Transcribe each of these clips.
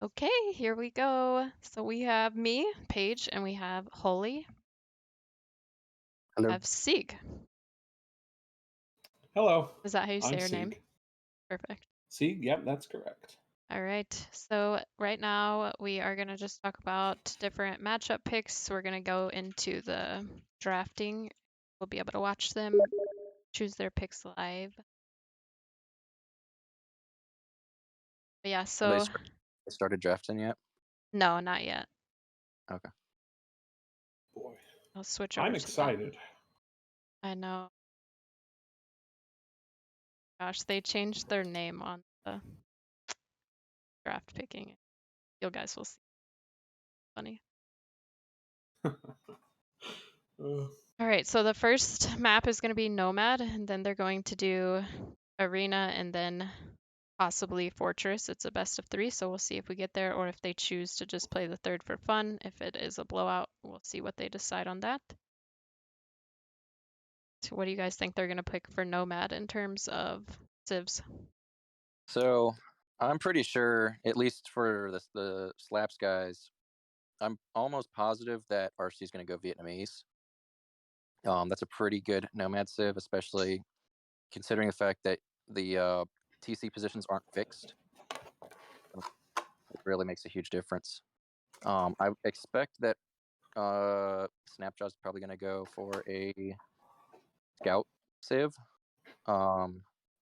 Okay, here we go. So we have me, Paige, and we have Holly. Hello. Have Sieg. Hello, Is that how you say I'm your name? Sieg. Perfect. Sieg, yep, that's correct. All right. So right now we are going to just talk about different matchup picks. We're going to go into the drafting. We'll be able to watch them choose their picks live. But yeah, Have they so started drafting yet? no, not yet. Okay. Boy, I'll switch over I'm to them. excited. I know. Gosh, they changed their name on the draft picking. You guys will see. Funny. All right, so the first map is going to be Nomad, and then they're going to do Arena and then possibly Fortress. It's a best of 3, so we'll see if we get there or if they choose to just play the third for fun. If it is a blowout, we'll see what they decide on that. So what do you guys think they're going to pick for Nomad in terms of civs? So I'm pretty sure, at least for the Slaps guys, I'm almost positive that RC is going to go Vietnamese. That's a pretty good Nomad civ, especially considering the fact that the TC positions aren't fixed. It really makes a huge difference. I expect that Snapjaw's probably going to go for a Scout civ. I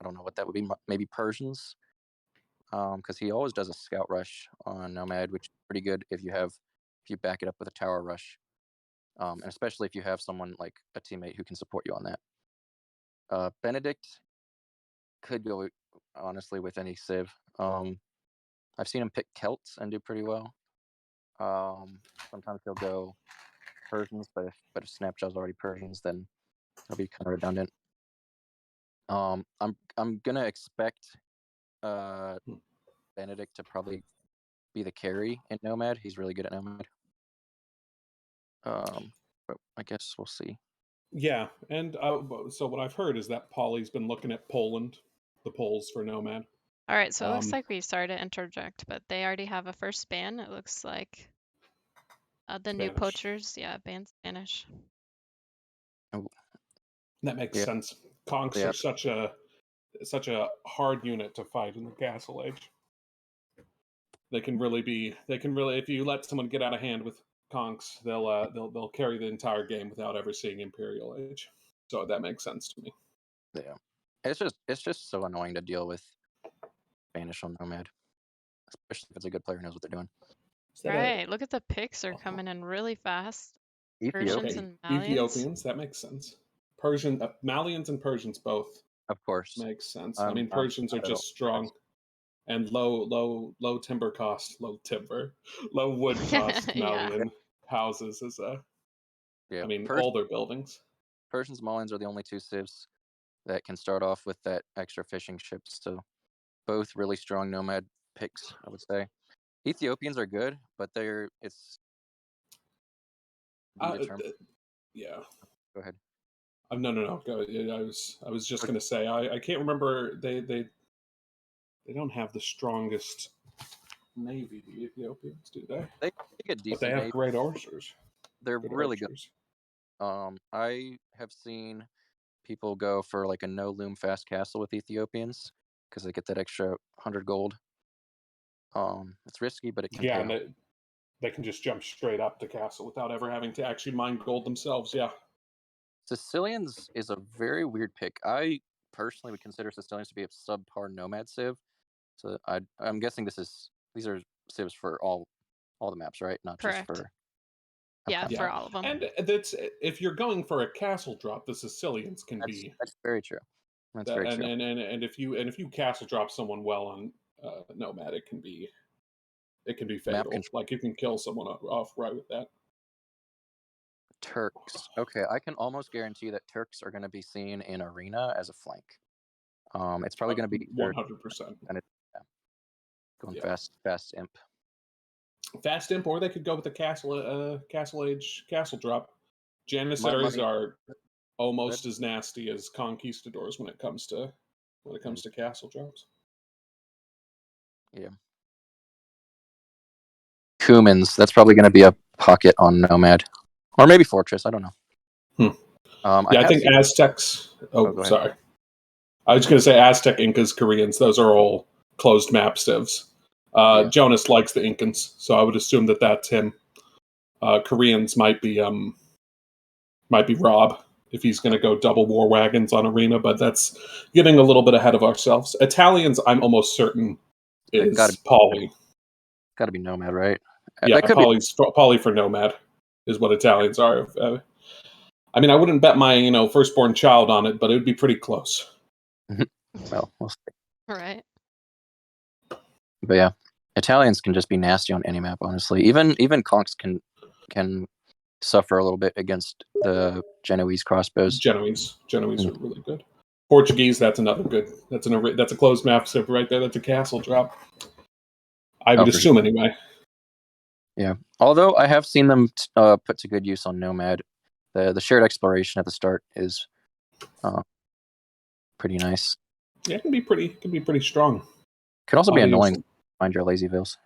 don't know what that would be. Maybe Persians, because he always does a Scout rush on Nomad, which is pretty good if you back it up with a Tower rush, and especially if you have someone like a teammate who can support you on that. Benedict could go honestly with any civ. I've seen him pick Celts and do pretty well. Sometimes he'll go Persians, but if Snapjaw's already Persians, then it'll be kind of redundant. I'm gonna expect Benedict to probably be the carry in Nomad. He's really good at Nomad. But I guess we'll see. Yeah, and so what I've heard is that Polly's been looking at Poland, the polls for Nomad. All right, so it looks Um, like we started to interject, but they already have a first ban. It looks like the new Spanish. poachers, yeah, ban Spanish. Oh, That makes yeah, sense. Conks yeah. are such a hard unit to fight in the Castle Age. They can really if you let someone get out of hand with Conks, they'll carry the entire game without ever seeing Imperial Age. So that makes sense to me. Yeah. It's just so annoying to deal with Spanish on Nomad, especially if it's a good player who knows what they're doing. Is that a Right, look at the picks are coming in really fast. Persians Ethiopian, okay? and Malians. Ethiopians, that makes sense. Persian, Malians and Persians both of course. makes sense. I I'm mean, Persians are not at all just strong surprised. and low timber cost, low wood cost Yeah. Yeah, Malian houses is yeah. I mean, all their buildings. Persians, Malians are the only two civs that can start off with that extra fishing ship. So both really strong Nomad picks, I would say. Ethiopians are good, but it's be Uh, determined. yeah. Go ahead. No. Go. Yeah, I was just gonna say I can't remember they don't have the strongest navy, the Ethiopians, do they? They get But they decent have navy. great archers. They're Good really good. archers. I have seen people go for like a no loom fast castle with Ethiopians because they get that extra 100 gold. It's risky, but it can Yeah, pay and off. they can just jump straight up to castle without ever having to actually mine gold themselves. Yeah. Sicilians is a very weird pick. I personally would consider Sicilians to be a subpar nomad civ. So I'm guessing these are civs for all the maps, right? Not just Correct. for. Yeah, Okay. for Yeah, all of them. and that's if you're going for a castle drop, the Sicilians can That's be that's very true. That's that, very true. and if you castle drop someone well on Nomad, it can be Map fatal. control. Like you can kill someone off right with that. Turks. Okay, I can almost guarantee that Turks are going to be seen in arena as a flank. It's probably going to be either 100%. and yeah, going Yeah, fast imp. fast imp, or they could go with the castle age castle drop. My Janissaries money. are Good. almost as nasty as conquistadors when it comes to castle drops. Yeah. Kumans. That's probably going to be a pocket on Nomad. Or maybe Fortress. I don't know. Yeah, I think Aztecs. go ahead. Sorry. I was going to say Aztec, Incas, Koreans. Those are all closed map civs. Yeah. Jonas likes the Incans, so I would assume that that's him. Koreans might be Rob if he's going to go double war wagons on Arena, but that's getting a little bit ahead of ourselves. Italians, I'm almost certain is Pauly. Got to be Nomad, right? Yeah, that could Pauly for Nomad is what Italians are. I mean, I wouldn't bet my firstborn child on it, but it would be pretty close. Well, we'll see. All right. But yeah, Italians can just be nasty on any map. Honestly, even conks can suffer a little bit against the Genoese crossbows. Genoese are really good. Portuguese, that's another good. That's a closed map civ right there. That's a castle drop. I would assume anyway. Yeah, although I have seen them put to good use on Nomad. The shared exploration at the start is pretty nice. Yeah, it can be pretty strong. Could also be annoying. Find your lazy vills.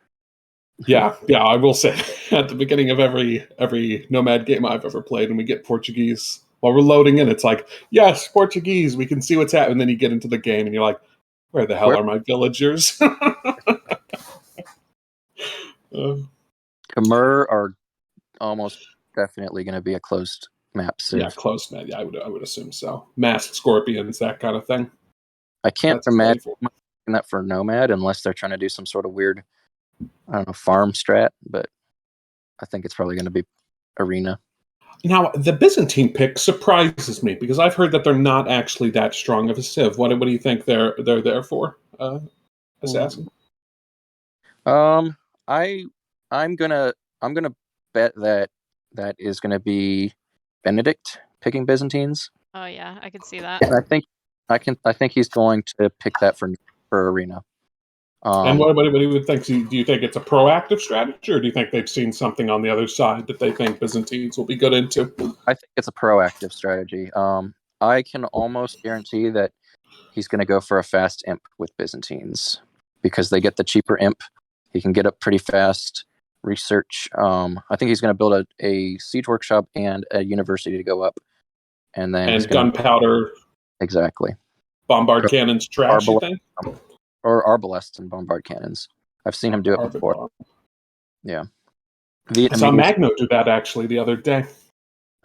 Yeah, I will say at the beginning of every Nomad game I've ever played, and we get Portuguese while we're loading in, it's like, yes, Portuguese, we can see what's happening. And then you get into the game and you're like, where the hell are my villagers? Khmer are almost definitely going to be a closed map civ. Yeah, closed map. Yeah, I would assume so. Masked scorpions, that kind of thing. I can't imagine that for Nomad unless they're trying to do some sort of weird, I don't know, farm strat, but I think it's probably going to be Arena. Now, the Byzantine pick surprises me because I've heard that they're not actually that strong of a civ. What do you think they're there for, Assassin? I'm gonna bet that is gonna be Benedict picking Byzantines. Oh yeah, I can see that. And I think he's going to pick that for Arena. And what do you think? Do you think it's a proactive strategy, or do you think they've seen something on the other side that they think Byzantines will be good into? I think it's a proactive strategy. I can almost guarantee that he's going to go for a fast imp with Byzantines because they get the cheaper imp. He can get up pretty fast. Research. I think he's going to build a siege workshop and a university to go up, and then gunpowder. Exactly. Bombard cannons, trash. You think? Or arbalests and bombard cannons. I've seen him do it before. Yeah. I saw Magno do that actually the other day.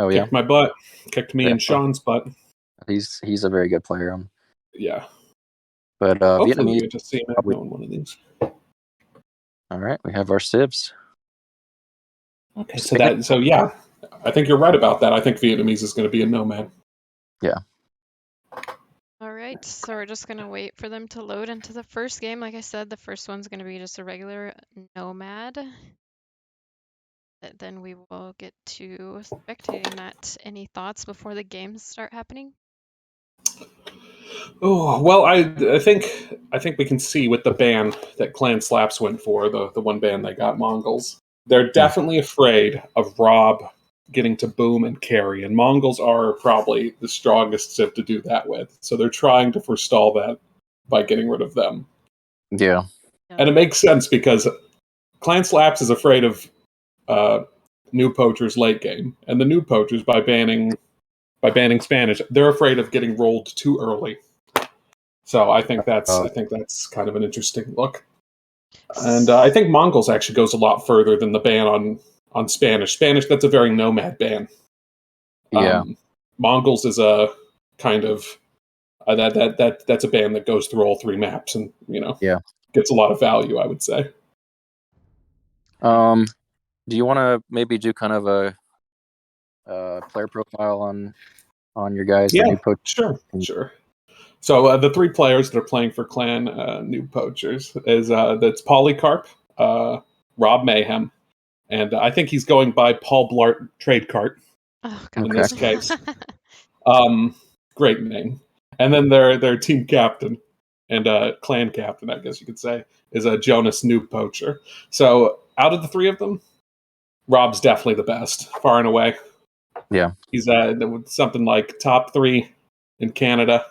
Oh yeah. Kicked my butt. Kicked me and Sean's butt. He's a very good player. Yeah. But hopefully Vietnamese. We get to see Magno in one of these. All right, we have our civs. Okay, so yeah, I think you're right about that. I think Vietnamese is going to be a Nomad. Yeah. All right, so we're just gonna wait for them to load into the first game. Like I said, the first one's gonna be just a regular Nomad. Then we will get to spectating that. Any thoughts before the games start happening? Oh well, I think we can see with the ban that Clan Slaps went for, the one ban they got, Mongols. They're definitely afraid of Rob getting to boom and carry, and Mongols are probably the strongest civ to do that with. So they're trying to forestall that by getting rid of them. Yeah. And it makes sense because Clan Slaps is afraid of new poachers late game, and the new poachers by banning Spanish, they're afraid of getting rolled too early. So I think that's kind of an interesting look. And I think Mongols actually goes a lot further than the ban on Spanish. Spanish, that's a very Nomad ban. Yeah. Mongols is a kind of that's a ban that goes through all three maps and gets a lot of value, I would say. Do you want to maybe do kind of a player profile on your guys? Yeah, sure. So the three players that are playing for Clan New Poachers is that's Polycarp, Rob Mayhem, and I think he's going by Paul Blart Trade Cart in this case. Great name. And then their team captain and clan captain, I guess you could say, is Jonas New Poacher. So out of the three of them, Rob's definitely the best, far and away. Yeah. He's something like top 3 in Canada.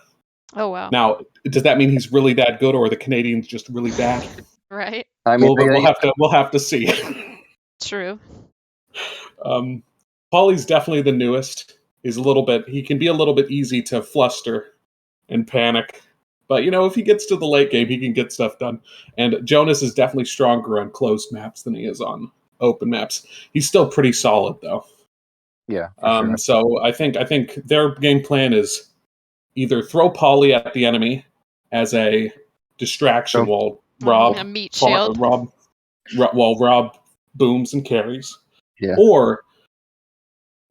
Oh wow! Now, does that mean he's really that good, or are the Canadians just really bad? Right. I mean, we'll have to see. True. Polly's definitely the newest. He's a little bit. He can be a little bit easy to fluster and panic, but if he gets to the late game, he can get stuff done. And Jonas is definitely stronger on closed maps than he is on open maps. He's still pretty solid though. Yeah, for sure. So I think their game plan is either throw Polly at the enemy as a distraction while Rob A meat shield. while Rob booms and carries, Yeah. or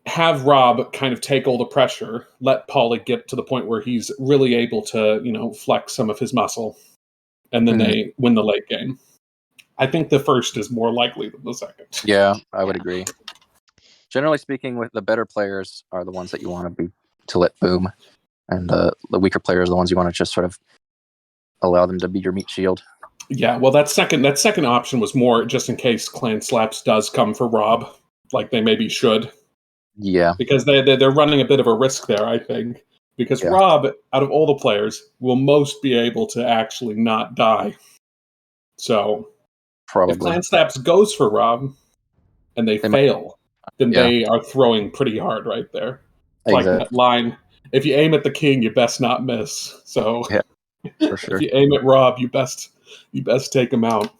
have Rob kind of take all the pressure, let Polly get to the point where he's really able to, flex some of his muscle, and then they win the late game. I think the first is more likely than the second. Yeah, I would agree. Generally speaking, with the better players are the ones that you want to let boom, and the weaker players are the ones you want to just sort of allow them to be your meat shield. Yeah, well, that second option was more just in case Clan Slaps does come for Rob, like they maybe should. Yeah, because they're running a bit of a risk there, I think. Because Rob, out of all the players, will most be able to actually not die. So, probably. if Clan Slaps goes for Rob and they fail, then they are throwing pretty hard right there. It's like that line: "If you aim at the king, you best not miss." So, for sure. If you aim at Rob, you best take him out.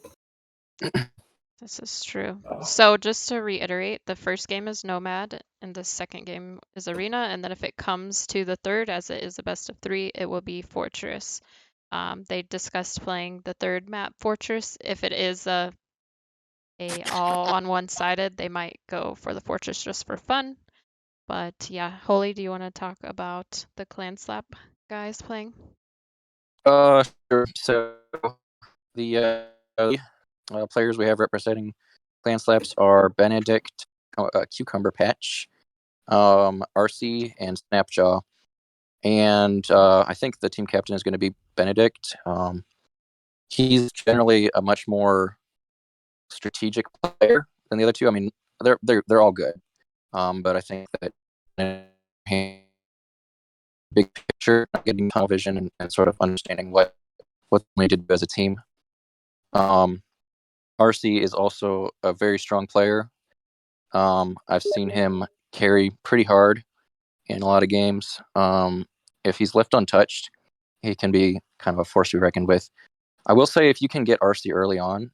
This is true. So just to reiterate, the first game is Nomad, and the second game is Arena, and then if it comes to the third, as it is a best of 3, it will be Fortress. They discussed playing the third map, Fortress. If it is a all on one-sided, they might go for the Fortress just for fun. But yeah, Holy, do you want to talk about the Clan Slap guys playing? Sure. So the players we have representing Clan Slaps are Benedict, Cucumber Patch, RC, and Snapjaw. And I think the team captain is going to be Benedict. He's generally a much more strategic player than the other two. I mean, they're all good, but I think that big picture, getting tunnel vision, and sort of understanding what we need to do as a team. RC is also a very strong player. I've seen him carry pretty hard in a lot of games. If he's left untouched, he can be kind of a force to be reckoned with. I will say if you can get RC early on,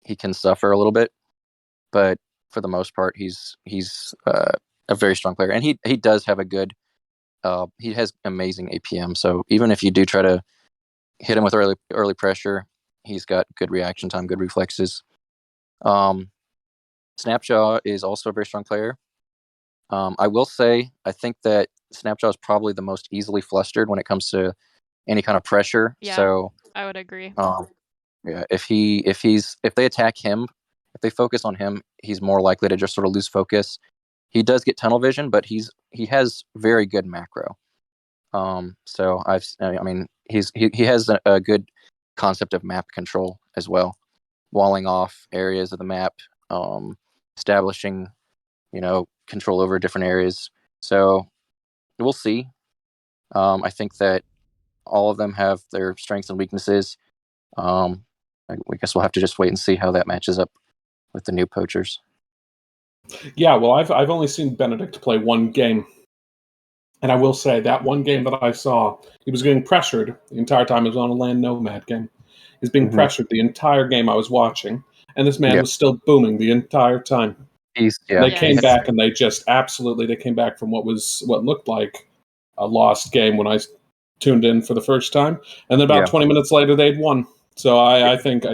he can suffer a little bit, but for the most part, he's a very strong player, and he does have a good. He has amazing APM. So even if you do try to hit him with early pressure, he's got good reaction time, good reflexes. Snapjaw is also a very strong player. I will say, I think that Snapjaw is probably the most easily flustered when it comes to any kind of pressure. Yeah, so I would agree. Yeah, if they attack him, if they focus on him, he's more likely to just sort of lose focus. He does get tunnel vision, but he has very good macro. So he has a good concept of map control as well, walling off areas of the map, establishing, control over different areas. So we'll see. I think that all of them have their strengths and weaknesses. I guess we'll have to just wait and see how that matches up with the new poachers. Yeah, well, I've only seen Benedict play one game, and I will say that one game that I saw, he was getting pressured the entire time. It was on a land nomad game. He's being pressured the entire game I was watching, and this man was still booming the entire time. They came back, and they just they came back from what looked like a lost game when I tuned in for the first time, and then about 20 minutes later they'd won. So I think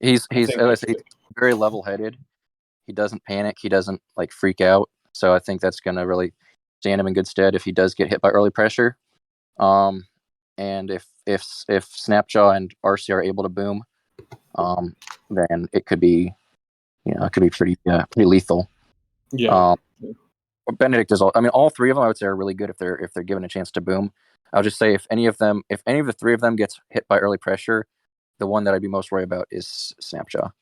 he's very level-headed. He doesn't panic. He doesn't freak out. So I think that's going to really stand him in good stead if he does get hit by early pressure. And if Snapjaw and RC are able to boom, then it could be, pretty lethal. Yeah. Benedict is all three of them I would say are really good if they're given a chance to boom. I'll just say if any of the three of them gets hit by early pressure, the one that I'd be most worried about is Snapjaw.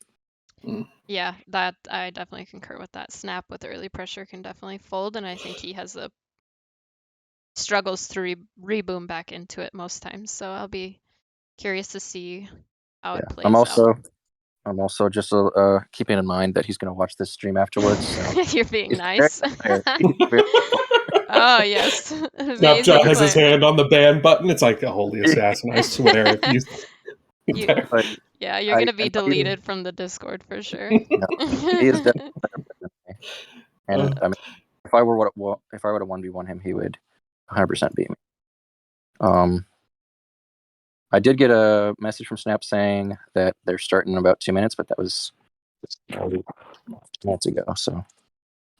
Yeah, that I definitely concur with that. Snap with early pressure can definitely fold, and I think he has the struggles to reboom back into it most times. So I'll be curious to see how it plays out. I'm also just keeping in mind that he's going to watch this stream afterwards. So You're being he's very nice. player. He's very Oh, yes. Snapshot Amazing has his player. hand on the ban button. It's like a holy assassin. I swear, if you You, better. but yeah, you're I gonna be know he, deleted from the Discord for sure. no, he is definitely a better player than me. And I mean, if I were to 1v1 him, he would 100% beat me. I did get a message from Snap saying that they're starting in about 2 minutes, but that was just 2 minutes ago. So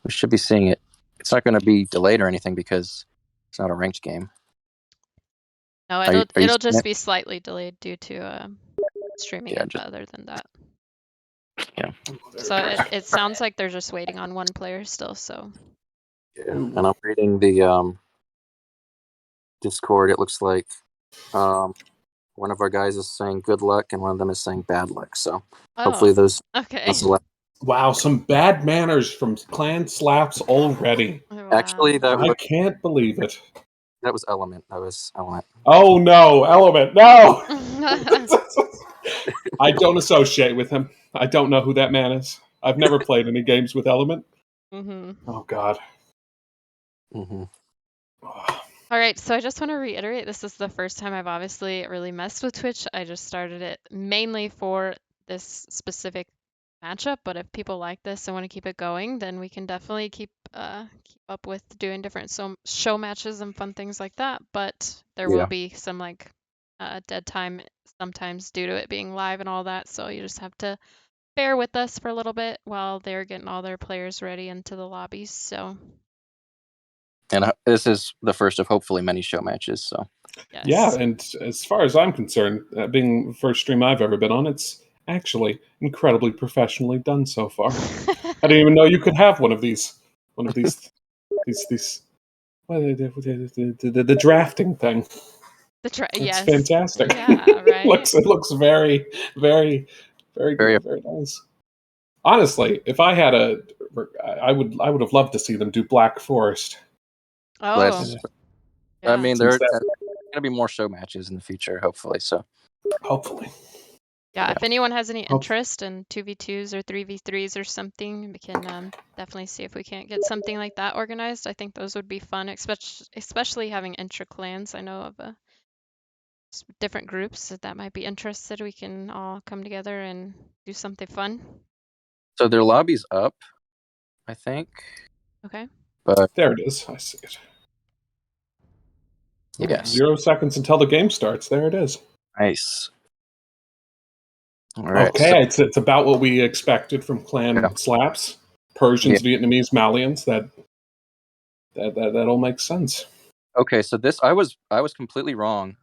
we should be seeing it. It's not going to be delayed or anything because it's not a ranked game. No, Are you it'll seeing just it? be slightly delayed due to streaming Yeah, it, but just other than that. yeah. So it sounds like they're just waiting on one player still, so. Yeah. And I'm reading the Discord. It looks like one of our guys is saying good luck and one of them is saying bad luck. So hopefully Oh, those okay. Wow, some bad manners from Clan Slaps already. Oh, actually wow. I can't believe it. that was Element. That was Element. Oh no, Element, no! I don't associate with him. I don't know who that man is. I've never played any games with Element. Mm-hmm. Oh god. Mm-hmm. All right, so I just want to reiterate, this is the first time I've obviously really messed with Twitch. I just started it mainly for this specific matchup, but if people like this and want to keep it going, then we can definitely keep up with doing different show matches and fun things like that. But there will Yeah. be some like dead time sometimes due to it being live and all that, so you just have to bear with us for a little bit while they're getting all their players ready into the lobbies. So And this is the first of hopefully many show matches. So yes. Yeah, and as far as I'm concerned, being the first stream I've ever been on, it's actually incredibly professionally done so far. I didn't even know you could have one of these the drafting thing. It's Yes. fantastic. Yeah, right. It looks very, very, very Very- good, very nice. Honestly, if I had I would have loved to see them do Black Forest. Oh, let's. I yeah. mean, Since there that, are going to be more show matches in the future, hopefully. So hopefully. Yeah, Yeah. if anyone has any Hope- interest in 2v2s or 3v3s or something, we can definitely see if we can't get something like that organized. I think those would be fun, especially having intra-clans. I know of different groups that might be interested. We can all come together and do something fun. so their lobby's up, I think. Okay. But There it is. I see it. yes, 0 seconds until the game starts. There it is. nice. All right. Okay, it's about what we expected from Clan Yeah. Slaps. Persians, Vietnamese, Malians. That all makes sense. Okay, so this I was completely wrong.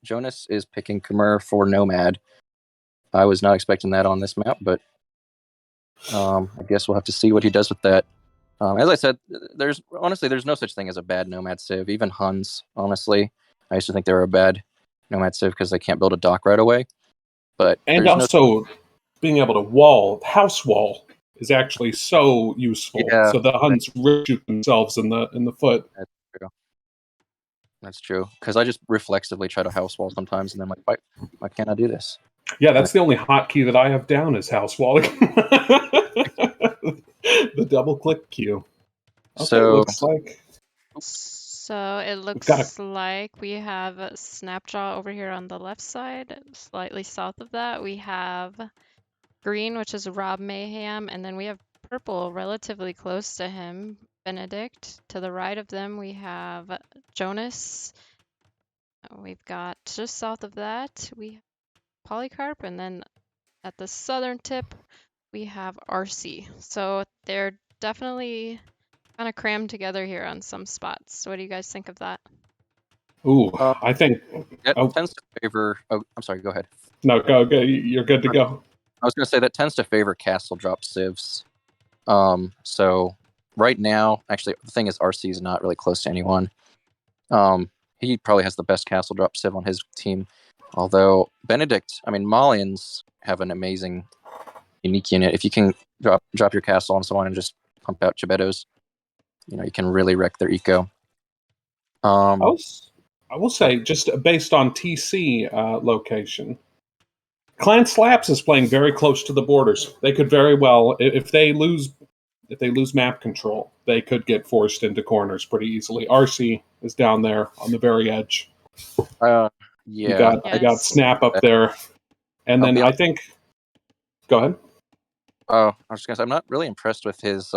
Jonas is picking Khmer for Nomad. I was not expecting that on this map, but I guess we'll have to see what he does with that. As I said, there's no such thing as a bad Nomad civ. Even Huns, honestly, I used to think they were a bad Nomad civ because they can't build a dock right away. But And there's also, being able to house wall is actually so useful. Yeah, So the Huns really shoot themselves in the foot. that's true. That's true. Because I just reflexively try to house wall sometimes, and then I'm like, why can't I do this? Yeah, that's the only hotkey that I have down is house wall. The double click queue. Okay, So looks like So it got looks like we have Snapjaw over here on the left side. Slightly south of that, we have green, which is Rob Mayhem, and then we have purple relatively close to him, Benedict. To the right of them, we have Jonas. We've got just south of that, we have Polycarp, and then at the southern tip, we have RC. So they're definitely kind of crammed together here on some spots. What do you guys think of that? Ooh, uh, I think. that Oh tends to favor. Oh, I'm sorry. Go ahead. no, go. You're good to go. I was going to say that tends to favor castle drop civs. So right now, actually, the thing is, RC is not really close to anyone. He probably has the best castle drop civ on his team. Although Benedict, I mean, Malians have an amazing, unique unit. If you can drop your castle on someone and just pump out Chibetos, you can really wreck their eco. I will say, just based on TC location, Clan Slaps is playing very close to the borders. They could very well, if they lose map control, they could get forced into corners pretty easily. RC is down there on the very edge. Yeah. You got Snap up there, and then I think. Go ahead. Oh, I was just gonna say I'm not really impressed with his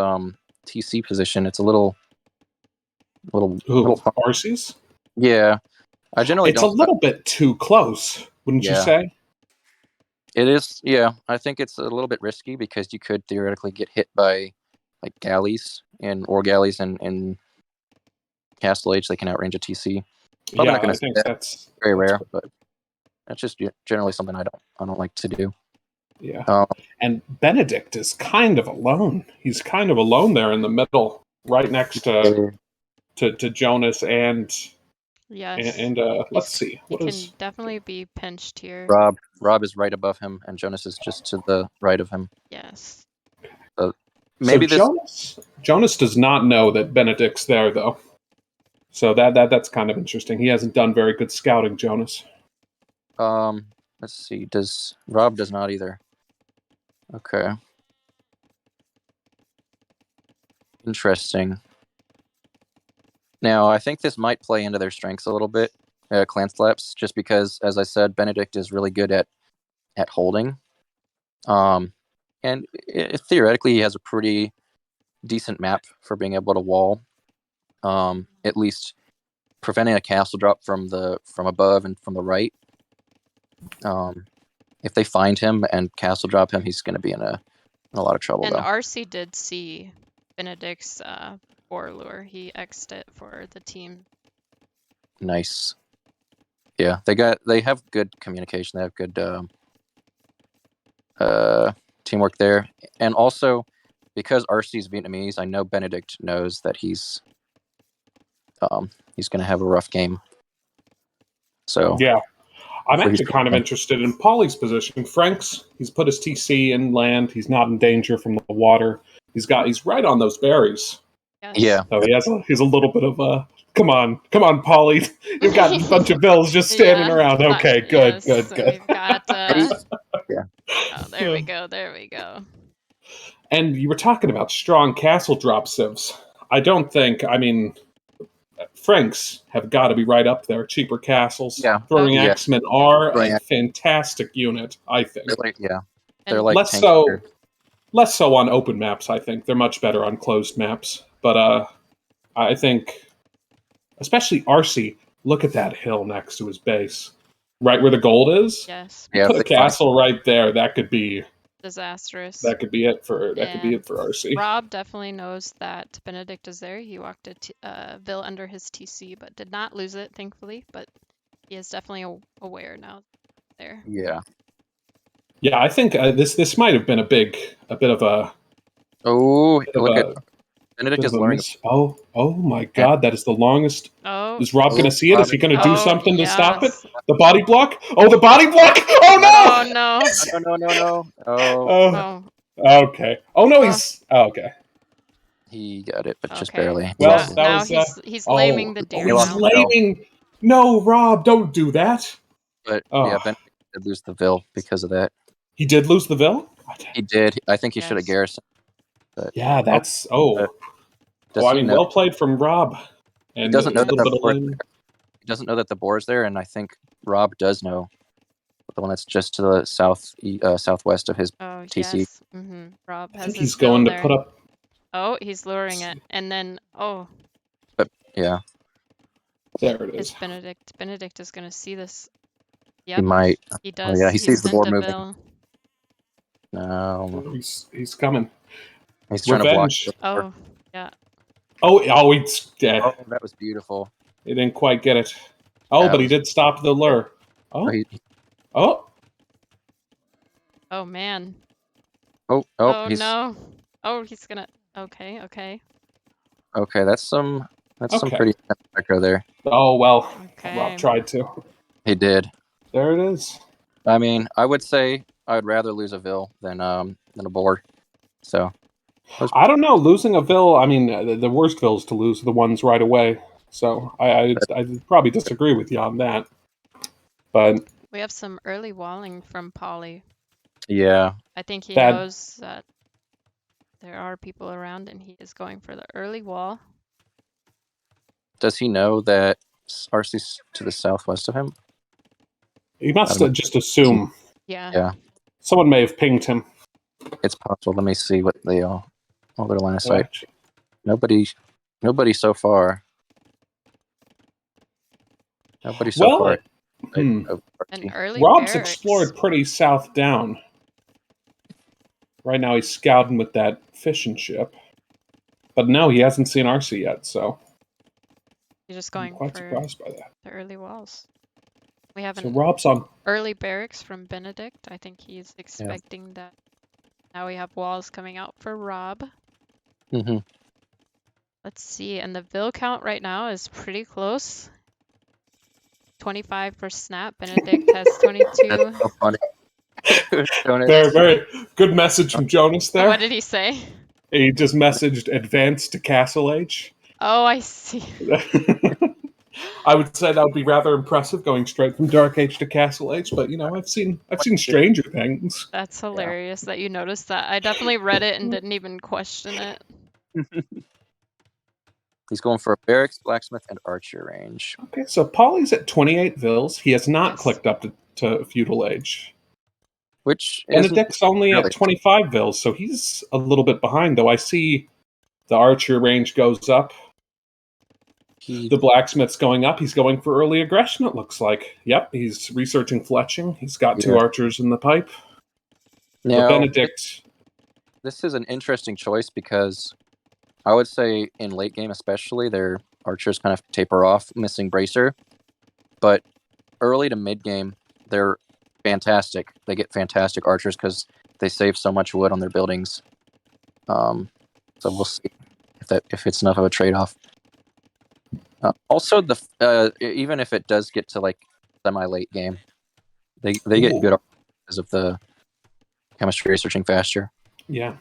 TC position. It's a little RC's. Yeah, I generally It's don't. a little bit too close, wouldn't you say? It is. Yeah, I think it's a little bit risky because you could theoretically get hit by like galleys and Castle Age. They can outrange a TC. Probably not going to say that. That's very rare, but that's just generally something I don't like to do. Yeah. And Benedict is kind of alone. He's kind of alone there in the middle, right next to Jonas and let's see. He can definitely be pinched here. Rob is right above him, and Jonas is just to the right of him. Yes. Maybe Jonas does not know that Benedict's there, though. So that's kind of interesting. He hasn't done very good scouting, Jonas. Let's see. Rob does not either. Okay. Interesting. Now, I think this might play into their strengths a little bit, Clan Slaps, just because, as I said, Benedict is really good at holding. And theoretically, he has a pretty decent map for being able to wall. At least preventing a castle drop from above and from the right. If they find him and castle drop him, he's going to be in a lot of trouble. And though. RC did see Benedict's boar lure. He X'd it for the team. Nice. Yeah, they have good communication. They have good teamwork there, and also because RC's Vietnamese, I know Benedict knows that he's going to have a rough game. So yeah. I'm actually kind of interested in Polly's position. Frank's, he's put his TC in land. He's not in danger from the water. He's right on those berries. Yes. Yeah. So he's a little bit of a, come on, Polly. You've got a bunch of bills just standing around. Okay, good. We've got, yeah. Oh, there we go. And you were talking about strong castle drop civs. Franks have got to be right up there. Cheaper castles. Yeah. Throwing Axemen are a fantastic unit, I think. They're like less so on open maps, I think. They're much better on closed maps. But I think, especially RC, look at that hill next to his base. Right where the gold is? Yes. Put a castle right there. That could be disastrous. That could be it for RC. Rob definitely knows that Benedict is there. He walked a Vil under his TC, but did not lose it, thankfully. But he is definitely aware now there. Yeah. Yeah, I think this might have been a bit of a. Oh, look at Benedict is learning. Oh my God! That is the longest. Oh. Is Rob going to see it? Is he going to do something to stop it? The body block? Oh, the body block! Oh no! Oh no! No! Oh. Okay. Oh no, he's okay. He got it, but just barely. Well, now he's laming the deer. He's laming. No, Rob, don't do that. But Benedict did lose the Vil because of that. He did lose the Vil? He did. I think he should have garrisoned. But, yeah, that's well played from Rob. And he doesn't know that he doesn't know that the boar's there, and I think Rob does know the one that's just to the southwest of his TC. Yes. Mm-hmm. Rob has. I think he's going to put up. Oh, he's luring it, and then But yeah. There it is. Benedict is going to see this. Yep. He might. He does. He sees the board moving. No. He's coming. He's trying to block. Oh, yeah. He's dead. Oh, that was beautiful. He didn't quite get it. But he did stop the lure. Oh, man. Oh, no. Oh, he's gonna. Okay. Okay, that's some pretty micro there. Oh well. Okay. Rob tried to. He did. There it is. I mean, I would say I would rather lose a Vil than a board. So. I don't know. Losing a Vil, I mean, the worst Vils to lose are the ones right away. So I probably disagree with you on that. But We have some early walling from Polly. Yeah. I think he That- knows that there are people around and he is going for the early wall. Does he know that RC's to the southwest of him? He must Adam- just assume. Yeah. Yeah, Someone may have pinged him. it's possible. Let me see what they all their line of sight. Right. Nobody so far. Nobody so Well, far. hmm. Of An RC. early Rob's barracks. explored pretty south down. Right now he's scouting with that fishing ship. But no, he hasn't seen RC yet, so He's just I'm going quite for surprised by that. the early walls. We have So an Rob's on. early barracks from Benedict. I think he's expecting that. Now we have walls coming out for Rob. Mm-hmm. Let's see. And the Vil count right now is pretty close. 25 for Snap. Benedict has 22. That's so funny. Jonas. Very, very good message from Jonas there. What did he say? He just messaged advance to Castle Age. Oh, I see. I would say that would be rather impressive going straight from Dark Age to Castle Age, but you know, I've seen Stranger Things. That's hilarious that you noticed that. I definitely read it and didn't even question it. He's going for a barracks, blacksmith, and archer range. Okay, so Polly's at 28 Vils. He has not Yes. clicked up to Feudal Age. Which Benedict's only really- at 25 Vils, so he's a little bit behind, though. I see the archer range goes up. The blacksmith's going up. He's going for early aggression, it looks like. Yep, he's researching fletching. He's got two Yeah. archers in the pipe. But Now, Benedict, this is an interesting choice because I would say in late game especially, their archers kind of taper off, missing bracer. But early to mid game, they're fantastic. They get fantastic archers because they save so much wood on their buildings. So we'll see if it's enough of a trade off. Also, even if it does get to like semi late game, they get Ooh. good because of the chemistry researching faster. yeah.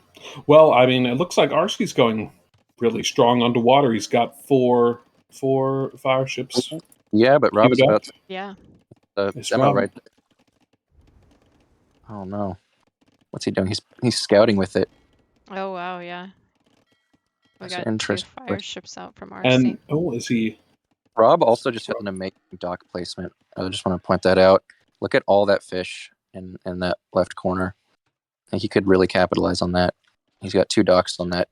Well, I mean, it looks like Arsky's going really strong underwater. He's got four fire ships. Yeah, but Rob's Queued up. about to Yeah. the It's demo Rob. right there. Oh no, what's he doing? He's scouting with it. Oh, wow, yeah. We That's got two interesting. fire ships out from RC. And is he? Rob also just had an amazing dock placement. I just want to point that out. Look at all that fish in that left corner. I think he could really capitalize on that. He's got two docks on that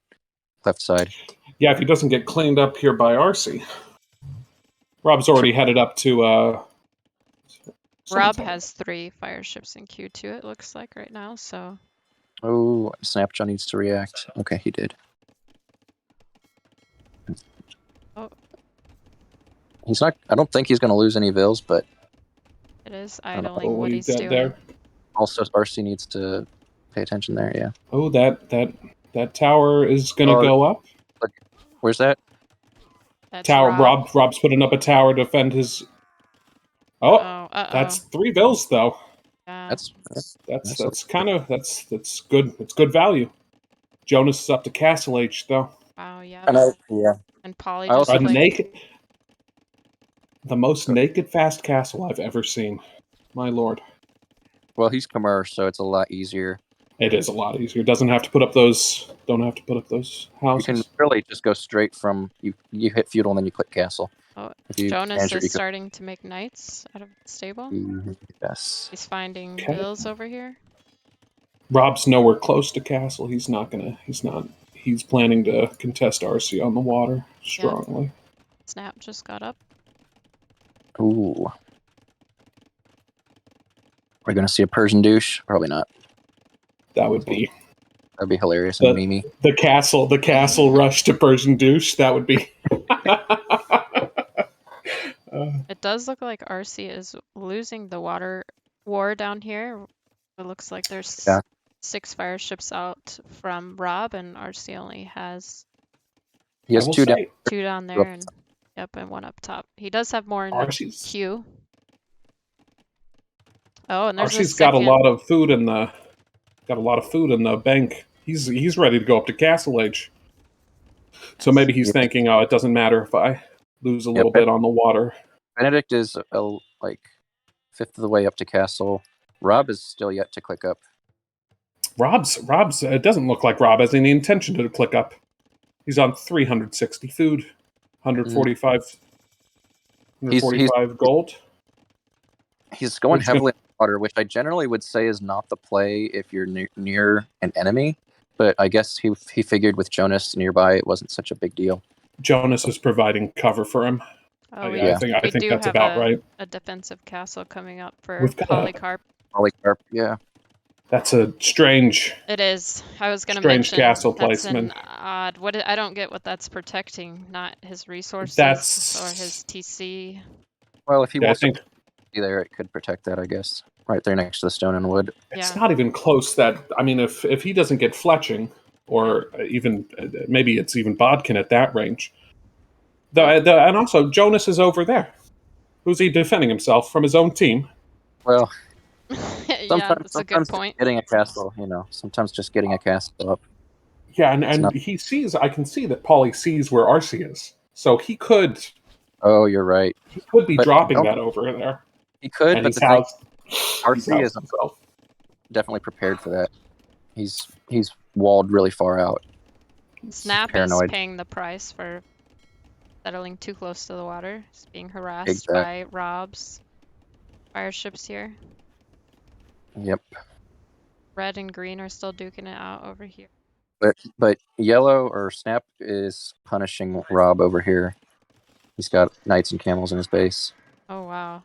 left side. Yeah, if he doesn't get cleaned up here by RC, Rob's already headed up to. Rob sometime. has 3 fire ships in Q2, it looks like right now, so Oh, Snapjaw needs to react. Okay, he did. Oh. He's not. I don't think he's going to lose any vills, but it is don't know. idling what he's doing. there. also RC needs to pay attention there. Yeah. Oh, that tower is going to Oh, go up. Where's that? That's Tower. Rob. Rob's putting up a tower to defend his. Oh, Uh-oh. that's 3 Vils though. Yeah. That's That's kind of that's good. It's good value. Jonas is up to Castle Age though. Wow, yeah. yeah. And Polly I just also A clicked. the most naked fast castle I've ever seen. My lord. Well, he's commerce, so it's a lot easier. It is a lot easier. Don't have to put up those You houses. can really just go straight from you hit feudal and then you click castle. Oh, If you Jonas manage it, is you can- starting to make knights out of the stable. Yes. He's finding Okay. bills over here. Rob's nowhere close to castle. He's planning to contest RC on the water strongly. Snap just got up. Ooh. We're gonna see a Persian douche? Probably not. That would be That'd be hilarious and memey. the castle rush to Persian douche. That would be It does look like RC is losing the water war down here. It looks like there's Yeah. 6 fire ships out from Rob, and RC only has He has I will two down. say, 2 down there, and and 1 up top. He does have more in the RC's queue. Oh, and there's a RC's got a second. lot of food in the bank. He's ready to go up to Castle Age. So maybe he's Yeah. thinking, oh, it doesn't matter if I lose a little bit on the water. Benedict is fifth of the way up to castle. Rob is still yet to click up. Rob's. It doesn't look like Rob has any intention to click up. He's on 360 food, 145, 145 gold. He's going heavily in water, which I generally would say is not the play if you're near an enemy. But I guess he figured with Jonas nearby, it wasn't such a big deal. Jonas is providing cover for him. Oh, I think that's about right. A defensive castle coming up for We've got Polycarp. Polycarp, yeah. That's a strange. It is. I was going to strange mention castle that's placement. an odd. I don't get what that's protecting. Not his resources or his TC. Well, if he wants to be there, it could protect that, I guess. Right there next to the stone and wood. It's not even close. That I mean, if he doesn't get fletching, or even maybe it's even Bodkin at that range. And also Jonas is over there. Who's he defending himself from his own team? Well, yeah, that's a good point. Getting a castle, sometimes just getting a castle up. Yeah, and he sees. I can see that Paulie sees where Arcee is, so he could. Oh, you're right. He could be dropping that over there. He could, but Arcee is definitely prepared for that. He's walled really far out. Snap is paying the price for settling too close to the water. He's being harassed by Rob's fire ships here. Yep. Red and green are still duking it out over here. But yellow or Snap is punishing Rob over here. He's got knights and camels in his base. Oh wow.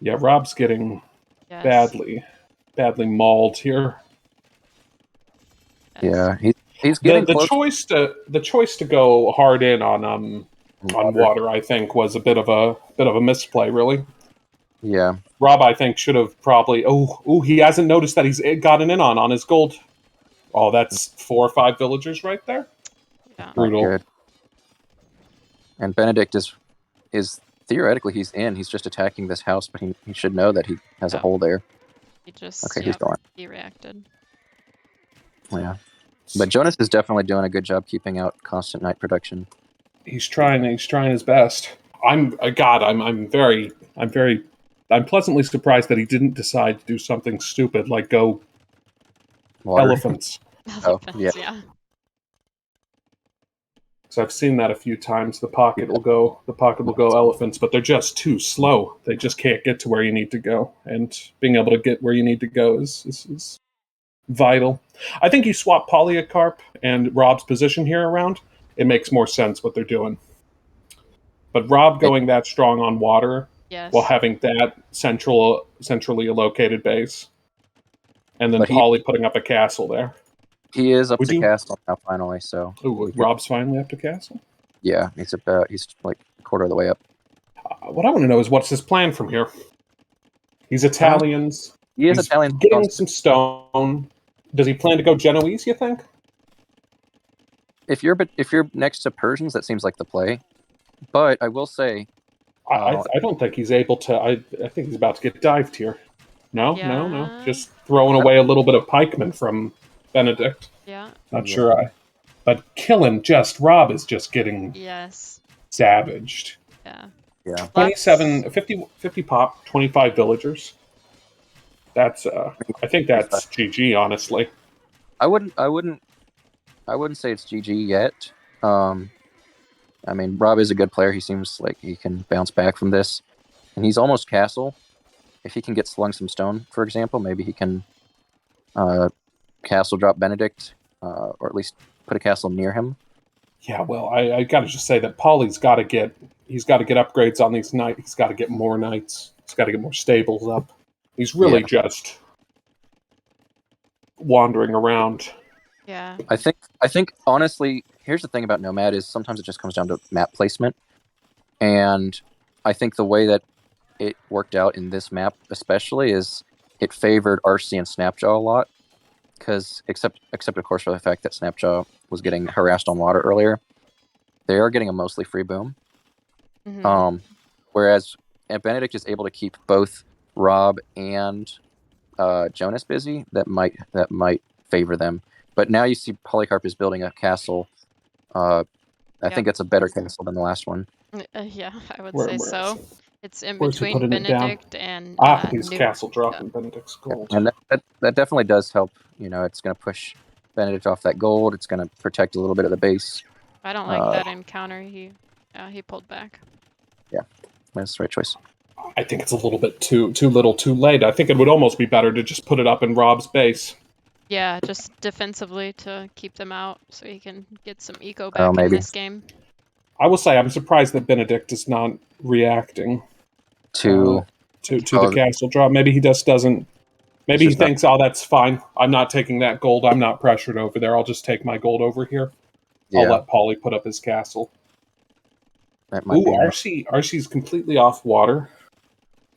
Yeah, Rob's getting badly mauled here. Yes. Yeah, he's getting the choice to go hard in on water. I think was a bit of a misplay, really. Yeah. Rob, I think, should have probably. He hasn't noticed that he's gotten in on his gold. Oh, that's 4 or 5 villagers right there. Yeah. Brutal. Good. And Benedict is theoretically he's in. He's just attacking this house, but he should know that he has a hole there. He's gone. He reacted. Yeah. But Jonas is definitely doing a good job keeping out constant night production. He's trying his best. I'm pleasantly surprised that he didn't decide to do something stupid like go elephants. Yeah. So I've seen that a few times. The pocket will go elephants, but they're just too slow. They just can't get to where you need to go. And being able to get where you need to go is vital. I think you swap Polycarp and Rob's position here around, it makes more sense what they're doing. But Rob going that strong on water while having that centrally located base, and then Paulie putting up a castle there. He is up to castle now finally, so. Rob's finally up to castle? Yeah, he's like a quarter of the way up. What I want to know is what's his plan from here? He's Italians. He's Italian. Getting some stone. Does he plan to go Genoese, you think? If you're next to Persians, that seems like the play. But I will say, I don't think he's able to. I think he's about to get dived here. No. Just throwing away a little bit of pikemen from Benedict. Yeah. Not sure. But killing Rob is just getting savaged. Yeah. Yeah. 50 pop, 25 villagers. That's I think that's GG, honestly. I wouldn't say it's GG yet. I mean, Rob is a good player. He seems like he can bounce back from this. And he's almost castle. If he can get slung some stone, for example, maybe he can castle drop Benedict, or at least put a castle near him. Yeah, well, I gotta just say that Paulie's got to get upgrades on these knights. He's got to get more knights. He's got to get more stables up. He's really just wandering around. Yeah. I think honestly, here's the thing about Nomad is sometimes it just comes down to map placement. And I think the way that it worked out in this map especially is it favored Arcee and Snapjaw a lot. Because except of course for the fact that Snapjaw was getting harassed on water earlier, they are getting a mostly free boom. Mm-hmm. Whereas Benedict is able to keep both Rob and Jonas busy, that might favor them. But now you see Polycarp is building a castle. I think it's a better castle than the last one. Yeah, I would say so. It's in Where's he between putting it down? Benedict and He's New. castle dropping Benedict's gold. And that definitely does help. It's going to push Benedict off that gold. It's going to protect a little bit of the base. I don't like that encounter. He pulled back. Yeah, that's the right choice. I think it's a little bit too little, too late. I think it would almost be better to just put it up in Rob's base. Yeah, just defensively to keep them out so he can get some eco back in maybe. this game. I will say I'm surprised that Benedict is not reacting To the castle drop. Maybe he just doesn't. Maybe he thinks, oh, that's fine. I'm not taking that gold. I'm not pressured over there. I'll just take my gold over here. Yeah. I'll let Paulie put up his castle. That might be Arcee's completely off water,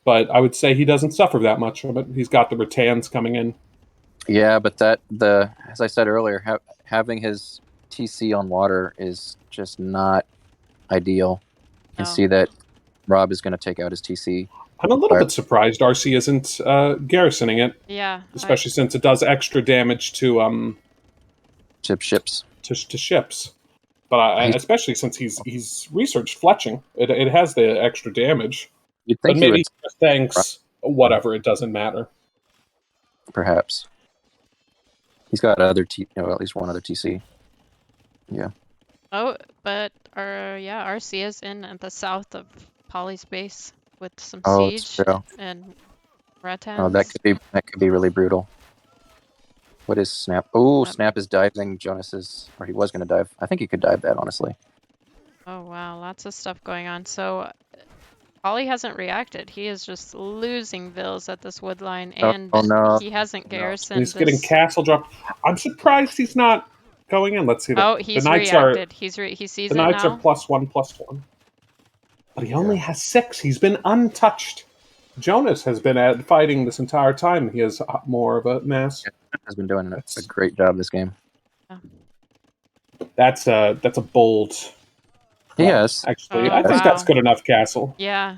but I would say he doesn't suffer that much from it. He's got the rattans coming in. Yeah, but as I said earlier, having his TC on water is just not ideal. You can see that Rob is going to take out his TC. I'm a little bit surprised Arcee isn't garrisoning it. Yeah. Especially since it does extra damage to ships. To ships. But especially since he's researched fletching. It has the extra damage. You'd think but maybe he just thinks, whatever, it doesn't matter. Perhaps. He's got at least one other TC. Yeah. Oh, but Arcee is in at the south of Polly's base with some siege and rattans. Oh, that could be really brutal. What is Snap? Oh, Snap is diving Jonas's, or he was going to dive. I think he could dive that, honestly. Oh, wow. Lots of stuff going on. So, Polly hasn't reacted. He is just losing vills at this wood line, and he hasn't garrisoned. He's getting castle dropped. I'm surprised he's not going in. Let's see. He's reacted. He sees it now. The knights are +1/+1. But he only has 6. He's been untouched. Jonas has been fighting this entire time. He has more of a mass. Has been doing a great job this game. That's a bold. Yes, actually, I think that's good enough. Castle. Yeah,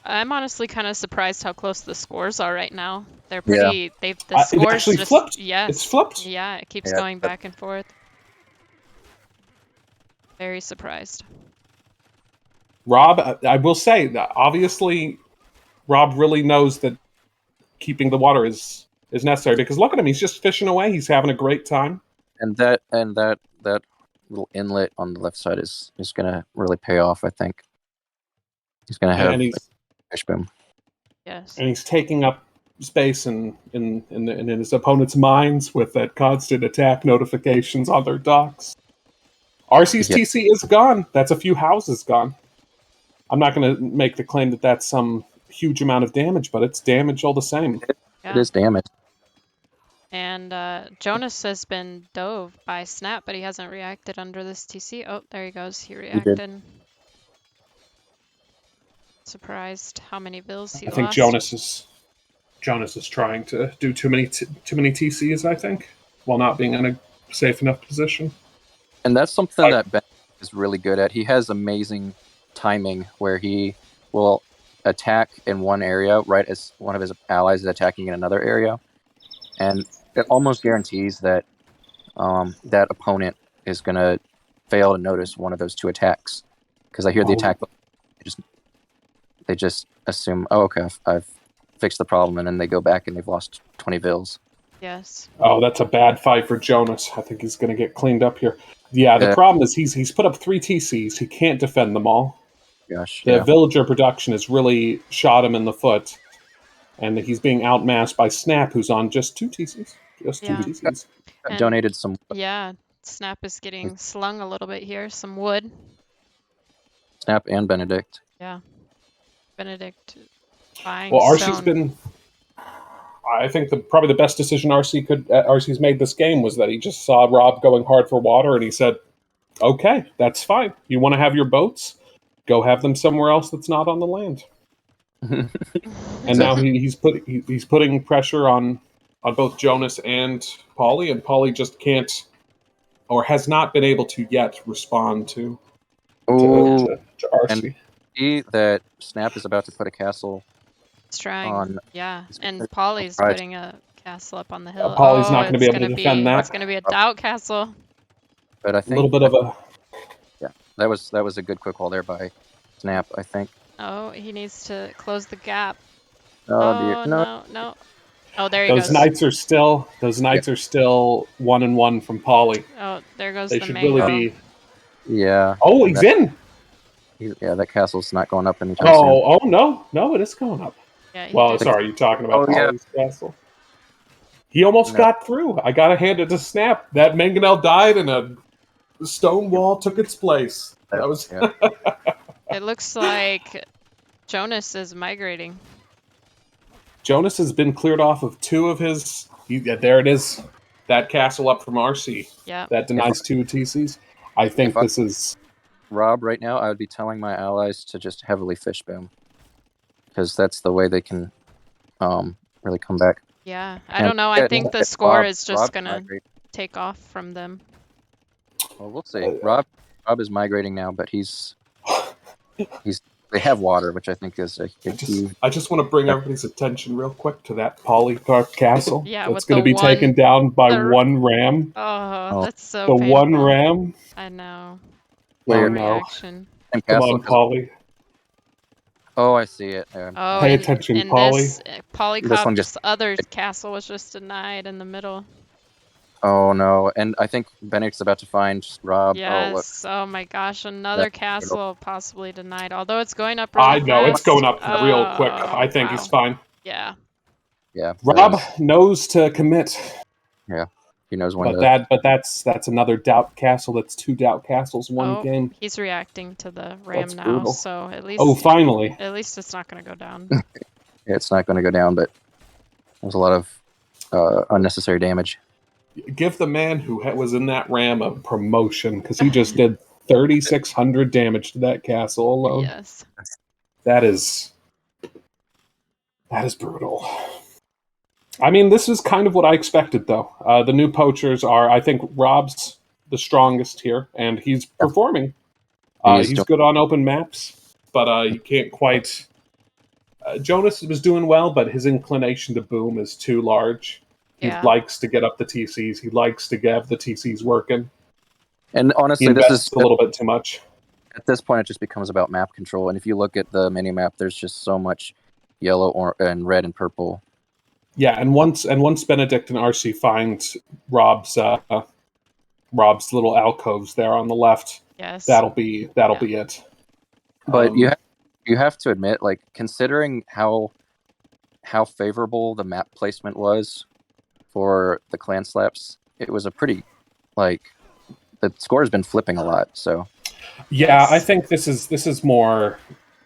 I'm honestly kind of surprised how close the scores are right now. They're pretty. The scores it actually just flipped. Yes, it's flipped. Yeah, it keeps going back and forth. Very surprised. Rob, I will say that obviously, Rob really knows that keeping the water is necessary, because look at him, he's just fishing away. He's having a great time. And that little inlet on the left side is going to really pay off, I think. He's going to have a fish boom. Yes. And he's taking up space in his opponent's minds with that constant attack notifications on their docks. Arcee's TC is gone. That's a few houses gone. I'm not going to make the claim that that's some huge amount of damage, but it's damage all the same. It is damage. And Jonas has been dove by Snap, but he hasn't reacted under this TC. Oh, there he goes. He reacted. Surprised how many vills he lost. I think Jonas is trying to do too many TCs, I think, while not being in a safe enough position. And that's something that Ben is really good at. He has amazing timing where he will attack in one area right as one of his allies is attacking in another area. And it almost guarantees that that opponent is going to fail to notice one of those two attacks. Because I hear the attack, they just assume, oh, okay, I've fixed the problem, and then they go back and they've lost 20 vills. Yes. Oh, that's a bad fight for Jonas. I think he's going to get cleaned up here. Yeah, the problem is he's put up 3 TCs. He can't defend them all. Gosh, the villager production has really shot him in the foot. And he's being outmassed by Snap, who's on just 2 TCs. Just 2 TCs. I donated some. Yeah, Snap is getting slung a little bit here. Some wood. Snap and Benedict. Yeah. Benedict buying Arcee's been... I think probably the best decision Arcee's made this game was that he just saw Rob going hard for water, and he said, okay, that's fine. You want to have your boats? Go have them somewhere else that's not on the land. And now he's putting pressure on both Jonas and Paulie, and Paulie just can't, or has not been able to yet respond to Arcee. And see that Snap is about to put a castle. It's trying, and Paulie's putting a castle up on the hill. Paulie's not going to be able to defend that. It's going to be a doubt castle. But I think a little bit of a that was a good quick wall there by Snap, I think. Oh, he needs to close the gap. Oh dear, Oh, no. no. Oh, there he Those goes. knights are still 1-1 from Polly. Oh, there goes They the should really mango. be. Yeah. Oh, and he's in. Yeah, that castle's not going up anytime soon. Oh no, it is going up. Yeah, he Well, did. sorry, you're talking Oh about yeah. Polly's castle. He almost No. got through. I gotta hand it to Snap. That mangonel died and a stone wall took its place. That was Yeah. It looks like Jonas is migrating. Jonas has been cleared off of 2 of his. Yeah, there it is. That castle up from RC. Yeah. That denies 2 TCs. I think If I this is. Rob right now, I would be telling my allies to just heavily fish boom, because that's the way they can really come back. Yeah. I And don't know. I think the score is just Rob gonna migrate. take off from them. Well, we'll see. Rob is migrating now, but he's they have water, which I think is a huge. I just want to bring everybody's attention real quick to that Polycarp castle. Yeah, That's with going the to be taken one. down by the- 1 ram. Oh, Oh. that's so The painful. 1 ram. I know. Where? Oh, The no. reaction. Same Come castle, on, 'cause- Polly. Oh, I see it. Oh, Pay and attention, in Polly. this This Polycop's one just- other castle was just denied in the middle. Oh no! And I think Benedikt's about to find Rob. Oh look, Yes. Oh my gosh, another That's castle possibly denied. Although it's going up really I know, it's fast. going up real quick. Oh, I think wow. he's fine. Yeah. yeah. Rob knows to commit. He knows when But to. that's another doubt castle. That's 2 doubt castles, 1 Oh, game. he's reacting to the ram That's now, brutal. so at least Oh, finally. it's not gonna go down. It's not going to go down, but there's a lot of unnecessary damage. Give the man who was in that ram a promotion because he just did 3,600 damage to that castle alone. Yes. That is brutal. I mean, this is kind of what I expected, though. The new poachers are, I think, Rob's the strongest here, and he's performing. He's good on open maps, but you can't quite. Jonas was doing well, but his inclination to boom is too large. He Yeah. likes to get up the TCs. He likes to get the TCs working. And He honestly, this invests is a little bit too much. at this point it just becomes about map control. And if you look at the mini map, there's just so much yellow and red and purple. Yeah, and once Benedikt and RC find Rob's little alcoves there on the left, Yes. that'll be it. But you have to admit, like, considering how favorable the map placement was for the clan slaps, it was a pretty, like, the score has been flipping a lot. So Yeah, Yes. I think this is more.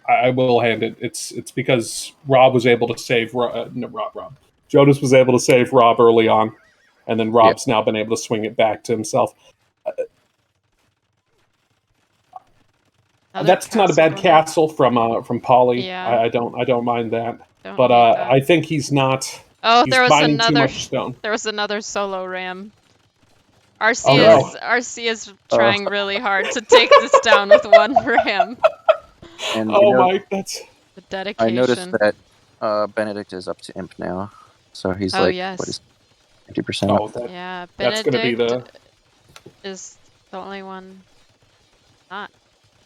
I will hand it. It's because Rob was able to save Rob. Jonas was able to save Rob early on, and then Rob's now been able to swing it back to himself. Another That's not a bad going up. castle from Polly. Yeah. I don't mind that. Don't But hate that. I think he's not. Oh, He's there was mining too another. much stone. There was another solo ram. RC Oh, no. is trying really hard to take this down with 1 ram. and Oh my, that's. The dedication. I noticed that Benedikt is up to imp now, so he's Oh, like yes. what is 50%? Oh, that, Yeah, that's going to be Benedict the. is the only one not.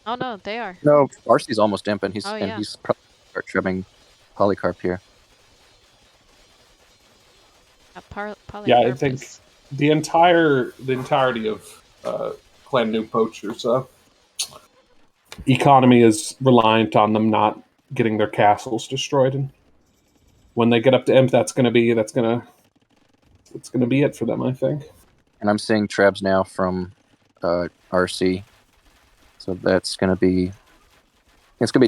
Oh no, they are. No, RC's almost imp, and he's Oh, yeah. he's probably start trimming Polycarp here. Yeah, I think the entirety of Clan New Poachers economy is reliant on them not getting their castles destroyed, and when they get up to imp, that's gonna be it for them, I think. And I'm seeing Trebs now from RC, so it's gonna be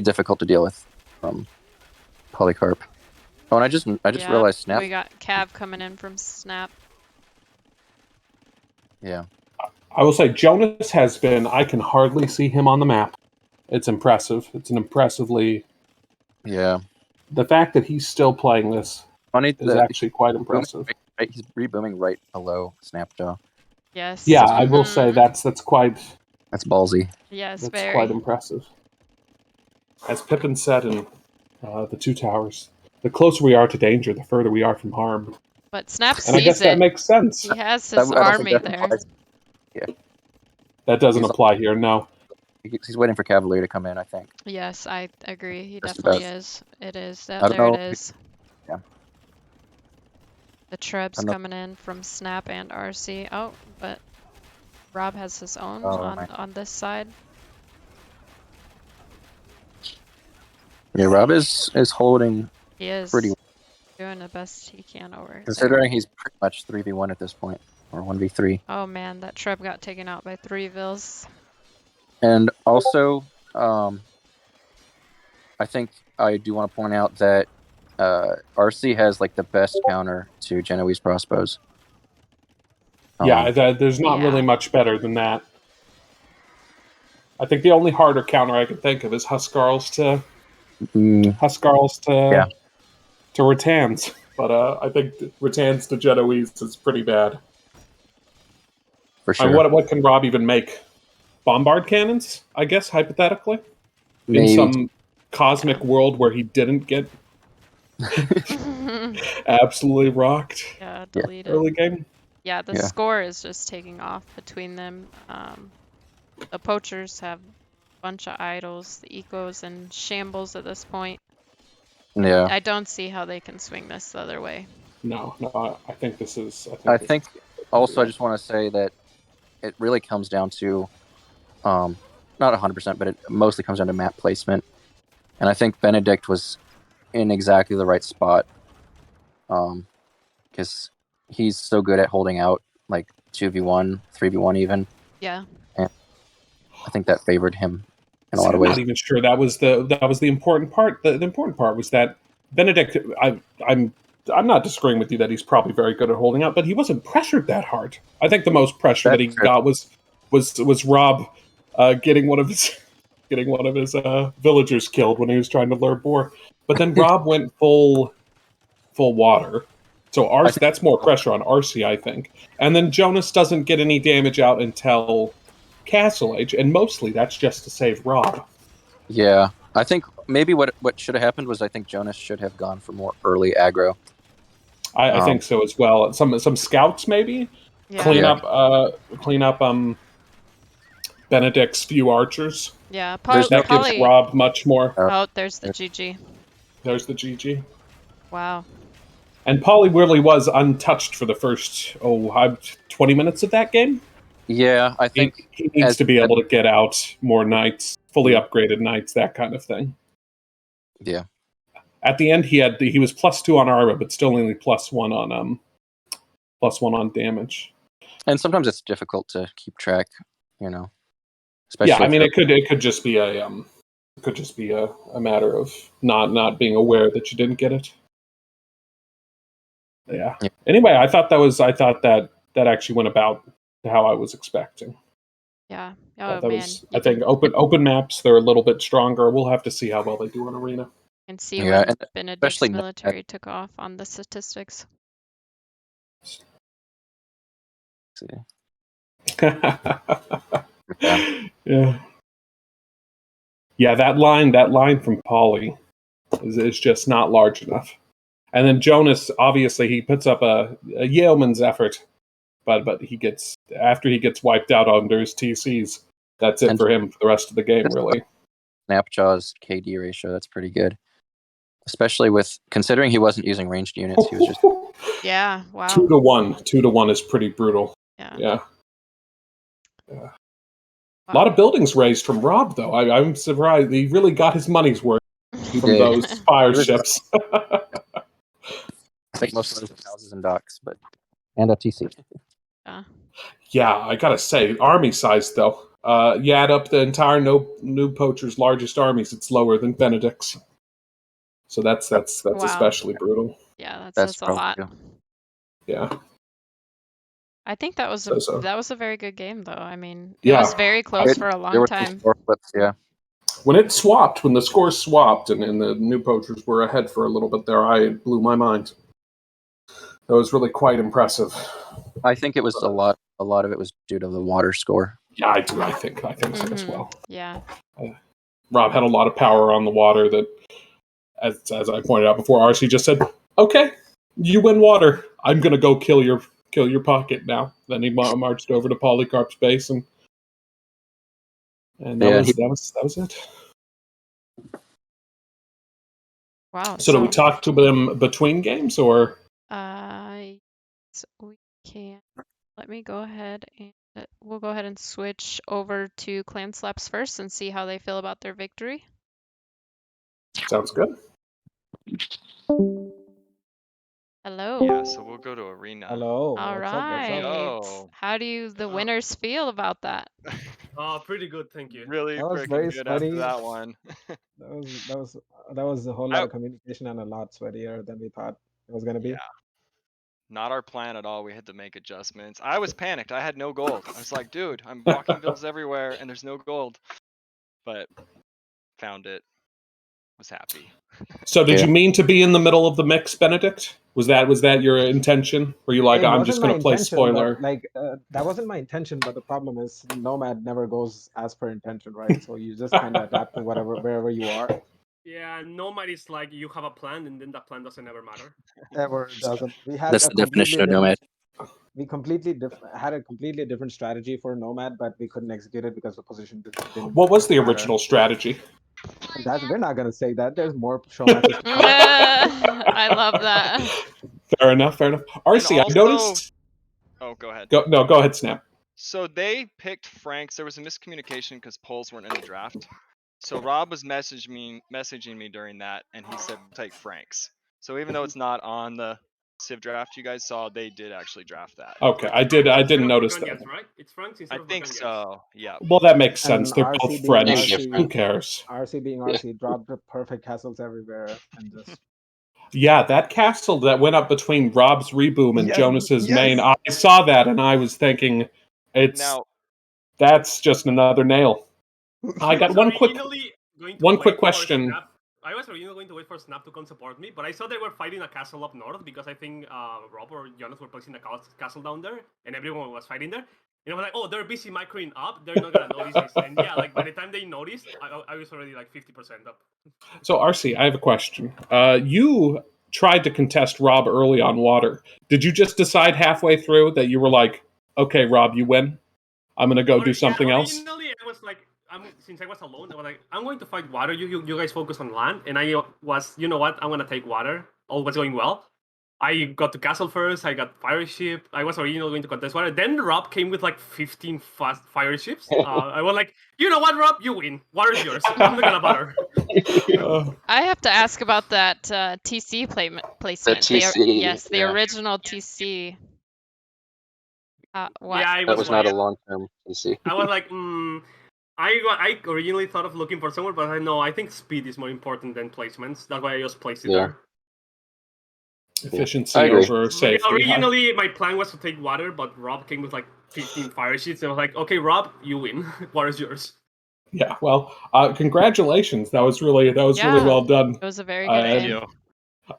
difficult to deal with from Polycarp. Oh, and I just Yeah, realized Snap. We got Cav coming in from Snap. Yeah. I will say Jonas has been. I can hardly see him on the map. It's impressive. It's an impressively. Yeah. The fact that he's still playing this Funny is that actually quite impressive. he's rebooming right below Snapjaw. Yes. Yeah, I will say that's quite. That's ballsy. Yes, That's very. quite impressive. As Pippin said in the Two Towers, the closer we are to danger, the further we are from harm. But Snap And I guess sees that it. makes sense. He has I his don't think army that there. applies. That doesn't He's- apply here, no. He's waiting for Cavalier to come in, I think. Yes, I agree. He Just definitely about. is. It is. I don't There it know. is. Yeah. The Treb's I'm not. coming in from Snap and RC. Oh, but Rob has his own Oh, my. on this side. Yeah, Rob is holding He is pretty well, doing the best he can over there. considering he's pretty much 3v1 at this point, or 1v3. Oh man, that Treb got taken out by 3 Vills. And also, I think I do want to point out that RC has like the best counter to Genoese crossbows. Yeah, there's not really Yeah. much better than that. I think the only harder counter I could think of is Huskarls to Yeah. to Rattans. But I think Rattans to Genoese is pretty bad. For I mean, sure. what can Rob even make? Bombard cannons, I guess, hypothetically? In Maybe. some cosmic world where he didn't get absolutely rocked Yeah, deleted. early game. Yeah, the Yeah. score is just taking off between them. The Poachers have a bunch of idols. The Eco's in shambles at this point. Yeah. I don't see how they can swing this the other way. No, I think this is. I think also I just want to say that it really comes down to, not 100%, but it mostly comes down to map placement. And I think Benedict was in exactly the right spot, because he's so good at holding out like 2v1, 3v1 even. Yeah. And I think that favored him in a lot of I'm ways. not even sure that was the important part. The important part was that Benedict. I'm not disagreeing with you that he's probably very good at holding out, but he wasn't pressured that hard. I think the most pressure that he got was Rob getting one of his villagers killed when he was trying to lure boar. But then Rob went full water. So RC, that's more pressure on RC, I think. And then Jonas doesn't get any damage out until Castle Age, and mostly that's just to save Rob. Yeah, I think maybe what should have happened was I think Jonas should have gone for more early aggro. I think so as well. Some scouts maybe clean up Benedict's few archers. Yeah, That gives Rob much more. Oh, there's the GG. There's the GG. Wow. And Pauly really was untouched for the first 20 minutes of that game. Yeah, I think he needs to be able to get out more knights, fully upgraded knights, that kind of thing. Yeah. At the end, he was +2 on armor, but still only +1 on damage. And sometimes it's difficult to keep track, Especially I mean, it could just be a matter of not being aware that you didn't get it. Yeah. Anyway, I thought that actually went about how I was expecting. Yeah. Oh man. I think open maps, they're a little bit stronger. We'll have to see how well they do in arena. And see when Benedict's military took off on the statistics. Yeah, that line from Pauly is just not large enough. And then Jonas, obviously, he puts up a yeoman's effort, but after he gets wiped out under his TCs, that's it for him for the rest of the game, really. Snapjaw's KD ratio, that's pretty good. Especially considering he wasn't using ranged units, he was just... Yeah, wow. 2-1. 2-1 is pretty brutal. Yeah. Wow. A lot of buildings raised from Rob, though. I'm surprised. He really got his money's worth from those fire ships. I think most of those are houses and docks, and a TC. Yeah, I gotta say, army size, though. You add up the entire new Poacher's largest armies, it's lower than Benedict's. So that's especially brutal. Yeah, that's a lot. Yeah. I think that was a very good game, though. I mean, it was very close for a long time. When the scores swapped and the new Poachers were ahead for a little bit there, it blew my mind. That was really quite impressive. I think it was a lot of it was due to the water score. Yeah, I do. I think so as well. Yeah. Rob had a lot of power on the water that, as I pointed out before, RC just said, "Okay, you win water. I'm gonna go kill your pocket now." Then he marched over to Polycarp's base and And that Yeah, was it. Wow. So do we talk to them between games or? So we can. Let me go ahead and we'll go ahead and switch over to Clan Slaps first and see how they feel about their victory. Sounds good. Hello. Yeah, so we'll go to Arena. Hello. All What's up? right. Go. How do the winners feel about that? Pretty good, thank you. Really That was freaking very good sweaty. after that one. That was a whole lot of communication and a lot sweatier than we thought it was gonna be. Yeah. Not our plan at all. We had to make adjustments. I was panicked. I had no gold. I was like, dude, I'm walking bills everywhere and there's no gold. But found it. Was happy. So did Yeah. you mean to be in the middle of the mix, Benedict? Was that your intention? Were you like, It I'm wasn't just my going to play intention, spoiler? but like that wasn't my intention. But the problem is, Nomad never goes as per intention, right? So you just kind of adapt to wherever you are. Yeah, Nomad is like you have a plan and then that plan doesn't ever matter. Ever doesn't. We had That's a the definition of completely nomad. we had a completely different strategy for Nomad, but we couldn't execute it because the position didn't. What was the matter. original strategy? We're not gonna say that. There's more show matches to come. I love that. Fair enough. RC, also- I noticed. Oh, go ahead. Go ahead, Snap. So they picked Franks. There was a miscommunication because polls weren't in the draft. So Rob was messaging me during that, and he said take Franks. So even though it's not on the Civ draft you guys saw, they did actually draft that. Okay, I It's Franks instead didn't of notice Burgundians, that. right? It's Franks I instead of think Burgundians. so. Yeah. Well, that makes sense. And They're RC both being French. RC. Who cares? RC being RC dropped the perfect castles everywhere and just. Yeah, that castle that went up between Rob's Reboom and Yes, Jonas's yes. main. I saw that and I was thinking, that's just another nail. I got one quick question. Snap. I was originally going to wait for Snap to come support me, but I saw they were fighting a castle up north because I think Rob or Jonas were placing a castle down there, and everyone was fighting there. And I was like, oh, they're busy microing up. They're not gonna notice this. And yeah, like by the time they noticed, I was already like 50% up. So RC, I have a question. You tried to contest Rob early on water. Did you just decide halfway through that you were like, okay, Rob, you win? I'm gonna go do something else? Originally, I was like, since I was alone, I was like, I'm going to fight water. You guys focus on land. And I was, you know what? I'm going to take water. All was going well. I got to castle first. I got fire ship. I was originally going to contest water. Then Rob came with like 15 fast fire ships. I was like, you know what, Rob? You win. Water's yours. I'm not going to bother. I have to ask about that TC placement. The TC, yes, the yeah. original TC. What? Yeah, that was not a long-term TC. I was like, I originally thought of looking for somewhere, but I think speed is more important than placements. That's why I just placed it there. Efficiency over safety. Originally, my plan was to take water, but Rob came with like 15 fire sheets, and I was like, okay, Rob, you win. Water's yours. Yeah, well, congratulations. That was really well done. It was a very good game.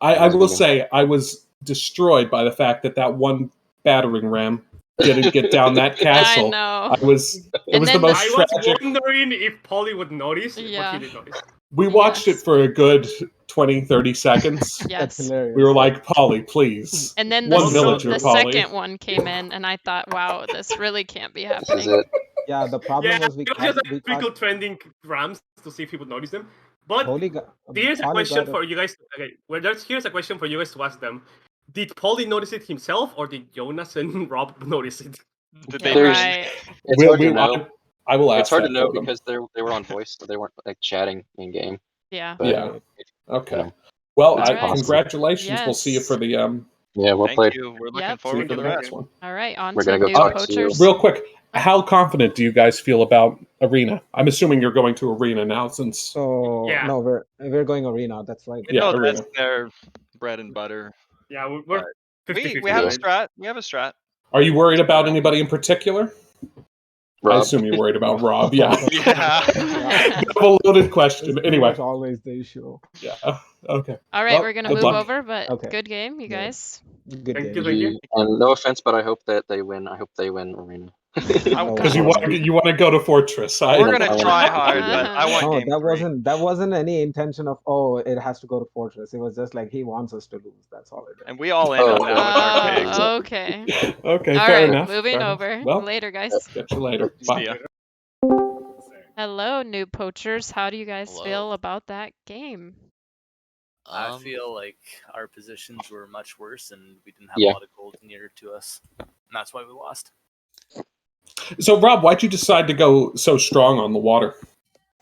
I will say I was destroyed by the fact that one battering ram didn't get down that castle. I know. It was the most tragic. I was wondering if Polly would notice, but he did notice. We watched it for a good 20, 30 seconds. Yes. We were like, Polly, please. And then the second one came in, and I thought, wow, this really can't be happening. Yeah, the problem was we caught trending rams to see if he would notice them. But here's a question for you guys. Okay, here's a question for you guys to ask them. Did Paulie notice it himself, or did Jonas and Rob notice it? Did they? Right. It's hard to know. I will ask. It's hard to know because they were on voice, so they weren't like chatting in game. Yeah. But, yeah. Okay. You know, well, congratulations. Yes. We'll see you for the Yeah, we'll play. We're looking forward to the next one. All right, on We're to gonna new go Poachers. Real quick, how confident do you guys feel about Arena? I'm assuming you're going to Arena now, since. So no, we're going Arena. That's right. Yeah, that's their bread and butter. Yeah, we're 50-50. We have a strat. We have a strat. Are you worried about anybody in particular? Rob. I assume you're worried about Rob. Yeah. Yeah. A loaded question. Anyway. That's always the issue. Yeah. Okay. All right, we're gonna move over, but good game, you guys. Good Thank game. you. And no offense, but I hope that they win. I hope they win Arena. Because you want to go to Fortress. We're gonna try hard, but I want game that wasn't any intention of it has to go to Fortress. It was just like he wants us to lose. That's all it is. And we all end on that with our picks. Okay. Okay. All fair right, enough. moving over. Well, later, guys. Catch you later. Bye. See ya. Hello, new poachers. How do you guys Hello. feel about that game? I feel like our positions were much worse, and we didn't have Yeah. a lot of gold near to us. And that's why we lost. So, Rob, why'd you decide to go so strong on the water?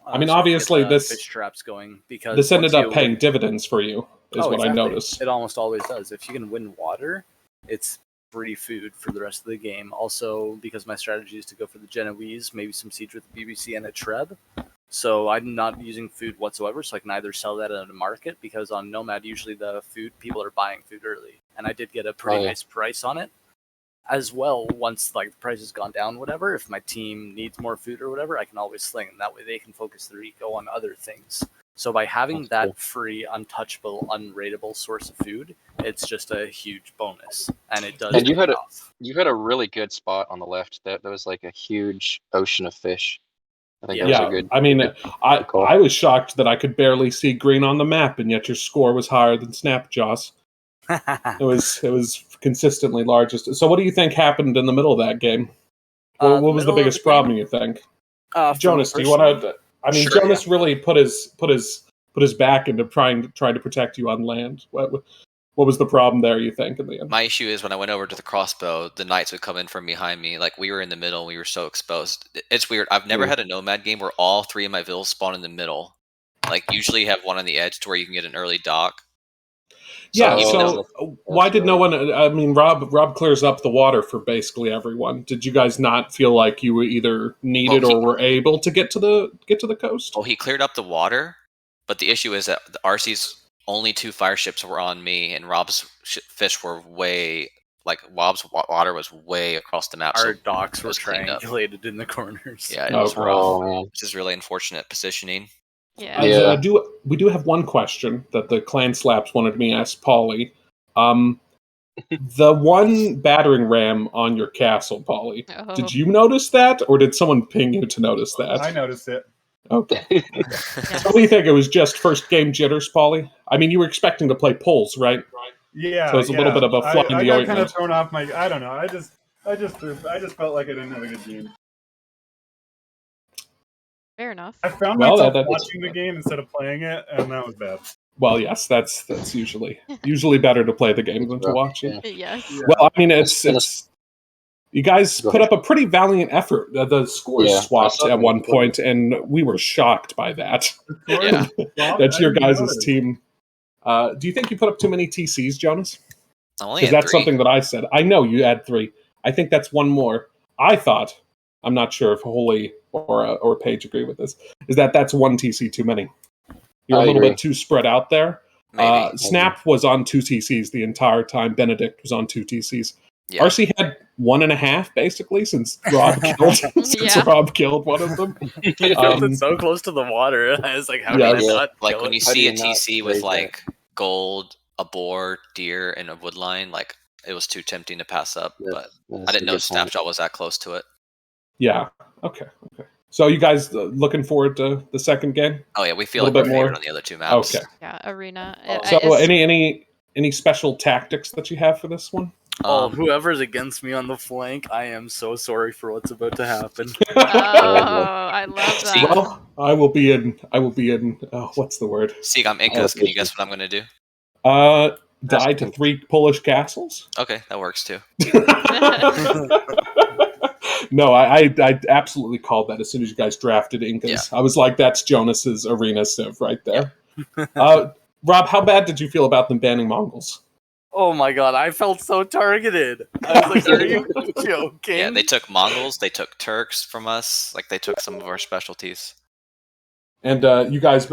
I mean, So to get obviously, the this fish traps going, because this ended once up you paying win- dividends for you, is Oh, what I exactly. noticed. It almost always does. If you can win water, it's free food for the rest of the game. Also, because my strategy is to go for the Genoese, maybe some siege with the BBC and a Treb. So I'm not using food whatsoever, so I can either sell that at a market, because on Nomad usually the food people are buying food early, and I did get a pretty yeah. nice price on it. As well, once like the price has gone down, whatever, if my team needs more food or whatever, I can always sling, and that way they can focus their eco on other things. So by having That's that cool. free, untouchable, unrateable source of food, it's just a huge bonus, and it does And you pay had a off. you had a really good spot on the left. That was like a huge ocean of fish. I think Yeah. that was a Yeah, good. I mean, good I call. I was shocked that I could barely see green on the map, and yet your score was higher than Snapjaw's. It was consistently largest. So, what do you think happened in the middle of that game? What was the Middle of biggest the game? problem you think? For me Jonas, do you personally, want to? I mean, Sure, Jonas really put his back into trying to protect you on land. What was the problem there? You think in the end? Mm. My issue is when I went over to the crossbow, the knights would come in from behind me. Like we were in the middle, and we were so exposed. It's weird. I've never Hmm. had a nomad game where all three of my villas spawn in the middle. Like usually you have one on the edge to where you can get an early dock. Yeah. even though So why did no right. one? I mean, Rob clears up the water for basically everyone. Did you guys not feel like you were either needed Well, or were able to get to the coast? oh, he cleared up the water, but the issue is that the RC's only two fire ships were on me, and Rob's fish were way like Rob's water was way across the map. our So docks it were was cleaned up. triangulated in the corners. Yeah, it was Okay. rough. Oh man. This is really unfortunate positioning. Yeah. Yeah. We do have one question that the Clan Slaps wanted me to ask Polly. The one battering ram on your castle, Polly. Oh. Did you notice that, or did someone ping you to notice that? I noticed it. Okay. Yes. So what do you think? It was just first game jitters, Polly? I mean, you were expecting to play pulls, right? Yeah, So it was a little bit of a fly in I the got ointment. kind of thrown off my. I don't know. I just felt like I didn't have a good game. Fair enough. I found Well, myself that's- watching the game instead of playing it, and that was bad. Well, yes, that's usually better to play the game than to rough, watch it. yeah. Yes. Yeah. Well, I mean, it's you guys Go put ahead. up a pretty valiant effort. The scores Yeah, I swapped saw at the one scores. point, and we were shocked by that. Yeah. That's your guys' notice. team. Do you think you put up too many TCs, Jonas? I only Because had that's 3. something that I said. I know you had 3. I think that's one more. I thought, I'm not sure if Holy or Paige agree with this, is that's one TC too many. You're I a little agree. bit too spread out there. Maybe. Snap was on 2 TCs the entire time. Benedict was on 2 TCs. Yeah. RC had 1.5 basically since Rob Yeah. Rob killed one of them. He built Um, it so close to the water. I was like, how Yeah, did I yeah. not Like kill when it? you How do see you a not TC with raise that? like gold, a boar, deer, and a wood line, like it was too tempting to pass up. But That's I didn't a know good point. Snapshot was that close to it. Yeah. Okay. So you guys looking forward to the second game? Oh yeah, we feel Little like we're bit more? favored on the other two maps. Okay. Yeah. Arena. So It's- any special tactics that you have for this one? Oh, whoever's against me on the flank, I am so sorry for what's about to happen. Oh, I love See? that. Well, I will be in. What's the word? Sieg, I'm Incas. Can you guess what I'm gonna do? Die to 3 Polish castles. Okay, that works too. No, I absolutely called that as soon as you guys drafted Incas. I was like, that's Jonas's arena civ right there. Rob, how bad did you feel about them banning Mongols? Oh my god, I felt so targeted. I was like, are you joking? Yeah, they took Mongols, they took Turks from us, like they took some of our specialties. And you guys,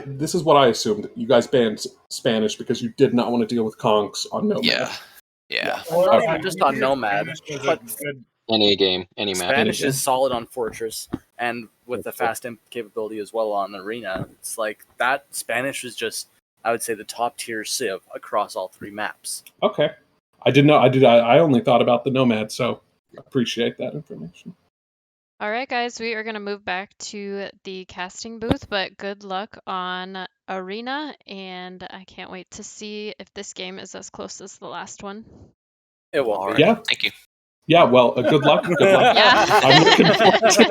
this is what I assumed. You guys banned Spanish because you did not want to deal with conks on Nomad. Yeah. Well, not Okay. even just on Nomad, but Good. Any map. Spanish Any is solid on Fortress, and with the fast imp capability as well on Arena. It's like that Spanish is just, I would say, the top tier civ across all 3 maps. Okay. I didn't know. I only thought about the Nomad, so appreciate that information. All right, guys, we are going to move back to the casting booth, but good luck on Arena, and I can't wait to see if this game is as close as the last one. It will All be. right. Yeah. Thank you. Yeah, well, good luck. Good luck. Yeah. I'm looking forward to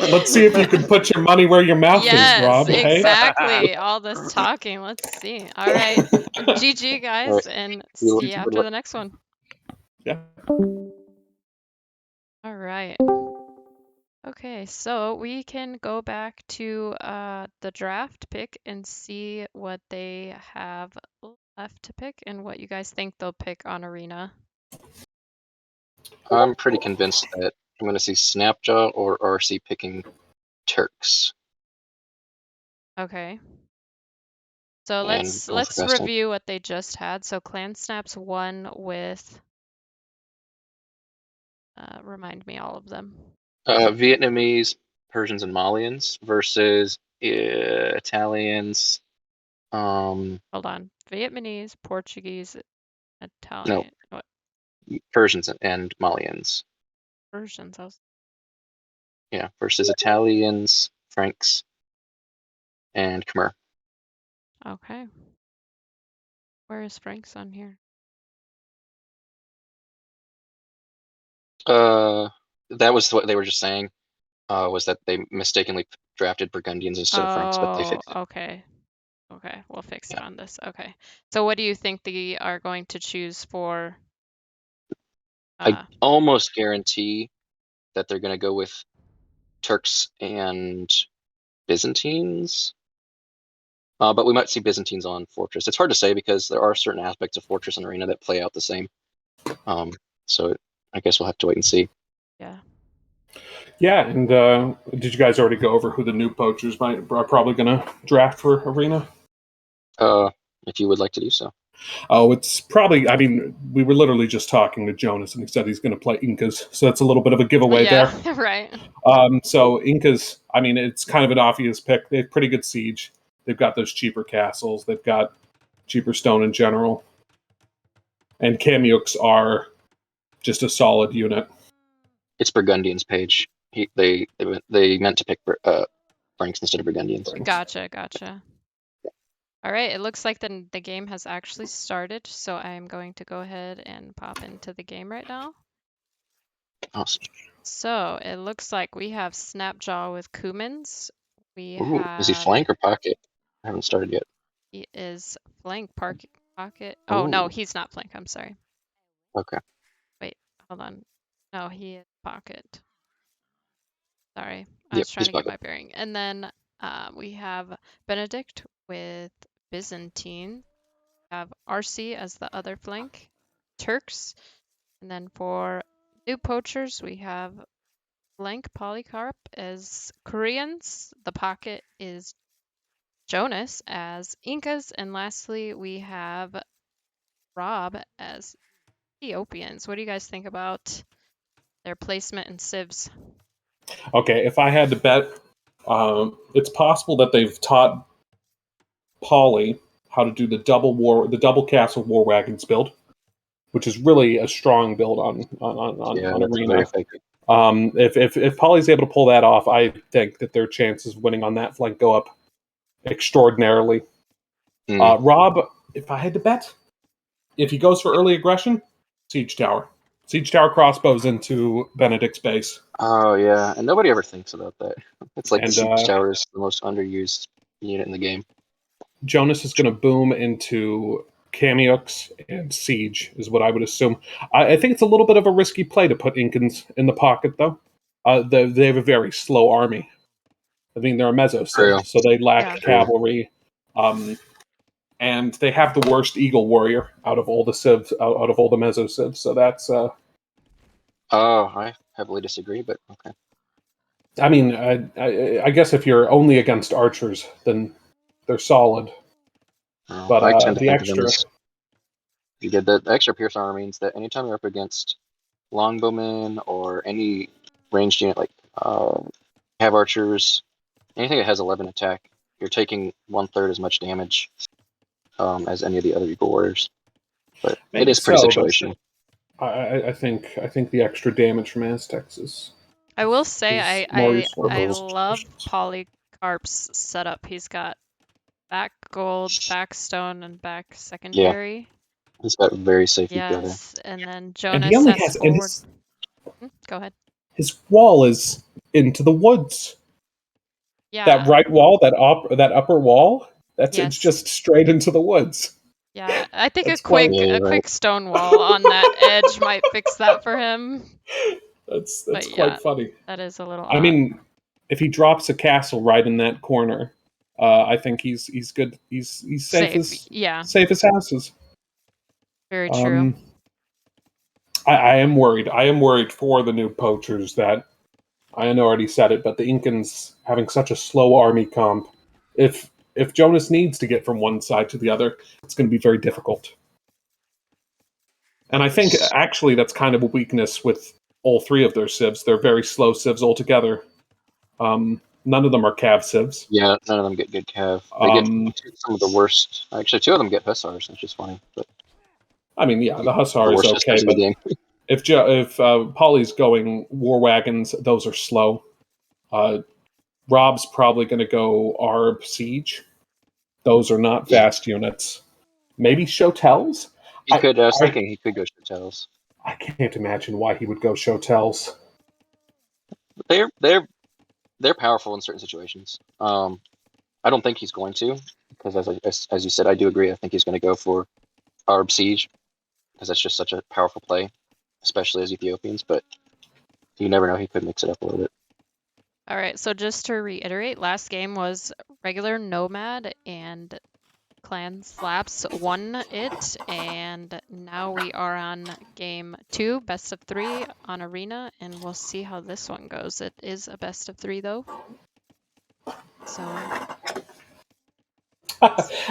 it. Let's see if you can put your money where your mouth is, Rob. Hey? Exactly. All this talking. Let's see. All right. GG, guys, Right. and Good see you after luck. the next one. Yeah. All right. Okay, so we can go back to the draft pick and see what they have left to pick and what you guys think they'll pick on Arena. I'm pretty convinced that I'm going to see Snapjaw or RC picking Turks. Okay. So And let's going for custom. review what they just had. So Clan Snaps won with remind me all of them. Vietnamese, Persians, and Malians versus Italians. Hold on. Vietnamese, Portuguese, No, Italian, what? Persians and Malians. Persians. Yeah, versus Italians, Franks, and Khmer. Okay. Where is Frank's on here? That was what they were just saying. Was that they mistakenly drafted Burgundians instead of Franks, but they fixed it. Okay. Okay, we'll fix it on this. Okay. So what do you think they are going to choose for? I almost guarantee that they're going to go with Turks and Byzantines. But we might see Byzantines on Fortress. It's hard to say because there are certain aspects of Fortress and Arena that play out the same. So I guess we'll have to wait and see. Yeah. Yeah, and did you guys already go over who the new poachers are probably going to draft for Arena? If you would like to do so. Oh, it's probably, I mean, we were literally just talking to Jonas and he said he's going to play Incas, so that's a little bit of a giveaway there. Right. So Incas, I mean, it's kind of an obvious pick. They have pretty good siege. They've got those cheaper castles. They've got cheaper stone in general. And Kamyuks are just a solid unit. It's Burgundians page. They meant to pick Franks instead of Burgundians. Gotcha. All right, it looks like the game has actually started, so I'm going to go ahead and pop into the game right now. Awesome. So it looks like we have Snapjaw with Cumans. Is he flank or pocket? I haven't started yet. He is flank pocket. Oh, no, Ooh. he's not flank. I'm sorry. Okay. Wait, hold on. No, he is pocket. Sorry, I Yep, was trying he's to get pocket. my bearing. And then we have Benedict with Byzantine. We have RC as the other flank, Turks. And then for new poachers, we have flank Polycarp as Koreans. The pocket is Jonas as Incas. And lastly, we have Rob as Ethiopians. What do you guys think about their placement in civs? Okay, if I had to bet, it's possible that they've taught Polly how to do the double castle war wagons build, which is really a strong build on Arena. Very effective. If Polly's able to pull that off, I think that their chances of winning on that flank go up extraordinarily. Rob, if I had to bet, if he goes for early aggression, Siege Tower crossbows into Benedict's base. Oh yeah, and nobody ever thinks about that. It's like the Siege Tower is the most underused unit in the game. Jonas is going to boom into Kamyuks and Siege, is what I would assume. I think it's a little bit of a risky play to put Incans in the pocket, though. They have a very slow army. I mean, they're a meso civ, so they lack cavalry. And they have the worst Eagle Warrior out of all the civs, out of all the meso civs. So that's. I heavily disagree, but okay. I mean, I guess if you're only against archers, then they're solid. But I tend to the think extra. of them as, you get the extra Pierce armor means that anytime you're up against longbowmen or any ranged unit like have archers, anything that has 11 attack, you're taking 1/3 as much damage as any of the other Eagle Warriors. But it is pretty situational. I think the extra damage from Aztecs is. I will say I useful. love Polycarp's setup. He's got back gold, back stone, and back secondary. Yeah. He's got very safe together. Yes, and then And Jonas he only has has forward. Go ahead. His wall is into the woods. Yeah. That right wall, that upper wall, it's Yes. just straight into the woods. Yeah, I think That's a quick Yeah, you're a right. quick stone wall on that edge might fix that for him. That's But quite yeah, funny. that is a little I odd. mean, if he drops a castle right in that corner, I think he's good. He's safe as Yeah, safe as houses. very true. I am worried. I am worried for the new poachers that I know already said it, but the Incans having such a slow army comp. If Jonas needs to get from one side to the other, it's going to be very difficult. And I think actually that's kind of a weakness with all three of their civs. They're very slow civs altogether. None of them are cav civs. Yeah, none of them get good cav. They get some of the worst. Actually, two of them get hussars, which is funny. But I mean, yeah, the hussar the is worst okay, hussars in the but game. if Polly's going war wagons, those are slow. Rob's probably going to go Arb Siege. Those are not fast units. Maybe Shotels? He could. I was thinking he could go Chotels. I can't imagine why he would go Shotels. They're powerful in certain situations. I don't think he's going to, because as you said, I do agree. I think he's going to go for Arab Siege because that's just such a powerful play, especially as Ethiopians. But you never know; he could mix it up a little bit. All right, so just to reiterate, last game was regular Nomad and Clan Slaps won it, and now we are on game 2, best of 3 on Arena, and we'll see how this one goes. It is a best of 3 though. So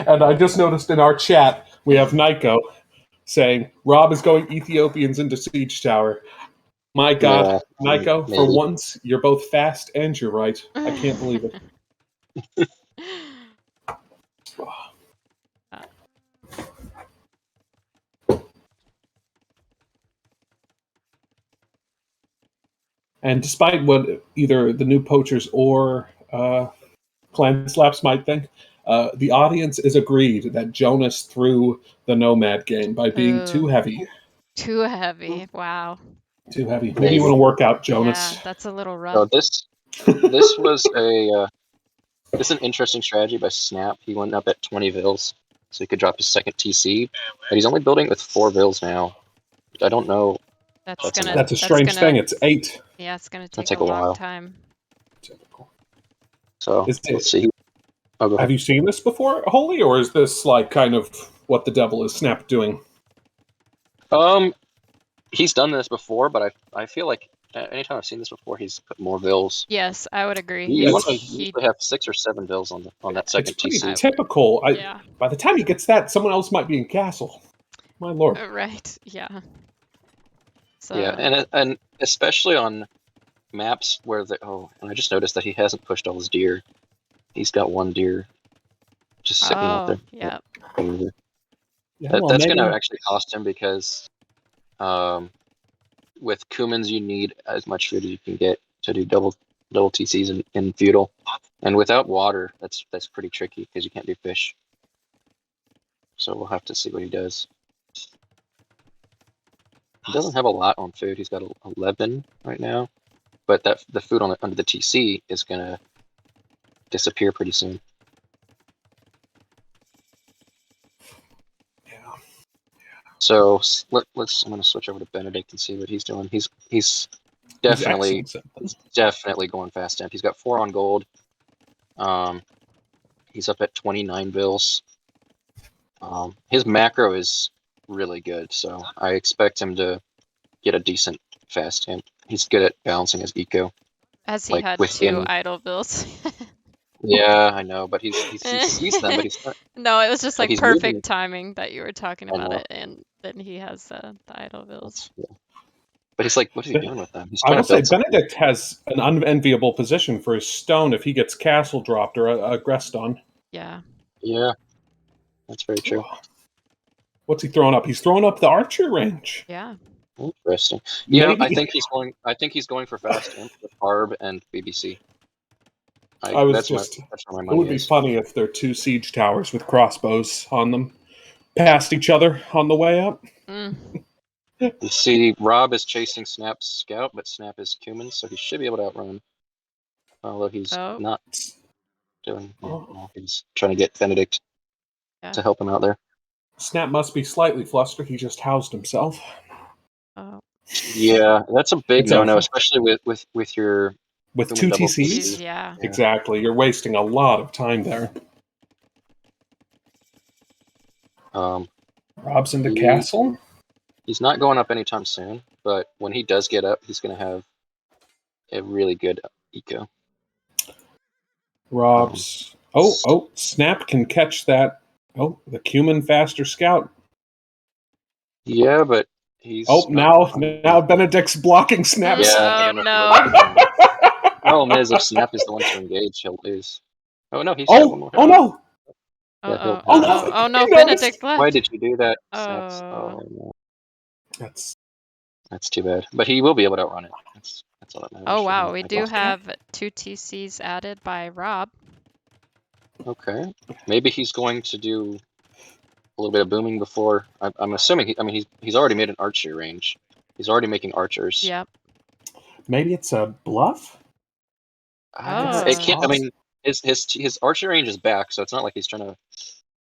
And I just noticed in our chat we have Nico saying Rob is going Ethiopians into Siege Tower. My God, Yeah, Nico, maybe. for once you're both fast and you're right. I can't believe it. And despite what either the new poachers or Clan Slaps might think, the audience is agreed that Jonas threw the Nomad game by being too heavy. Too heavy. Wow. Too heavy. Maybe you want to work out, Jonas. Yeah, that's a little rough. So this was this is an interesting strategy by Snap. He went up at 20 vills, so he could drop his second TC. But he's only building with 4 vills now. I don't know. That's a strange thing. It's 8. Yeah, it's gonna It'll take a long time. Typical. So let's see. Have you seen this before, Holy, or is this like kind of what the devil is Snap doing? He's done this before, but I feel like anytime I've seen this before, he's put more vills. Yes, I would agree. You usually have 6 or 7 vills on that second It's pretty TC. typical. Yeah. By the time he gets that, someone else might be in castle. My lord. Right. Yeah. So. Yeah, and especially on maps where and I just noticed that he hasn't pushed all his deer. He's got 1 deer just sitting out there. Yeah. That's going to actually cost him because with Kumans you need as much food as you can get to do double TCs in feudal, and without water that's pretty tricky because you can't do fish. So we'll have to see what he does. He doesn't have a lot on food. He's got 11 right now, but the food under the TC is gonna disappear pretty soon. Yeah. So let's. I'm gonna switch over to Benedict and see what he's doing. He's definitely going fast temp. He's got 4 on gold. He's up at 29 bills. His macro is really good, so I expect him to get a decent fast temp. He's good at balancing his eco. As he had 2 idle bills. Yeah, I know, but he sees them, but he's not. No, it was just like perfect moving. timing that you were talking about it, and then he has the idle bills. Yeah. But he's like, what is he doing with them? He's I trying will to say build something. Benedict has an unenviable position for his stone if he gets castle dropped or aggressed on. Yeah. Yeah, that's very true. What's he throwing up? He's throwing up the archer range. Yeah. Interesting. Yeah, I think he's going for fast temp with Arb and BBC. That's where my money it would be funny if there are 2 siege towers with crossbows on them, past each other on the way up. You see, Rob is chasing Snap's scout, but Snap is cumin, so he should be able to outrun. Although he's not doing. No, he's trying to get Benedict to help him out there. Snap must be slightly flustered. He just housed himself. Oh. Yeah, that's a big It's no-no, a- especially with your With cumin 2 double TCs. Yeah. Exactly. You're wasting a lot of time there. Rob's in the castle. He's not going up anytime soon, but when he does get up, he's going to have a really good eco. Rob's. Snap can catch that. Oh, the cumin faster scout. Yeah, but he's. Now Benedict's blocking Snap. Yeah. Oh no. Problem is, if Snap is the one to engage, he'll lose. Oh no, he's got one more. Oh no! Yeah, Oh no, Benedict left. Why did you do that? Oh no. That's too bad. But he will be able to outrun it. That's all that matters. Oh wow, we do have 2 TCs added by Rob. Okay, maybe he's going to do a little bit of booming before. I'm assuming. He's already made an archery range. He's already making archers. Yep. Maybe it's a bluff. It can't. I mean, his archery range is back, so it's not like he's trying to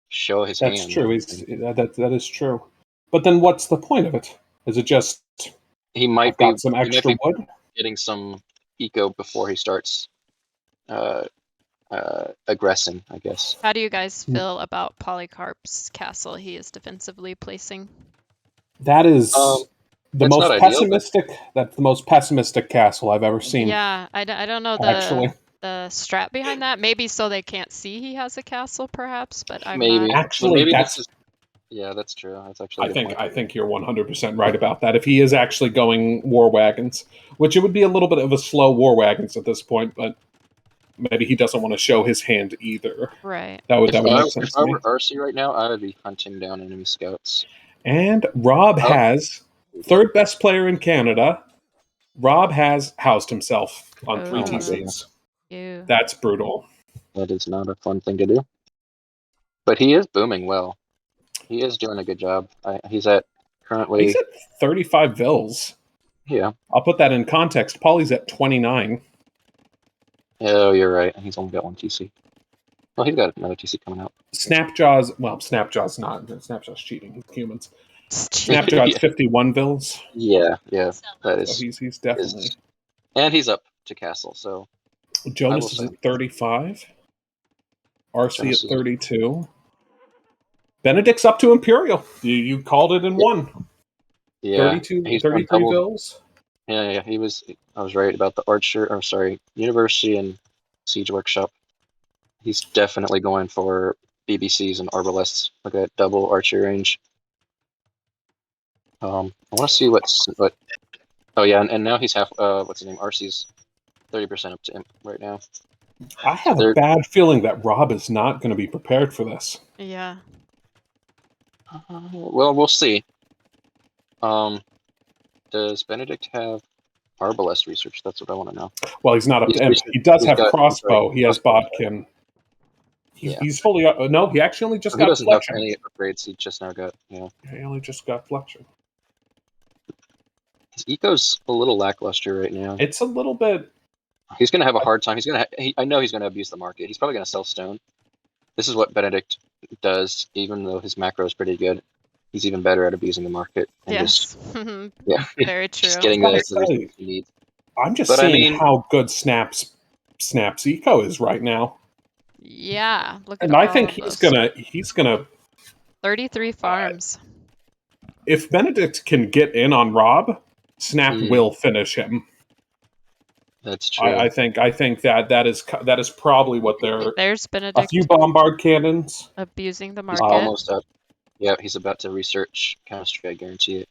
show his hand. That's true. That is true. But then, what's the point of it? Is it just he might got some extra wood, getting some eco before he starts aggressing, I guess. How do you guys feel about Polycarp's castle he is defensively placing? That is the most pessimistic. That's the most pessimistic castle I've ever seen. Yeah, I don't know the strat behind that. Maybe so they can't see he has a castle, perhaps. But I'm maybe not... actually yeah, that's true. That's actually. I think you're 100% right about that. If he is actually going war wagons, which it would be a little bit of a slow war wagons at this point, but maybe he doesn't want to show his hand either. Right. That would make sense. If I were RC right now, I would be hunting down enemy scouts. And Rob has third best player in Canada. Rob has housed himself on 3 TCs. That's brutal. That is not a fun thing to do. But he is booming well. He is doing a good job. He's at 35 vills. Yeah. I'll put that in context. Paulie's at 29. Oh, you're right. He's only got 1 TC. Well, he's got another TC coming out. Snapjaw's not. Snapjaw's cheating. He's humans. Snapjaw's 51 vills. Yeah. That is. So he's definitely. And he's up to castle, so. Jonas is at 35. RC at 32. Benedict's up to Imperial. You called it in one. Yeah. 33 vills. Yeah. I was right about the University and Siege Workshop. He's definitely going for BBCs and Arbalests, like a double archery range. I want to see what. Oh yeah, and now he's what's his name? RC's 30% up to him right now. I have a bad feeling that Rob is not going to be prepared for this. Yeah. Well, we'll see. Does Benedict have Arbalest research? That's what I want to know. Well, he's not up to him. He does have crossbow. He has bodkin. He's fully up. No, he actually only just got fletcher. He doesn't have any upgrades. He just now got, He only just got fletcher. His eco's a little lackluster right now. It's a little bit. He's going to have a hard time. I know he's going to abuse the market. He's probably going to sell stone. This is what Benedict does, even though his macro is pretty good. He's even better at abusing the market. And yes. Very true. Just getting the resources he needs. I'm just seeing how good Snap's eco is right now. Yeah, look at and I think he's gonna 33 farms. If Benedict can get in on Rob, Snap will finish him. That's true. I think that is probably what they're. There's Benedict. A few bombard cannons. Abusing the market. He's almost up. Yeah, he's about to research chemistry. I guarantee it.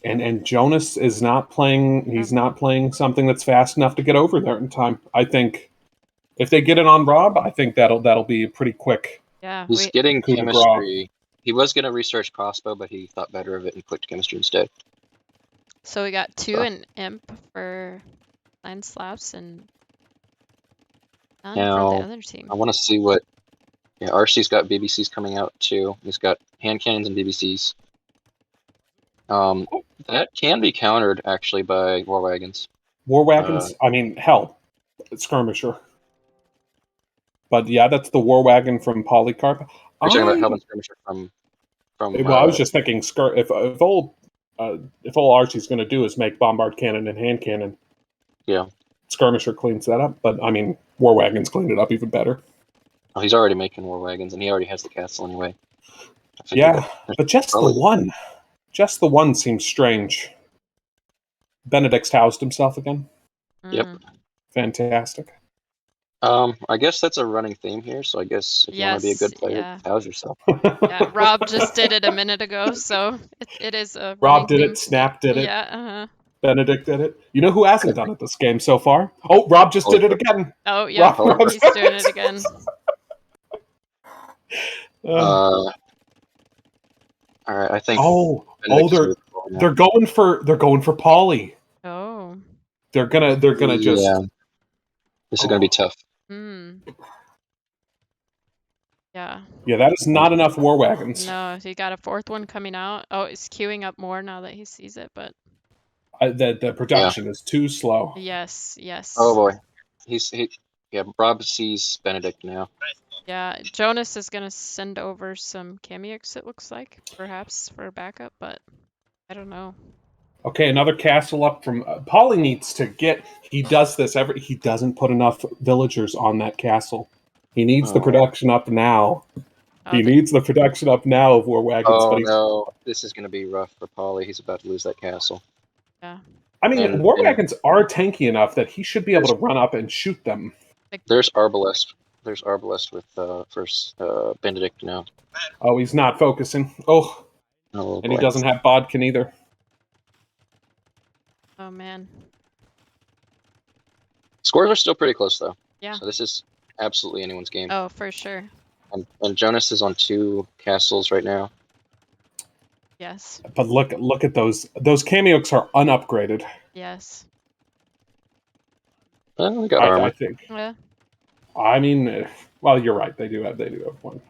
And Jonas is not playing. He's not playing something that's fast enough to get over there in time. I think if they get it on Rob, I think that'll be pretty quick. Yeah, he's getting chemistry. He was going to research crossbow, but he thought better of it and clicked chemistry instead. So we got 2 in imp for 9 slaps and none from the other team. I want to see what. Yeah, RC's got BBCs coming out too. He's got hand cannons and BBCs. That can be countered actually by war wagons. War wagons. I mean, hell, skirmisher. But yeah, that's the war wagon from Polycarp. You're talking about Hellman skirmisher from. Well, I was just thinking, if all Archie's going to do is make bombard cannon and hand cannon, yeah, skirmisher cleans that up. But I mean, war wagons cleaned it up even better. Oh, he's already making war wagons, and he already has the castle anyway. Yeah, but just the one seems strange. Benedict's housed himself again. Yep. Fantastic. I guess that's a running theme here. So I guess if you want to be a good player, house yourself. Yeah, Rob just did it a minute ago, so it is a. Rob did theme. it. Snap did it. Yeah. Benedict did it. You know who hasn't done it this game so far? Oh, Rob just did it again. Oh yeah, he's doing it again. All right, I think. They're going for Polly. Oh. They're gonna just. Yeah. This is gonna be tough. Yeah. Yeah, that is not enough war wagons. No, he got a fourth one coming out. Oh, it's queuing up more now that he sees it, but. The production is too slow. Yes. Oh boy, Rob sees Benedict now. Yeah, Jonas is gonna send over some cameos. It looks like, perhaps for backup, but I don't know. Okay, another castle up from Polly needs to get. He does this he doesn't put enough villagers on that castle. He needs the production up now. He needs the production up now of war wagons. Oh no, this is going to be rough for Polly. He's about to lose that castle. Yeah. I mean, war wagons are tanky enough that he should be able to run up and shoot them. There's Arbalest. There's Arbalest with first Benedict now. Oh, he's not focusing. Oh and he doesn't have Bodkin either. Oh man. Scores are still pretty close though. Yeah. So this is absolutely anyone's game. Oh, for sure. And Jonas is on 2 castles right now. Yes. But look at those. Those cameos are unupgraded. Yes. Well, we got armor. I think. Yeah. I mean, well, you're right. They do have one.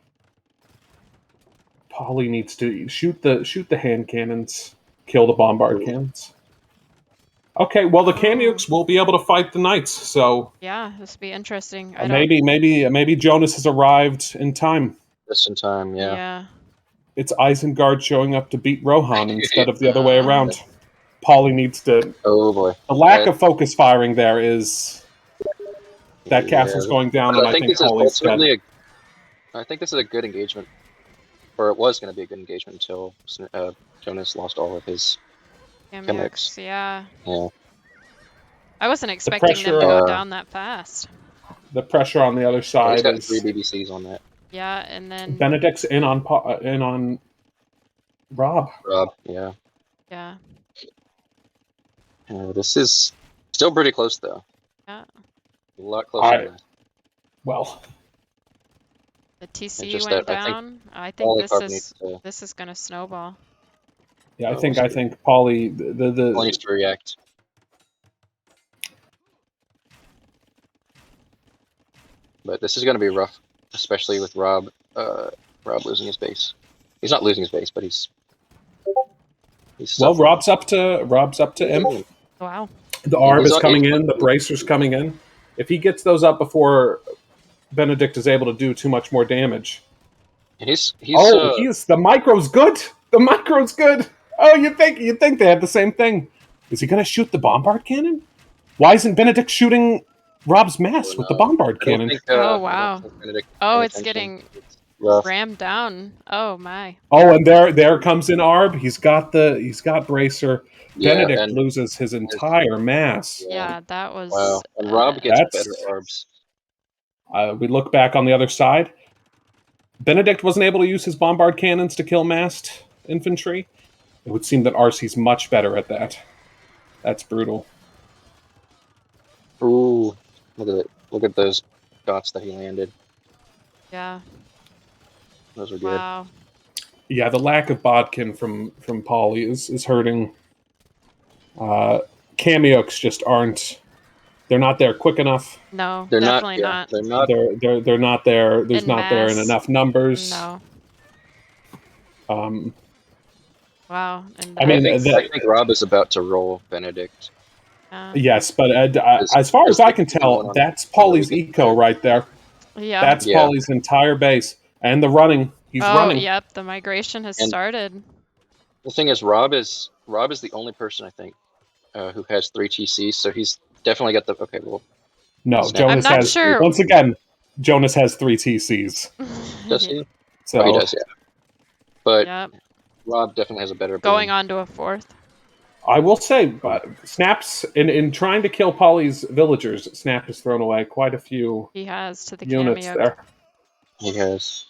Polly needs to shoot the hand cannons, kill the bombard cannons. Okay, well the cameos will be able to fight the knights, so yeah, this will be interesting. Maybe Jonas has arrived in time. Just in time, yeah. Yeah. It's Isengard showing up to beat Rohan instead of the other way around. Polly needs to. Oh boy. The lack of focus firing there is. That castle's going down, and I think Polly's dead. I think this is a good engagement, or it was going to be a good engagement until Jonas lost all of his cameos. Yeah. Yeah. I wasn't expecting them to go down that fast. The pressure on the other side he's got is 3 BBCs on that. Yeah, and then Benedict's in on Rob. Yeah. Yeah. This is still pretty close though. Yeah. A lot closer. Well. The TC went down. I think this is gonna snowball. Yeah, I think Polly the needs to react. But this is going to be rough, especially with Rob losing his base. He's not losing his base, but he's well, Rob's up to Imp. Wow. The Arb is coming in, the Bracer's coming in. If he gets those up before Benedict is able to do too much more damage. And he's the micro's good. The micro's good. Oh, you'd think they had the same thing. Is he gonna shoot the bombard cannon? Why isn't Benedict shooting Rob's mass with the bombard cannon? Oh wow. Oh, it's getting rammed down. Oh my. Oh, and there comes in Arb. He's got Bracer. Yeah, Benedict loses his entire mass. Yeah, that was. Wow. And Rob gets better Arbs. We look back on the other side. Benedict wasn't able to use his bombard cannons to kill massed infantry. It would seem that Arcee's much better at that. That's brutal. Ooh, look at it. Look at those dots that he landed. Yeah. Those are good. Wow. Yeah, the lack of bodkin from Polly is hurting. Cameos just aren't. They're not there quick enough. No, they're definitely not. not. They're not. They're not there. There's not there in mass. enough numbers. No. Wow. And I mean, I think Rob is about to roll Benedict. yes, but as far as because I can tell, someone that's on the Paulie's weekend eco there. right there. yeah. That's Yeah. Paulie's entire base. And the running. He's Oh, running. yep. The migration has And- started. The thing is, Rob is the only person I think who has 3 TCs, so he's definitely got the well. No, Snap. Jonas I'm not has sure. once again. Jonas has 3 TCs. Does Yeah. he? So Oh, he does, yeah. But Yep. Rob definitely has a better Going boom. on to a 4th. I will say, Snaps in trying to kill Paulie's villagers, Snap has thrown away quite a few He has to the units cameo. there. He has.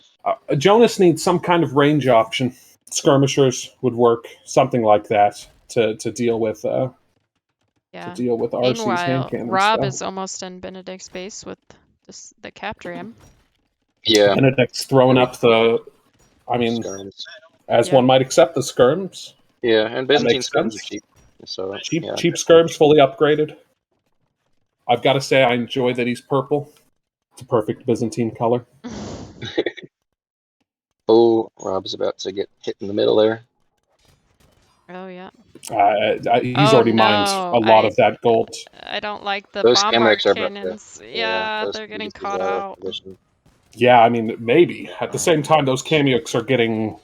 Jonas needs some kind of range option. Skirmishers would work, something like that, to deal with Yeah. to deal with RC's hand Meanwhile, cannons. Rob so. is almost in Benedict's base with the capture him. Yeah. Benedict's throwing up the. I mean, Skirms. as Yeah. one might accept, the skirms. Yeah, and Byzantine makes skirms are sense. cheap. So Cheap, yeah, cheap definitely. skirms, fully upgraded. I've got to say, I enjoy that he's purple. It's a perfect Byzantine color. Oh, Rob's about to get hit in the middle there. Oh, yeah. He's already mined a lot of that gold. I don't like the Those bombard Chemics are about to- cannons. yeah, Yeah, those they're getting pieces caught are out. positioned. Yeah, I mean, maybe. At the same time, those Kamyuks are getting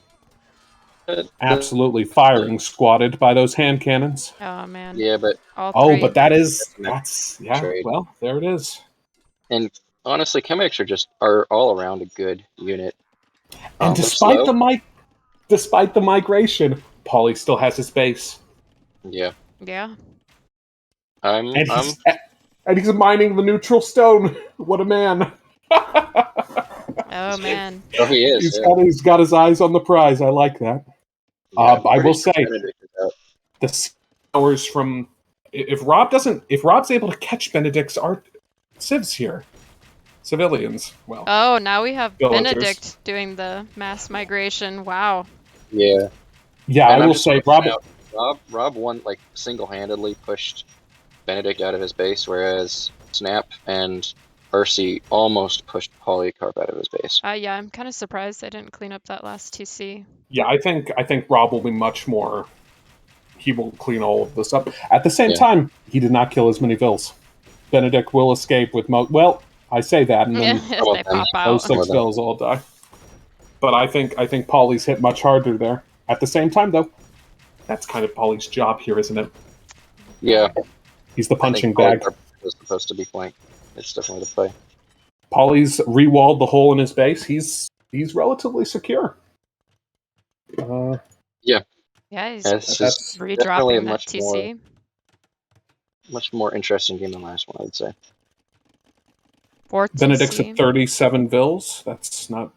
absolutely firing squatted by those hand cannons. Oh, man. Yeah, but All Oh, 3. but that's yeah. Trade. Well, there it is. and honestly, Chemics are all around a good unit. And They're despite slow. the migration, Paulie still has his base, Yeah, Yeah. I'm and he's mining the neutral stone. What a man! Oh, man. oh he is. He's got his eyes on the prize. I like that. Yeah, I'm I pretty will sure say Benedict is out. the hours from if Rob's able to catch Benedict's civs here, civilians. Well, Oh, now we have Villagers. Benedict doing the mass migration. Wow. Yeah, yeah, and I I'm will just say pointing out, Rob won single-handedly pushed Benedict out of his base, whereas Snap and Ursi almost pushed Polycarp out of his base. Yeah, I'm kind of surprised they didn't clean up that last TC. Yeah, I think Rob will be much more. He will clean all of this up. At the same time, he did not kill as many vills. Benedict will escape with well, I say that, and then They pop those out. 6 vills all die. But I think Paulie's hit much harder there. At the same time, though, that's kind of Paulie's job here, isn't it? Yeah, He's the punching I think bag. Polycarp was supposed to be flanked. It's definitely the play. Paulie's re-walled the hole in his base. He's relatively secure. Yeah, Yeah, he's it's just definitely a redropping that TC. much more interesting game than the last one, I would say. 4th Benedict's TC. at 37 vills. That's not.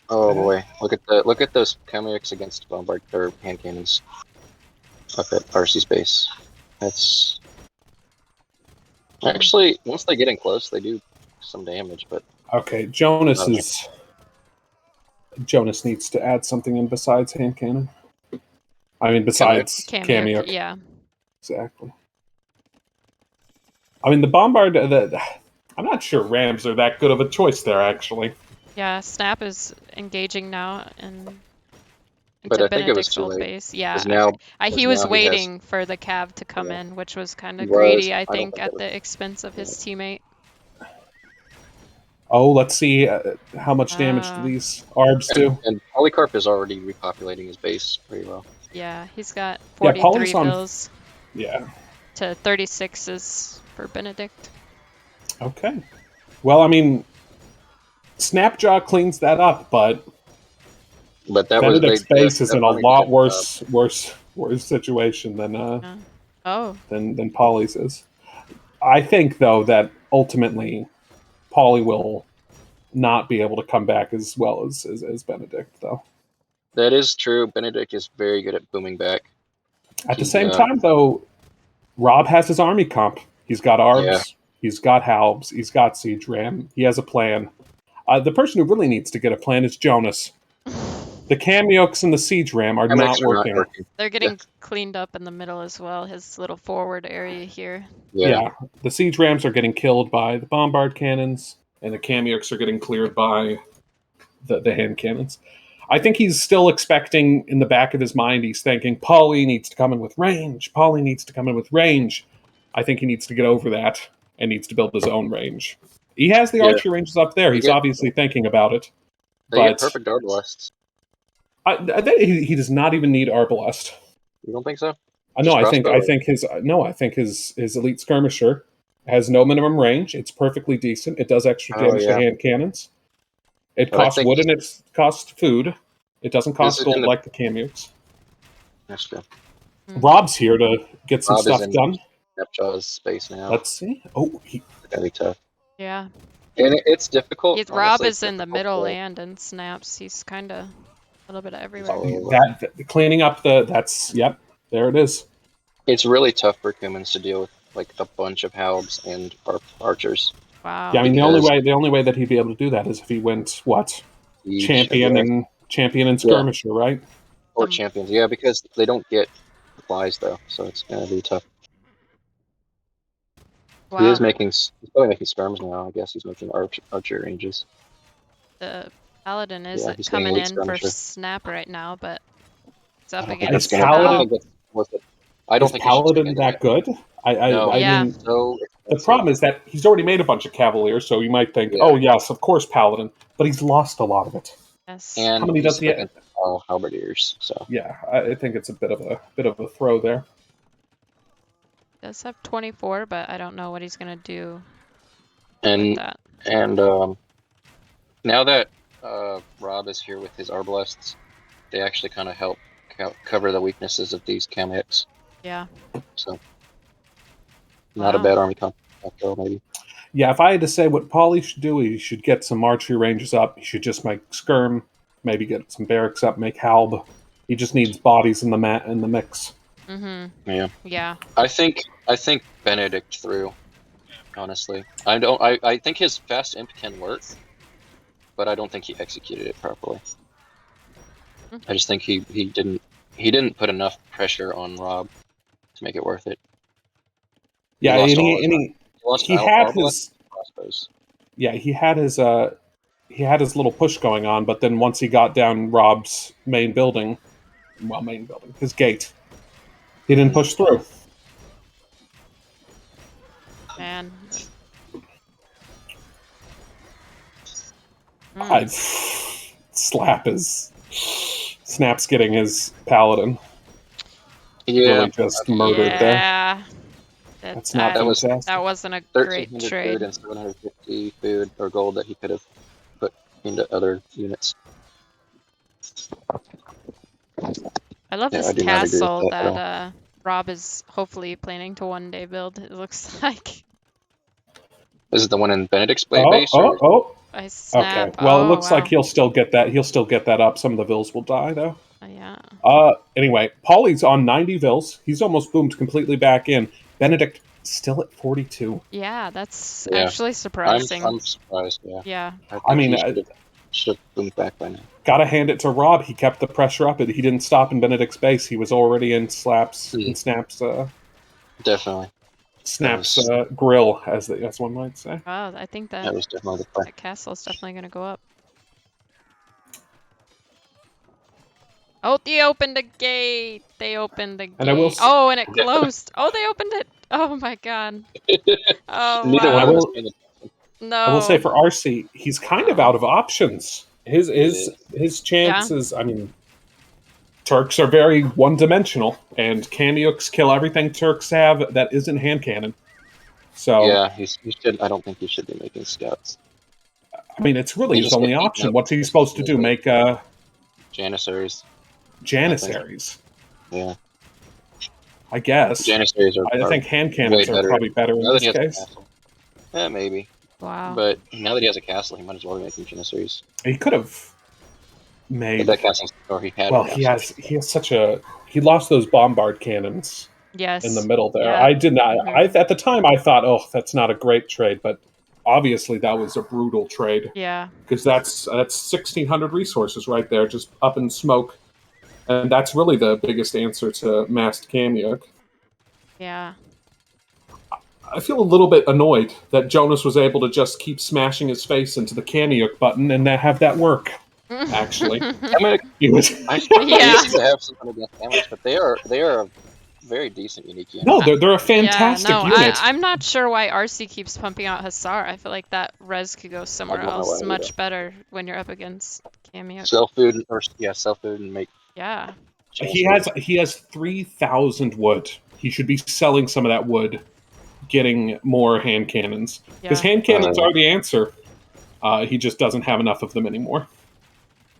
Oh boy, look at those Chemics against bombard or hand cannons up at RC's base. That's actually once they get in close, they do some damage, but Okay, Jonas needs to add something in besides hand cannon. I mean, besides cameo. Yeah. Exactly. I mean, the bombard. I'm not sure Rams are that good of a choice there, actually. Yeah, Snap is engaging now and But into I think it was Benedict's too old late. base. Yeah, 'Cause now- he was waiting for the cav to come in, which was kind He of was. greedy, I I don't think, think at it the expense of his teammate. Oh, let's see how much damage do these arbs do. And Polycarp is already repopulating his base pretty well. Yeah, he's got Yeah, 43 Paulie's on- vills Yeah. to 36s for Benedict. Okay. Well, I mean, Snapjaw cleans that up, but that Benedict's base is in a definitely lot did, worse situation than Oh. than Paulie's is. I think though that ultimately Paulie will not be able to come back as well as Benedict though. That is true. Benedict is very good at booming back. At the same time though, Rob has his army comp. He's got arbs, he's got halbs, he's got siege ram. He has a plan. The person who really needs to get a plan is Jonas. The Kamyuks and the siege ram are not working. They're getting cleaned up in the middle as well, his little forward area here. Yeah. The siege rams are getting killed by the bombard cannons, and the Kamyuks are getting cleared by the hand cannons. I think he's still expecting in the back of his mind, he's thinking, Paulie needs to come in with range. Paulie needs to come in with range. I think he needs to get over that and needs to build his own range. He has the archery ranges up there. He's obviously thinking about it. They but get perfect Arbalests. I think he does not even need Arbalest. You don't think so? No, I think his elite skirmisher has no minimum range. It's perfectly decent. It does extra damage to hand cannons. It costs wood and it costs food. It doesn't cost gold like the Kamukes. That's true. Rob's here to get some stuff done. Snapjaw's space now. Let's see. Oh, gotta be tough. Yeah. And it's difficult. Rob is in the middle and in snaps. He's kind of a little bit of everywhere. Cleaning up yep, there it is. It's really tough for Kumans to deal with like a bunch of halbs and archers. Wow. Yeah, I mean the only way that he'd be able to do that is if he went champion and skirmisher, right? Or champions, yeah, because they don't get supplies though, so it's gonna be tough. Wow. He's probably making skirms now. I guess he's making archer ranges. The paladin is coming in for snap right now, but it's up against Paladin. I don't think Paladin that good. I mean, the problem is that he's already made a bunch of Cavaliers, so you might think, oh yes, of course Paladin, but he's lost a lot of it. Yes. And how many does he have? Halberdiers. So yeah, I think it's a bit of a throw there. He does have 24, but I don't know what he's gonna do with that. And now that Rob is here with his Arbalests, they actually kind of help cover the weaknesses of these Kamux. Yeah. So not a bad army comp after all, maybe. Yeah, if I had to say what Paulie should do, he should get some archery ranges up. He should just make skirm, maybe get some barracks up, make halb. He just needs bodies in the mix. Mm-hmm. Yeah. Yeah. I think Benedict threw. Honestly, I think his fast imp can work, but I don't think he executed it properly. I just think he didn't put enough pressure on Rob to make it worth it. Yeah, he had his little push going on, but then once he got down Rob's main building, his gate, he didn't push through. Man. Snap's getting his paladin. Yeah, really just murdered there. That's not fantastic. That wasn't a great trade. Food and 750 food or gold that he could have put into other units. I love this castle that Rob is hopefully planning to one day build. It looks like. Is it the one in Benedict's base? I snap. Okay. Well, it looks like he'll still get that. He'll still get that up. Some of the vills will die though. Yeah. Anyway, Paulie's on 90 vills. He's almost boomed completely back in. Benedict still at 42. Yeah, that's actually surprising. I'm surprised. Yeah. Yeah. I mean, should have boomed back by now. Gotta hand it to Rob. He kept the pressure up. He didn't stop in Benedict's base. He was already in Snaps. Definitely. Snaps grill, as one might say. Oh, I think that was definitely the play. That castle is definitely going to go up. Oh, they opened the gate. They opened the gate. And it closed. Oh, they opened it. Oh my god. Oh, neither one of us paid attention. No. I will say for RC, he's kind of out of options. His chances. I mean, Turks are very one-dimensional, and Kamukes kill everything Turks have that isn't hand cannon. So yeah, he should. I don't think he should be making scouts. I mean, it's really his only option. What's he supposed to do? Make Janissaries. Janissaries. Yeah. I guess. Janissaries are. I think hand cannons are probably better in this case. Yeah, maybe. Wow. But now that he has a castle, he might as well be making Janissaries. He could have made that castle, or he had. Well, he has such a. He lost those bombard cannons. Yes. In the middle there, yeah. I did not. At the time, I thought, oh, that's not a great trade, but obviously that was a brutal trade. Yeah. Because that's 1,600 resources right there, just up in smoke, and that's really the biggest answer to massed Kamuk. Yeah. I feel a little bit annoyed that Jonas was able to just keep smashing his face into the Kamuk button and have that work. Actually, I'm I Yeah. used to have something against Camels, but they are a very decent unique unit. No, they're a fantastic yeah, no, unit. I'm not sure why RC keeps pumping out Hussar. I feel like that res could go somewhere don't know else why much either. better when you're up against Cameo. Sell food and make. Yeah. He has 3,000 wood. He should be selling some of that wood, getting more hand cannons. Because Yeah. hand cannons are the answer. He just doesn't have enough of them anymore.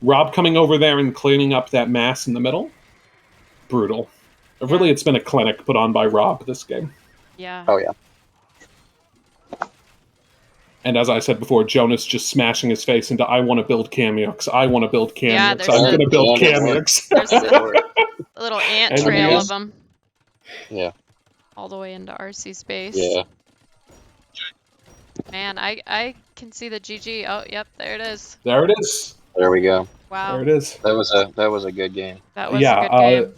Rob coming over there and cleaning up that mass in the middle, brutal. Really, it's been a clinic put on by Rob this game. Yeah. Oh yeah. And as I said before, Jonas just smashing his face into I want to build Camux. I want to build Yeah, Camux. there's I'm a- going to build Yeah, Camux. There's It worked. a little ant And trail yes. of them Yeah. all the way into RC's base. Yeah. Man, I can see the GG. Oh, yep, there it is. There it is. There we go. Wow. There it is. That was a good game. That was Yeah, a good game.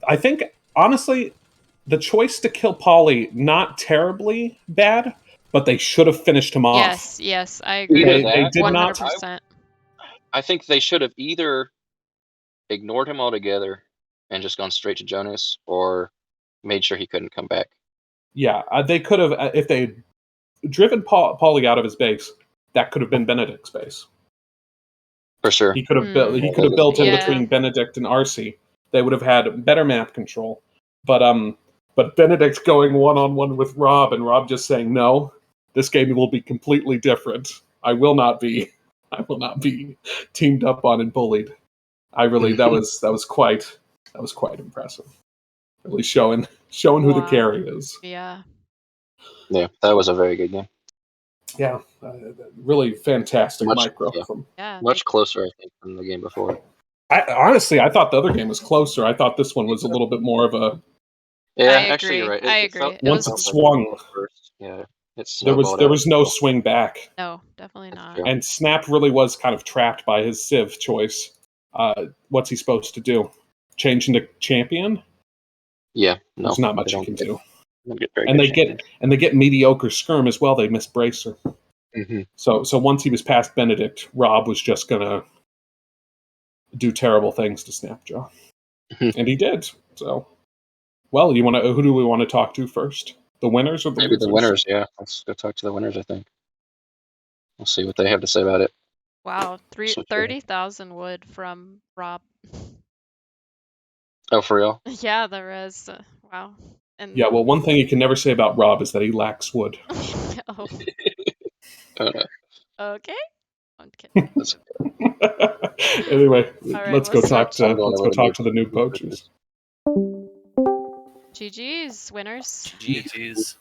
I think, honestly, the choice to kill Polly, not terribly bad, but they should have finished him off. Yes, I agree. Either They that, did not. 100%. I think they should have either ignored him altogether and just gone straight to Jonas, or made sure he couldn't come back. Yeah, they could have, if they driven Polly out of his base, that could have been Benedict's base. For sure. He could have built. He could have built in Yeah. between Benedict and RC. They would have had better map control. But Benedict's going one-on-one with Rob, and Rob just saying, "No, this game will be completely different. I will not be teamed up on and bullied." I really that was quite impressive. Really showing who the Wow. carry is. Yeah. Yeah, that was a very good game. Yeah, really fantastic Much- micro yeah. from. Yeah. Much closer, I think, than the game before. Honestly, I thought the other game was closer. I thought this one was a little bit more of a. Yeah, I actually, you're agree. right. I It agree. felt- It Once was- it swung, first. Yeah, it's there was no swing back. No, definitely not. true. And Snap really was kind of trapped by his Civ choice. What's he supposed to do? Change into champion? Yeah, no, There's not much they you don't can get- do. don't get very And good they get champions. and they get mediocre skirm as well. They miss Bracer. Mhm. So once he was past Benedict, Rob was just gonna do terrible things to Snapjaw, and he did. So, well, who do we want to talk to first? The winners or the Maybe losers? the winners. Yeah, let's go talk to the winners. I think we'll see what they have to say about it. Wow, So true. 30,000 wood from Rob. Oh, for real? Yeah, the res. Wow. And Yeah. Well, one thing you can never say about Rob is that he lacks wood. oh, Oh, no. okay. I'm kidding. Anyway, right, let's go let's talk start- to the new poachers. GG's winners. GG's.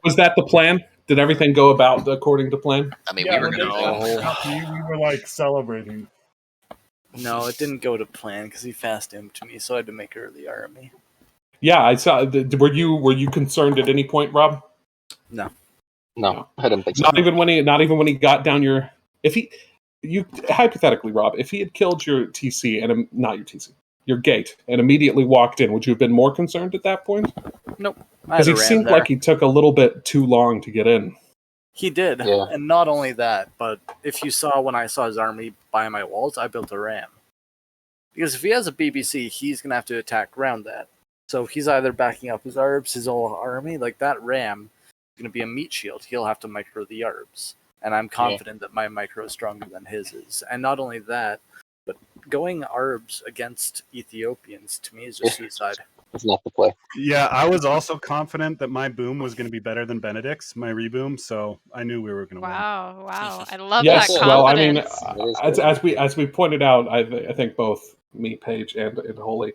Was that the plan? Did everything go about according to plan? I mean, Yeah, we were when gonna. they shot me, we were like celebrating. No, it didn't go to plan because he fast imped me, so I had to make early army. Yeah, I saw. Were you concerned at any point, Rob? No, No. I didn't think so. Not even when he got down your. You hypothetically, Rob, if he had killed your TC and not your TC, your gate, and immediately walked in, would you have been more concerned at that point? Nope. Because he seemed like he took a little bit too long to get in. He did. Yeah. And not only that, but if you saw when I saw his army by my walls, I built a ram. Because if he has a BBC, he's going to have to attack around that. So he's either backing up his arbs, his whole army, like that ram is going to be a meat shield. He'll have to micro the arbs. And I'm confident that my micro is stronger than his is. And not only that, but going arbs against Ethiopians, to me, is just suicide. It's not the play. Yeah, I was also confident that my boom was going to be better than Benedict's, my reboom, so I knew we were going to win. Wow. I love Yes, that well, I mean, confidence. as we pointed out, I think both me, Paige, and Holy,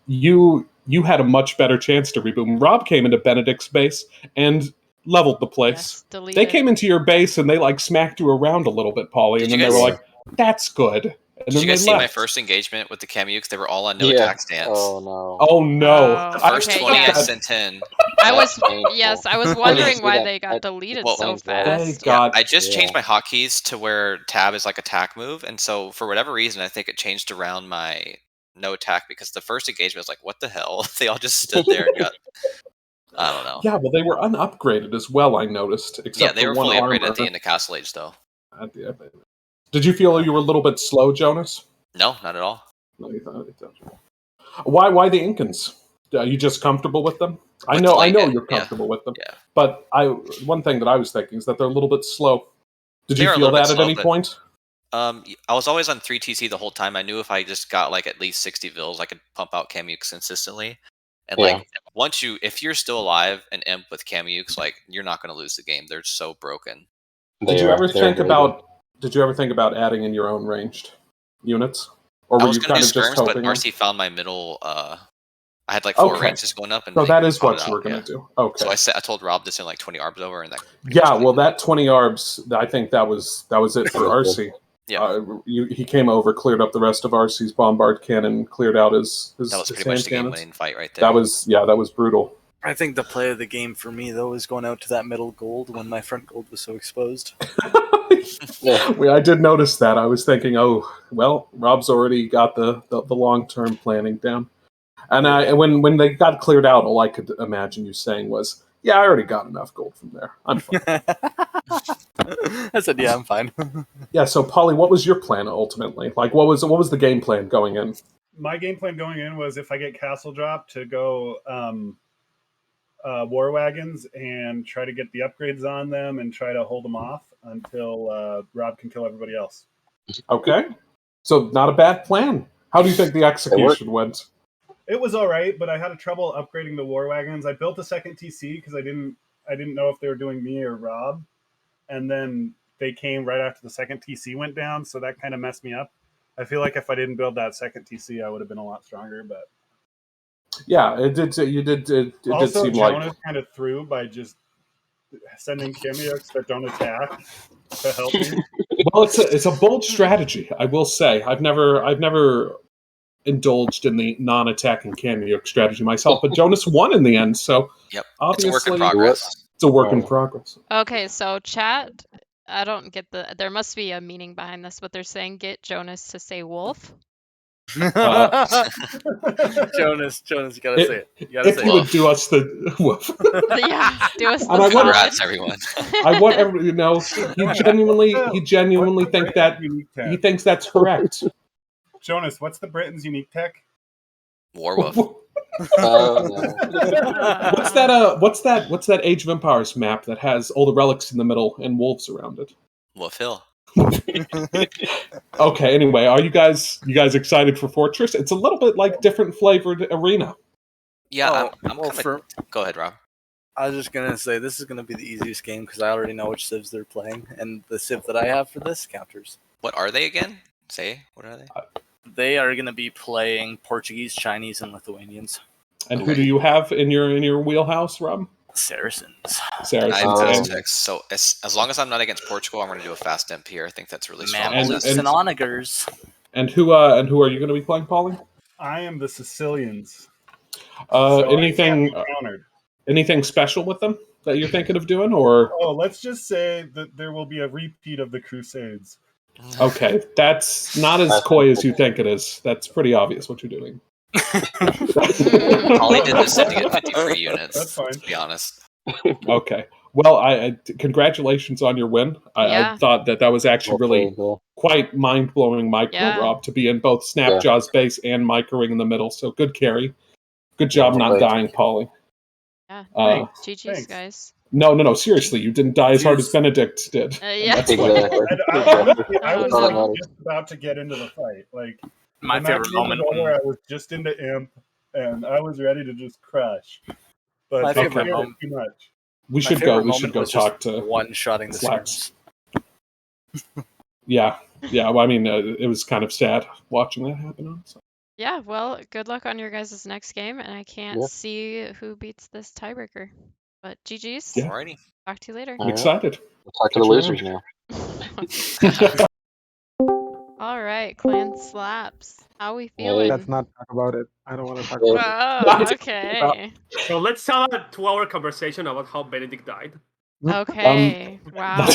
you had a much better chance to reboom. Rob came into Benedict's base and leveled the place. Yes, delete They it. came into your base and they like smacked you around a little bit, Polly, and Did then you they were guys- like, "That's good." And Did then you guys they see left. my first engagement with the Camukes? They were all on no Yeah. attack stance. Oh no. Oh no! The first okay, 20 I yeah. sent in. I was That's painful. yes, I was I didn't wondering see why that. they got That deleted Well, so explains why. fast. God. I just changed Yeah. my hotkeys to where tab is like attack move, and so for whatever reason, I think it changed around my no attack because the first engagement was like, what the hell? They all just stood there and got. I don't know. Yeah, well, they were unupgraded as well. I noticed. Except Yeah, they for were one fully upgraded armor. at the end of Castle Age, though. Did you feel you were a little bit slow, Jonas? No, not at all. No, you thought it. Why the Incans? Are you just comfortable with them? I With know the late game, you're yeah. comfortable with them. Yeah. But one thing that I was thinking is that they're a little bit slow. Did They you are a feel little bit that at slow, any but- point? I was always on 3TC the whole time. I knew if I just got like at least 60 vills, I could pump out Camukes consistently. And like if you're still alive and imp with Camukes, like you're not going to lose the game. They're so broken. Did you ever think about adding in your own ranged units, or I were was you going to kind do of just skirms, but hoping? RC found my middle. I had like 4 Okay. ranges going up, and So they that is called what it you were out, going yeah. to do. Okay. So I told Rob to send like 20 arbs over, and that. Yeah, well, that 20 arbs, I think that was it for RC. Yeah. He came over, cleared up the rest of RC's bombard cannon, cleared out his That was his pretty hand much the cannons. game-winning fight right there. That was brutal. I think the play of the game for me though is going out to that middle gold when my front gold was so exposed. I did notice that. I was thinking, oh, well, Rob's already got the long-term planning down. And when they got cleared out, all I could imagine you saying was, yeah, I already got enough gold from there. I'm fine. I said, yeah, I'm fine. Yeah, so Polly, what was your plan ultimately? Like, what was the game plan going in? My game plan going in was if I get castle drop to go war wagons and try to get the upgrades on them and try to hold them off until Rob can kill everybody else. Okay, so not a bad plan. How do you think the execution went? It was all right, but I had trouble upgrading the war wagons. I built a second TC because I didn't know if they were doing me or Rob, and then they came right after the second TC went down, so that kind of messed me up. I feel like if I didn't build that second TC, I would have been a lot stronger. But yeah, it did. You did. It also, did seem Jonas like kind of threw by just sending Camioks that don't attack to help me. Well, it's a bold strategy. I will say, I've never indulged in the non-attacking cameo strategy myself, but Jonas won in the end. So yep, obviously, it's a work in progress. It's a work in progress. Okay, so chat, I don't get there must be a meaning behind this, but they're saying get Jonas to say wolf. Jonas, you gotta say it. You gotta If say you it. would do us the woof. Yeah, do us the And I want- solid. Congrats, everyone. I want everybody to know he genuinely think that he thinks that's correct. Jonas, what's the Britain's unique tech? Warwolf. What's that Age of Empires map that has all the relics in the middle and wolves around it? Wolf Hill. Okay, anyway, are you guys excited for Fortress? It's a little bit like different flavored arena. Yeah, I'm well, kinda... Go ahead, Rob. I was just gonna say this is gonna be the easiest game because I already know which civs they're playing, and the civ that I have for this counters. What are they again? What are they? They are gonna be playing Portuguese, Chinese, and Lithuanians. And who do you have in your wheelhouse, Rob? Saracens. So as long as I'm not against Portugal, I'm going to do a fast imp here. I think that's really strong. And onagers. And who are you going to be playing, Paulie? I am the Sicilians. So anything special with them that you're thinking of doing, or? Oh, let's just say that there will be a repeat of the Crusades. Okay, that's not as coy as you think it is. That's pretty obvious what you're doing. Paulie did this to get 50 free units. That's fine. To be honest. Okay. Well, I congratulations on your win. I thought that was actually really quite mind-blowing micro, Rob, to be in both Snapjaw's base and microing in the middle. So good carry. Good job not dying, Paulie. Yeah. GG's, guys. No. Seriously, you didn't die as hard as Benedict did. Yeah. I was just about to get into the fight. Like my favorite moment where I was just into imp and I was ready to just crush. But my favorite moment too much. We should go talk to one-shotting the Slaps. Yeah. Well, I mean, it was kind of sad watching that happen. So. Yeah. Well, good luck on your guys' next game, and I can't see who beats this tiebreaker. But GG's. Yeah. Alrighty. Talk to you later. I'm excited. We'll talk to the losers now. All right, Clan Slaps. How we feeling? Let's not talk about it. I don't want to talk about it. Okay. So let's have a 2-hour conversation about how Benedict died. Okay. Wow.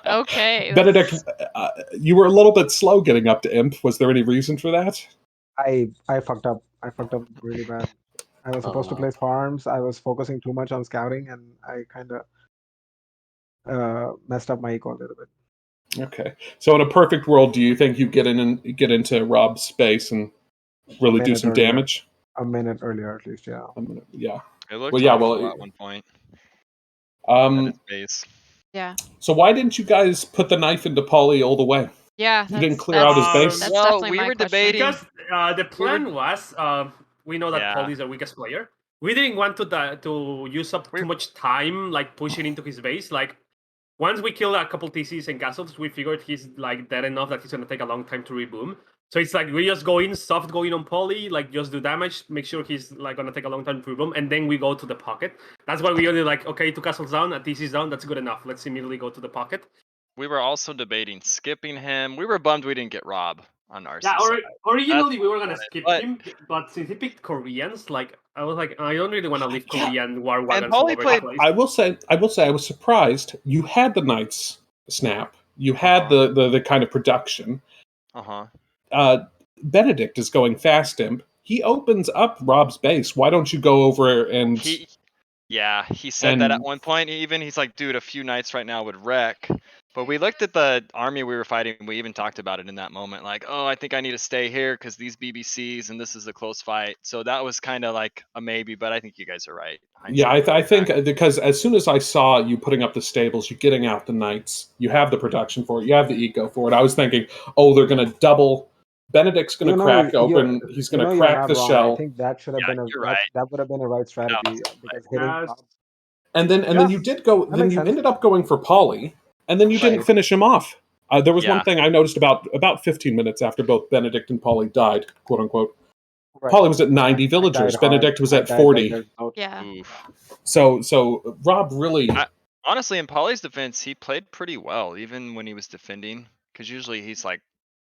Okay. Benedict, you were a little bit slow getting up to Imp. Was there any reason for that? I fucked up. I fucked up really bad. I was supposed to place farms. I was focusing too much on scouting, and I kind of messed up my eco a little bit. Okay. So in a perfect world, do you think you get into Rob's space and really do some earlier. damage? A minute earlier, at least, yeah. Yeah. It looked Well, yeah. awful Well, at one point. At his base. Yeah. So why didn't you guys put the knife into Polly all the way? Yeah, You didn't that's clear out his base? that's Well, definitely we my were question. debating. Because the plan was, we know that Yeah. Paul is the weakest player. We didn't want to use up too much time, like pushing into his base. Like once we kill a couple TCs and castles, we figured he's like dead enough that he's gonna take a long time to reboom. So it's like we just go in, soft going on Poly, like just do damage, make sure he's like gonna take a long time to reboom, and then we go to the pocket. That's why we only like, okay, 2 castles down, a TC's down, that's good enough. Let's immediately go to the pocket. We were also debating skipping him. We were bummed we didn't get Rob on our Yeah, side. originally we were gonna skip but- him, but since he picked Koreans, like I was like, I don't really want to leave Korean war And wagons all Polly over played- the place. I will say I was surprised. You had the Knights snap. You had the kind of production. Benedict is going fast imp. He opens up Rob's base. Why don't you go over and He said that at one point. Even he's like, dude, a few knights right now would wreck. But we looked at the army we were fighting. We even talked about it in that moment. Like, oh, I think I need to stay here because these BBCs and this is a close fight. So that was kind of like a maybe. But I think you guys are right. Yeah, I think because as soon as I saw you putting up the stables, you getting out the Knights, you have the production for it, you have the eco for it. I was thinking, oh, they're going to double. Benedict's going to crack open. He's going to crack the shell. I think that should have been that would have been a right strategy because hitting Rob. And then you did go. Then you ended up going for Polly, and then you didn't finish him off. There was one thing I noticed about 15 minutes after both Benedict and Polly died, quote unquote. Right. Polly was at 90 villagers. Benedict was at 40. Yeah. So Rob really. Honestly, in Polly's defense, he played pretty well, even when he was defending. Because usually he's like,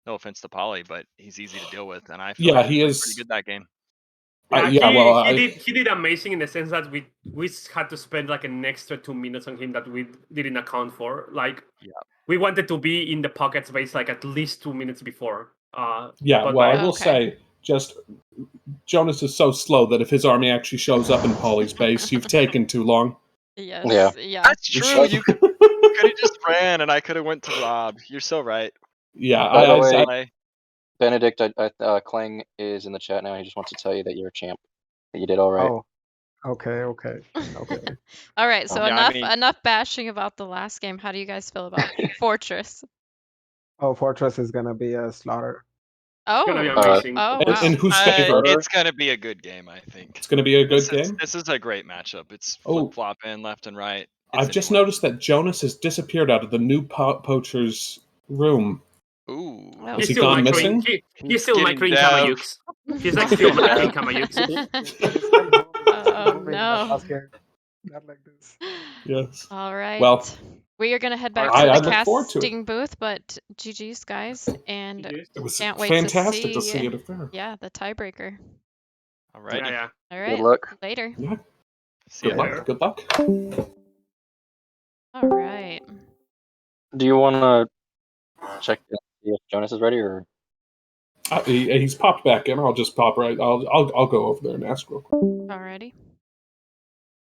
no offense to Polly, but he's easy to deal with, and I feel like he is pretty good that game. Yeah, he did amazing in the sense that we had to spend like an extra 2 minutes on him that we didn't account for. Like, we wanted to be in the pocket space like at least 2 minutes before. I will say, just Jonas is so slow that if his army actually shows up in Polly's base, you've taken too long. Yes. Yeah. That's true. You could have just ran, and I could have went to Rob. You're so right. Yeah, By the way, Benedict, Kling is in the chat now. He just wants to tell you that you're a champ. That you did all right. Oh, okay. All right. So enough bashing about the last game. How do you guys feel about Fortress? Oh, Fortress is gonna be a slaughter. Oh, gonna be amazing. Oh, wow. And who's favorite? It's gonna be a good game, I think. It's gonna be a good game. This is a great matchup. It's flip flopping left and right. I've just noticed that Jonas has disappeared out of the new Poachers room. Ooh. Is he gone missing? He's still microing Kamayuks. He's like still microing Kamayuks. Oh no. Not like this. Yes. All right. Well, we are gonna head back I to the look forward to it. casting booth, but GG's guys, and It was can't wait fantastic to see it at fair. Yeah, the tiebreaker. All right. Yeah. All right. Good luck. Later. Yeah. See you Good luck. later. Good luck. All right. Do you want to check if Jonas is ready, or? He's popped back in. I'll just pop right. I'll go over there and ask real quick. Alrighty.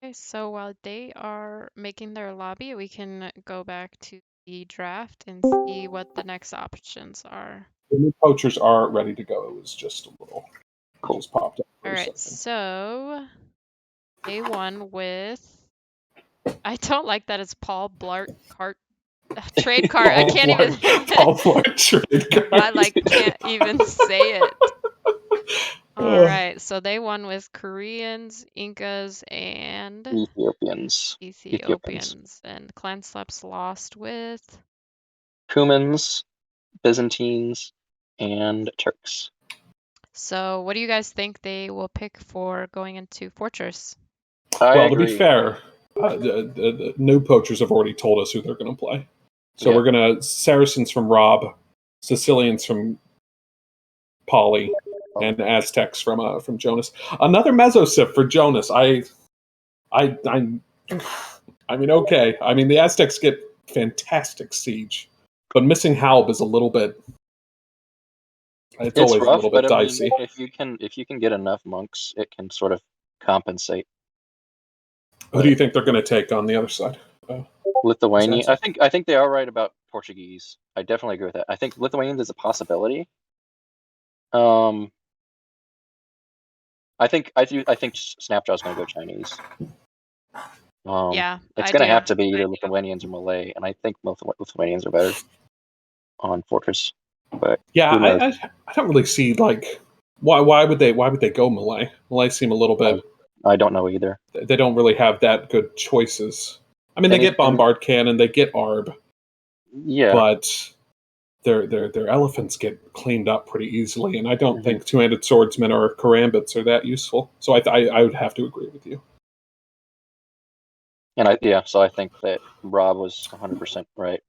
Okay, so while they are making their lobby, we can go back to the draft and see what the next options are. The new poachers are ready to go. It was just a little. Cool. Just popped up. All right, so A1 with. I don't like that it's Paul Blart cart trade cart. I can't even. Paul Blart trade cart. I can't even say it. All right, so they won with Koreans, Incas, and Ethiopians. And Clan Slaps lost with Cumans, Byzantines, and Turks. So what do you guys think they will pick for going into Fortress? Well, to be fair, the new poachers have already told us who they're going to play. So we're going to Saracens from Rob, Sicilians from Polly, and Aztecs from Jonas. Another Mesosip for Jonas. I mean, okay. I mean, the Aztecs get fantastic siege, but missing Halb is a little bit. It's always rough, a little bit but dicey. I mean, if you can get enough monks, it can sort of compensate. Who do you think they're going to take on the other side? Lithuanian. I think they are right about Portuguese. I definitely agree with that. I think Lithuanians is a possibility. I think Snapjaw's going to go Chinese. Yeah, it's I going to do. have to be either Lithuanians or Malay, and I think most Lithuanians are better on Fortress. But Yeah, who knows? I don't really see like why would they go Malay? Malay seem a little bit. I don't know either. They don't really have that good choices. I mean, they get Bombard Cannon, they get Arb, Yeah, but their elephants get cleaned up pretty easily, and I don't think two-handed swordsmen or karambits are that useful. So I would have to agree with you. and so I think that Rob was 100% right.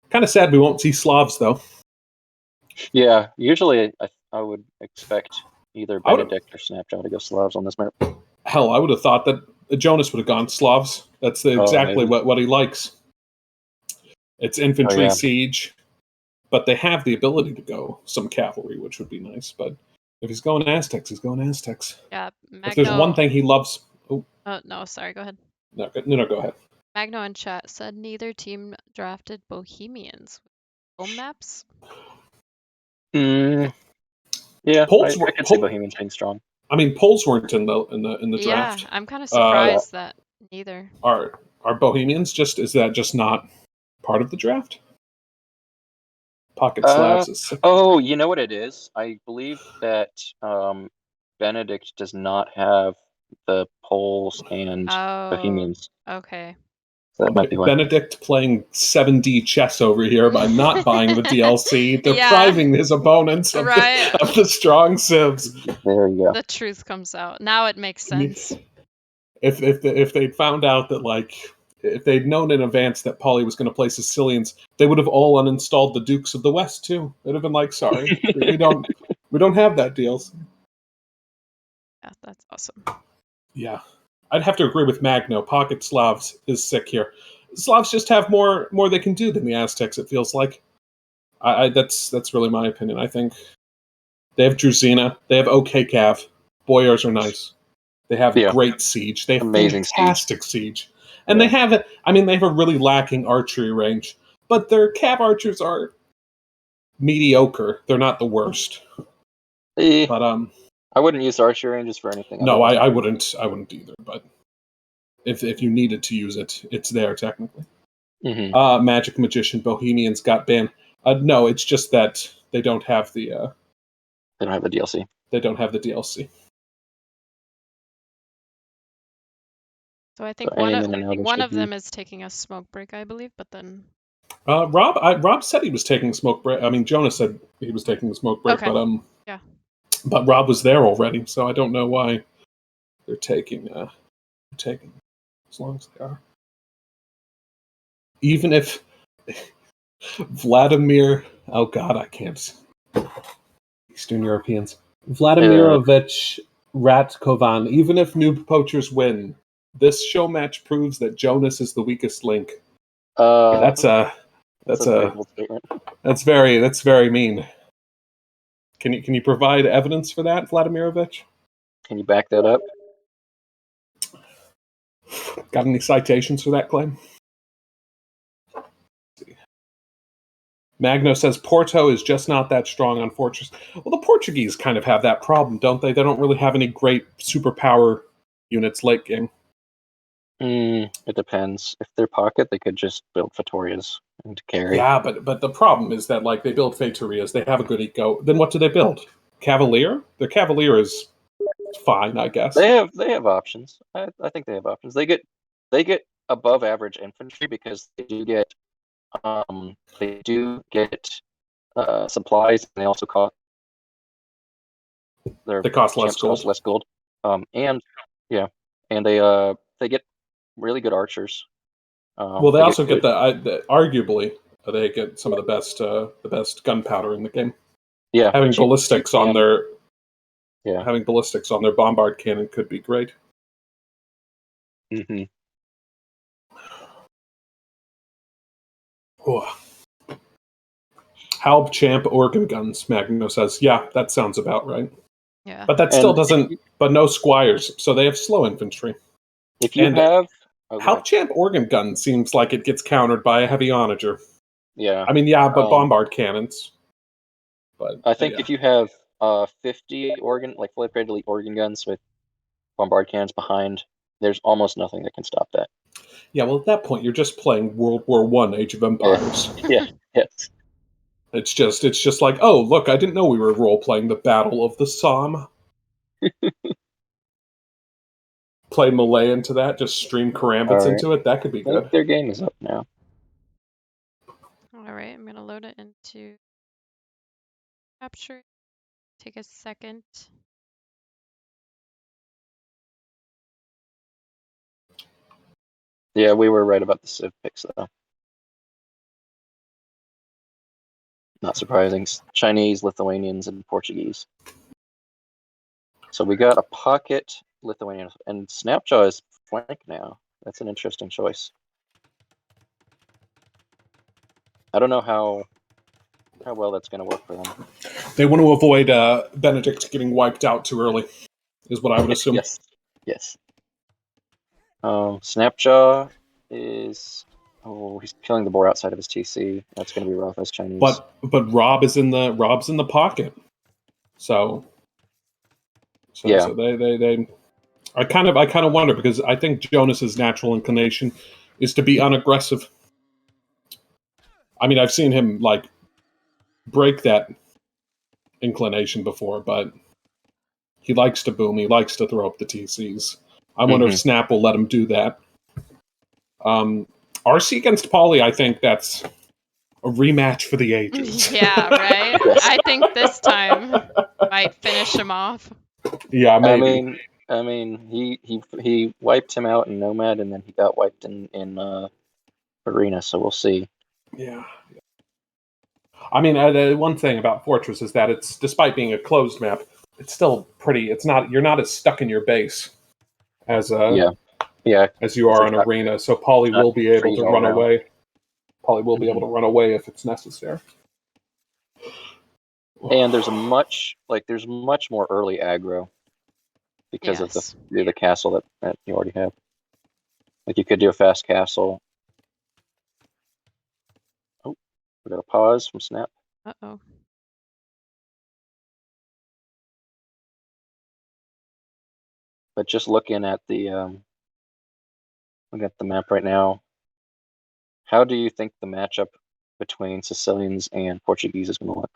Kind of sad we won't see Slavs though. Yeah, usually I would expect either Benedict or Snapjaw to go Slavs on this map. Hell, I would have thought that Jonas would have gone Slavs. That's exactly what he likes. It's infantry siege, but they have the ability to go some cavalry, which would be nice. But if he's going Aztecs, he's going Aztecs. Yeah, Magno... If there's one thing he loves... Oh, no, sorry, go ahead. No, go ahead. Magno in chat said neither team drafted Bohemians. Home maps? Yeah, Poles I could see Bohemians being strong. I mean, Poles weren't in the draft. Yeah, I'm kind of surprised that neither. Are Bohemians is that just not part of the draft? Pocket Slavs is sick. Oh, you know what it is? I believe that Benedict does not have the Poles and Bohemians. Okay. So that might be why. Benedict playing 7D chess over here by not buying the DLC, depriving his opponents of the strong civs. There you go. The truth comes out. Now it makes sense. If they'd found out that if they'd known in advance that Paulie was going to play Sicilians, they would have all uninstalled the Dukes of the West too. They'd have been like, "Sorry, we don't have that DLC." Yeah, that's awesome. Yeah, I'd have to agree with Magno. Pocket Slavs is sick here. Slavs just have more they can do than the Aztecs. It feels like. That's really my opinion. I think they have Druzina. They have OK Cav. Boyars are nice. They have great siege. They have amazing fantastic siege. And they have it. I mean, they have a really lacking archery range, but their Cav archers are mediocre. They're not the worst. But I wouldn't use archery ranges for anything. No, I wouldn't. I wouldn't either. But if you needed to use it, it's there technically. Magic Magician Bohemians got banned. No, it's just that they don't have the. They don't have the DLC. They don't have the DLC. So I think one of them is taking a smoke break, I believe, but then. Rob said he was taking a smoke break. I mean, Jonas said he was taking a smoke break, but yeah. But Rob was there already, so I don't know why they're taking as long as they are. Even if Vladimir, oh God, I can't. Eastern Europeans, Vladimirovich Ratkovan. Even if Noob Poachers win, this show match proves that Jonas is the weakest link. That's very mean. Can you provide evidence for that, Vladimirovich? Can you back that up? Got any citations for that claim? Magno says Porto is just not that strong on Fortress. Well, the Portuguese kind of have that problem, don't they? They don't really have any great superpower units late game. It depends. If they're pocket, they could just build Fattorias and carry. Yeah, but the problem is that they build Faturias, they have a good eco. Then what do they build? Cavalier? Their Cavalier is fine, I guess. They have options. I think they have options. They get above average infantry because they do get supplies, and they also cost they cost less gold. And they get really good archers. Well, they also get arguably they get some of the best gunpowder in the game. Yeah, having ballistics on their bombard cannon could be great. Halb Champ organ guns, Magno says. Yeah, that sounds about right. Yeah. But that still doesn't. But no squires, so they have slow infantry. If you have Okay. Champ organ gun seems like it gets countered by a heavy onager. Yeah. I mean, yeah, but bombard cannons. But I think yeah. if you have 50 fully upgraded elite organ guns with bombard cannons behind, there's almost nothing that can stop that. Yeah, well, at that point, you're just playing World War One, Age of Empires. Yeah. Yes. It's just like, oh, look, I didn't know we were role playing the Battle of the Somme. Play Malay into that, just stream Karambits Alright. into it. That could be I think good. their game is up now. All right, I'm gonna load it into capture. Take a second. Yeah, we were right about the Civ picks, though. Not surprising. Chinese, Lithuanians, and Portuguese. So we got a pocket Lithuanian, and Snapjaw is flank now. That's an interesting choice. I don't know how well that's going to work for them. They want to avoid Benedict getting wiped out too early, is what I would assume. Yes. Snapjaw is he's killing the boar outside of his TC. That's going to be rough as Chinese. But Rob's in the pocket. So yeah. So they I kind of wonder, because I think Jonas's natural inclination is to be unaggressive. I mean, I've seen him like break that inclination before, but he likes to boom. He likes to throw up the TCs. I wonder if Snap will let him do that. RC against Pauly, I think that's a rematch for the ages. Yeah, right? I think this time might finish him off. Yeah, maybe. I mean, he wiped him out in Nomad, and then he got wiped in Arena. So we'll see. Yeah. I mean, the one thing about Fortress is that it's, despite being a closed map, it's still pretty. It's not, you're not as stuck in your base as as you are on Arena. So Pauly will be able to run away. Pauly will be able to run away if it's necessary. And there's much more early aggro because of the castle that you already have. Like, you could do a fast castle. Oh, we got a pause from Snap. Uh-oh. But just looking at the map right now, how do you think the matchup between Sicilians and Portuguese is going to look?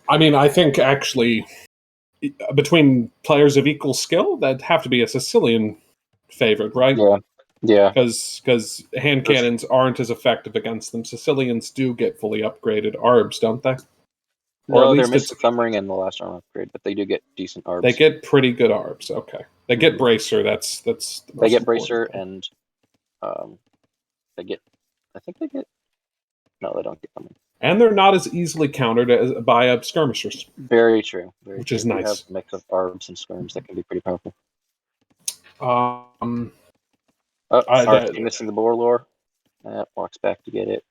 I mean, I think actually between players of equal skill, that'd have to be a Sicilian favored, right? Yeah. Because hand cannons aren't as effective against them. Sicilians do get fully upgraded arbs, don't they? Or no, they're missing Thumbring in the last arm upgrade, but they do get decent arbs. They get pretty good arbs. Okay, they get Bracer. That's the they get Bracer thing. And they get. I think they get. No, they don't get Thumbring. And they're not as easily countered by skirmishers. Very true. Which is nice. You have a mix of arbs and skirms that can be pretty powerful. Missing the boar lore. Walks back to get it.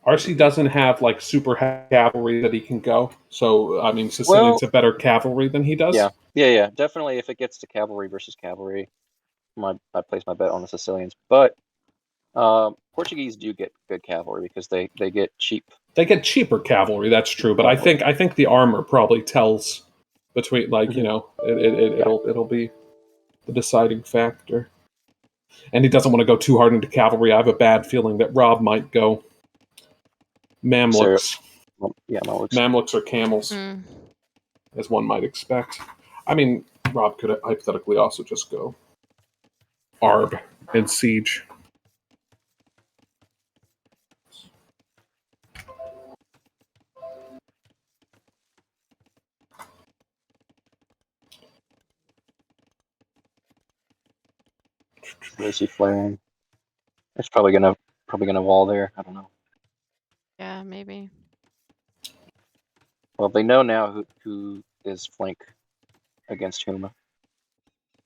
RC doesn't have like super cavalry that he can go. So I mean, Sicilians have better cavalry than he does. Yeah. Definitely, if it gets to cavalry versus cavalry, I place my bet on the Sicilians. But Portuguese do get good cavalry because they get cheap. They get cheaper cavalry. That's true. But I think the armor probably tells between it'll be the deciding factor. And he doesn't want to go too hard into cavalry. I have a bad feeling that Rob might go Mamluks. Mamluks or camels, as one might expect. I mean, Rob could hypothetically also just go Arb and Siege. Where's he flaring? It's probably gonna wall there. I don't know. Yeah, maybe. Well, they know now who is flank against whom,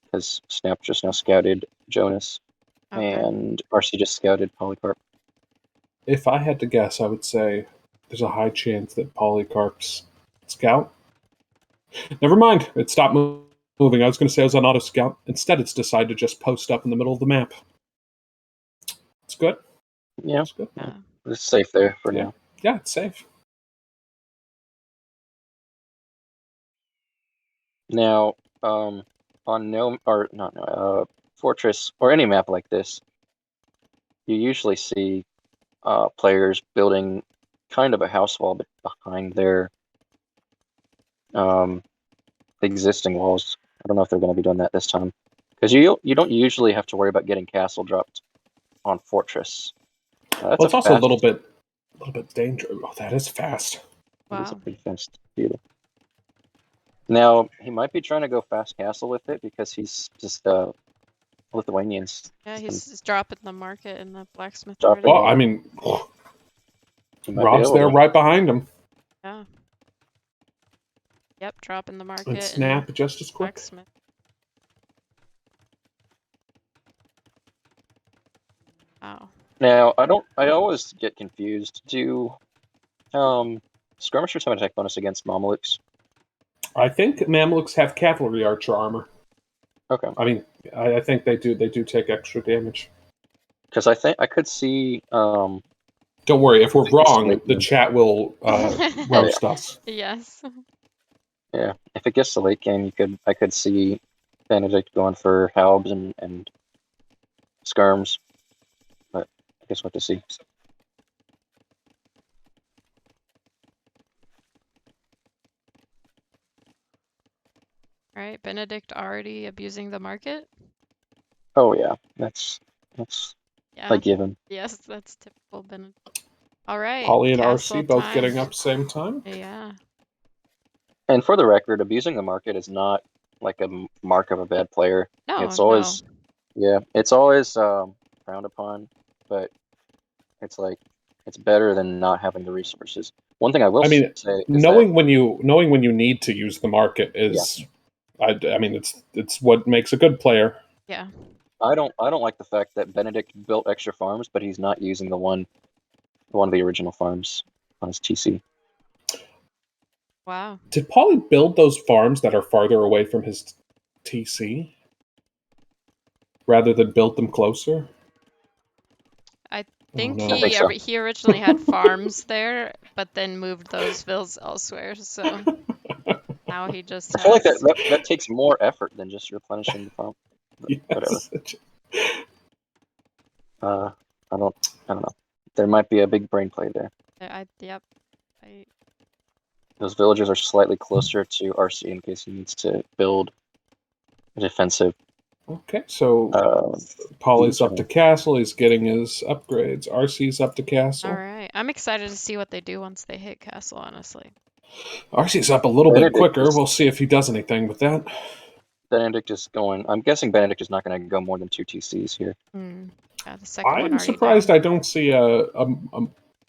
because Snap just now scouted Jonas, and RC just scouted Polycarp. If I had to guess, I would say there's a high chance that Polycarp's scout. Never mind. It stopped moving moving. I was going to say it was on auto scout. Instead, it's decided to just post up in the middle of the map. It's good. Yeah, It's good. Yeah. it's safe there for Yeah. now. Yeah, it's safe. Now, on Fortress or any map like this, you usually see players building kind of a house wall behind their existing walls. I don't know if they're going to be doing that this time, because you don't usually have to worry about getting castle dropped on Fortress. That's Well, it's also a fast, little bit dangerous. Oh, that is fast. It's a Wow. pretty fast speed. Now he might be trying to go fast castle with it because he's just Lithuanians. Yeah, he's dropping the market in the blacksmith Dropping already. Well, I mean, He might be Rob's able there to. right behind him. Yeah. Yep, dropping the market And Snap just as quick. blacksmith. Wow. Now I always get confused. Do skirmishers have an attack bonus against Mamelukes? I think Mamluks have cavalry archer armor. Okay. I mean, I think they do. They do take extra damage. Because I think I could see. Don't worry, if we're wrong, the chat will roast us. Yes. Yeah, if it gets to late game, I could see Benedict going for halbs and skirms, but I guess we'll have to see. All right, Benedict already abusing the market. Oh yeah, that's Yeah. a given. Yes, that's typical Benedict. All right. Polly and castle RC both time. getting up same time. Yeah. And for the record, abusing the market is not like a mark of a bad player. No, It's always it's always frowned upon, but it's like it's better than not having the resources. One thing I will say is knowing when you need to use the market is, I mean, it's what makes a good player. Yeah. I don't like the fact that Benedict built extra farms, but he's not using one of the original farms on his TC. Wow. Did Paulie build those farms that are farther away from his TC rather than build them closer? I think I think so. he originally had farms there, but then moved those villas elsewhere. So now he just I feel like that takes more effort than just replenishing the farm. Yes. Whatever. I don't know. There might be a big brain play there. Yep. Those villagers are slightly closer to RC in case he needs to build a defensive. Okay, so Paulie's up to castle. He's getting his upgrades. RC's up to castle. All right. I'm excited to see what they do once they hit castle, honestly. RC's up a little bit quicker. We'll see if he does anything with that. Benedict is going. I'm guessing Benedict is not going to go more than 2 TCs here. Yeah, the second one I'm surprised I don't see a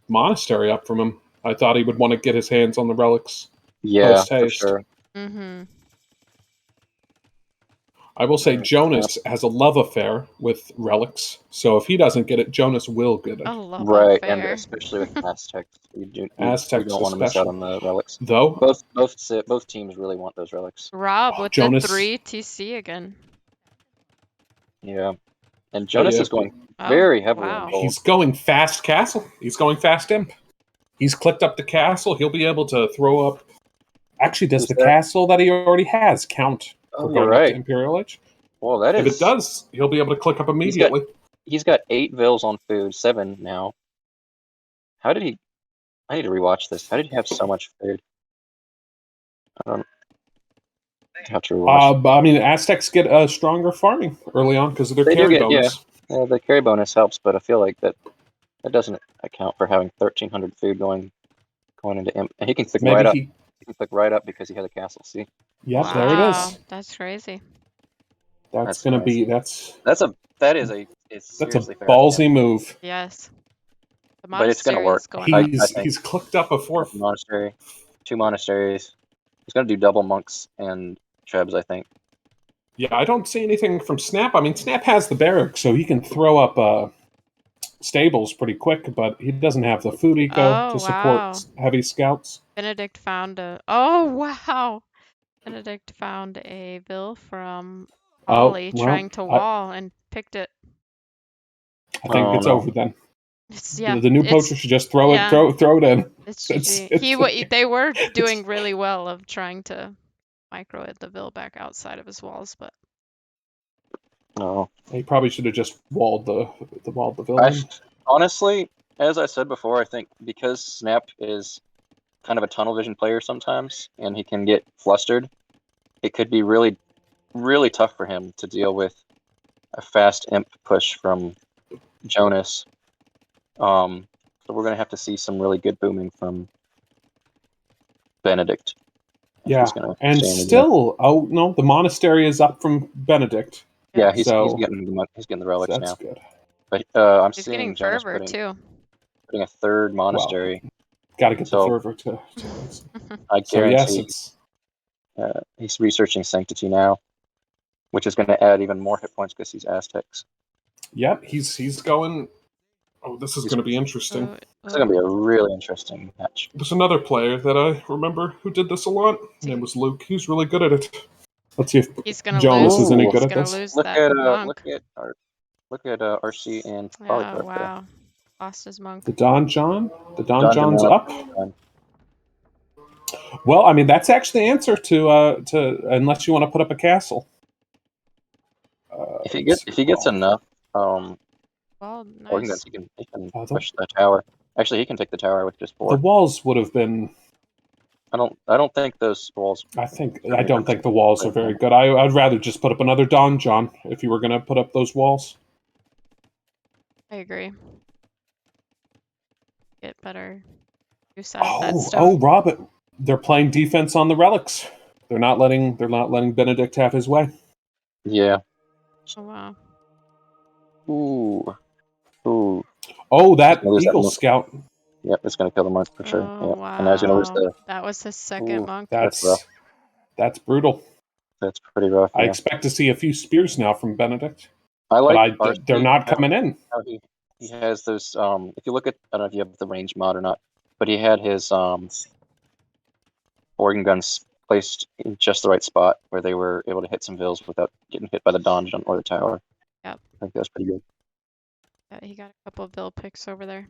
monastery up from him. I thought he would want to get his hands on the relics. Yeah, for sure. Mm-hmm. I will say Jonas has a love affair with relics, so if he doesn't get it, Jonas will get it. A love right, affair. and especially with Aztecs, you don't Aztecs want to miss out on the relics. Though both teams really want those relics. Rob with Jonas, the 3 TC again. Yeah, and Jonas is going Oh, very heavily wow. on gold. He's going fast castle. He's going fast imp. He's clicked up the castle. He'll be able to throw up. Actually, does the castle that he already has count for going up to Imperial Age? Well, that is. If it does, he'll be able to click up immediately. He's got 8 vills on food, 7 now. How did he? I need to rewatch this. How did he have so much food? I don't have to rewatch. I mean, Aztecs get a stronger farming early on because of their carry bonus. Yeah, the carry bonus helps, but I feel like that doesn't account for having 1,300 food going into imp. And he can click right up. He can click right up because he has a castle. See? Yep, there it is. That's crazy. That's gonna be that is a ballsy move. Yes. But it's gonna work. He's clicked up a 4th monastery, 2 monasteries. He's gonna do double monks and trebs, I think. Yeah, I don't see anything from Snap. I mean, Snap has the barracks, so he can throw up stables pretty quick, but he doesn't have the food eco to support heavy scouts. Benedict found a... Oh, wow. Benedict found a bill from Oh, Ollie well, trying to wall and picked it. I think Oh, it's no. over then. Yeah, The new poacher should just throw it in. It's It's- GG. They were doing really well of trying to micro it the bill back outside of his walls, but No. He probably should have just walled the villain. Honestly, as I said before, I think because Snap is kind of a tunnel vision player sometimes, and he can get flustered, it could be really, really tough for him to deal with a fast imp push from Jonas. So we're gonna have to see some really good booming from Benedict. Yeah, and still, oh no, the monastery is up from Benedict. Yeah, he's getting the relics that's now. good. But I'm he's seeing getting Jonas fervor too. putting a third monastery. Got to get the fervor to I So yes, guarantee it's he's researching Sanctity now, which is going to add even more hit points because he's Aztecs. Yep, he's going. Oh, this is going to be interesting. It's going to be a really interesting match. There's another player that I remember who did this a lot. His name was Luke. He's really good at it. Let's see if He's gonna Jonas lose. is any He's good at gonna this. lose Look that at monk. RC and Yeah, Polycarp wow. Lost his monk. The Don John's John's up. Well, I mean that's actually the answer to unless you want to put up a castle. If he gets enough well, organ nice. guns, he can push the tower. Actually, he can take the tower with just 4. The walls would have been. I don't think those walls. I don't think the walls are very good. I'd rather just put up another Don John if you were going to put up those walls. I agree. Get better use out of that stone. Oh, Robert, they're playing defense on the relics. They're not letting Benedict have his way. Yeah. Oh wow. Ooh. Oh, that Eagle Scout. Yep, it's going to kill the monk for sure. Oh, Yep. wow. And now he's going to lose the. That was the second monk. That's rough. That's brutal. That's pretty rough. I Yeah. expect to see a few spears now from Benedict. I like. But they're not coming in. How he has those. If you look at, I don't know if you have the range mod or not, but he had his organ guns placed in just the right spot where they were able to hit some vills without getting hit by the donjon or the tower. Yep. I think that's pretty good. Yeah, he got a couple of bill picks over there.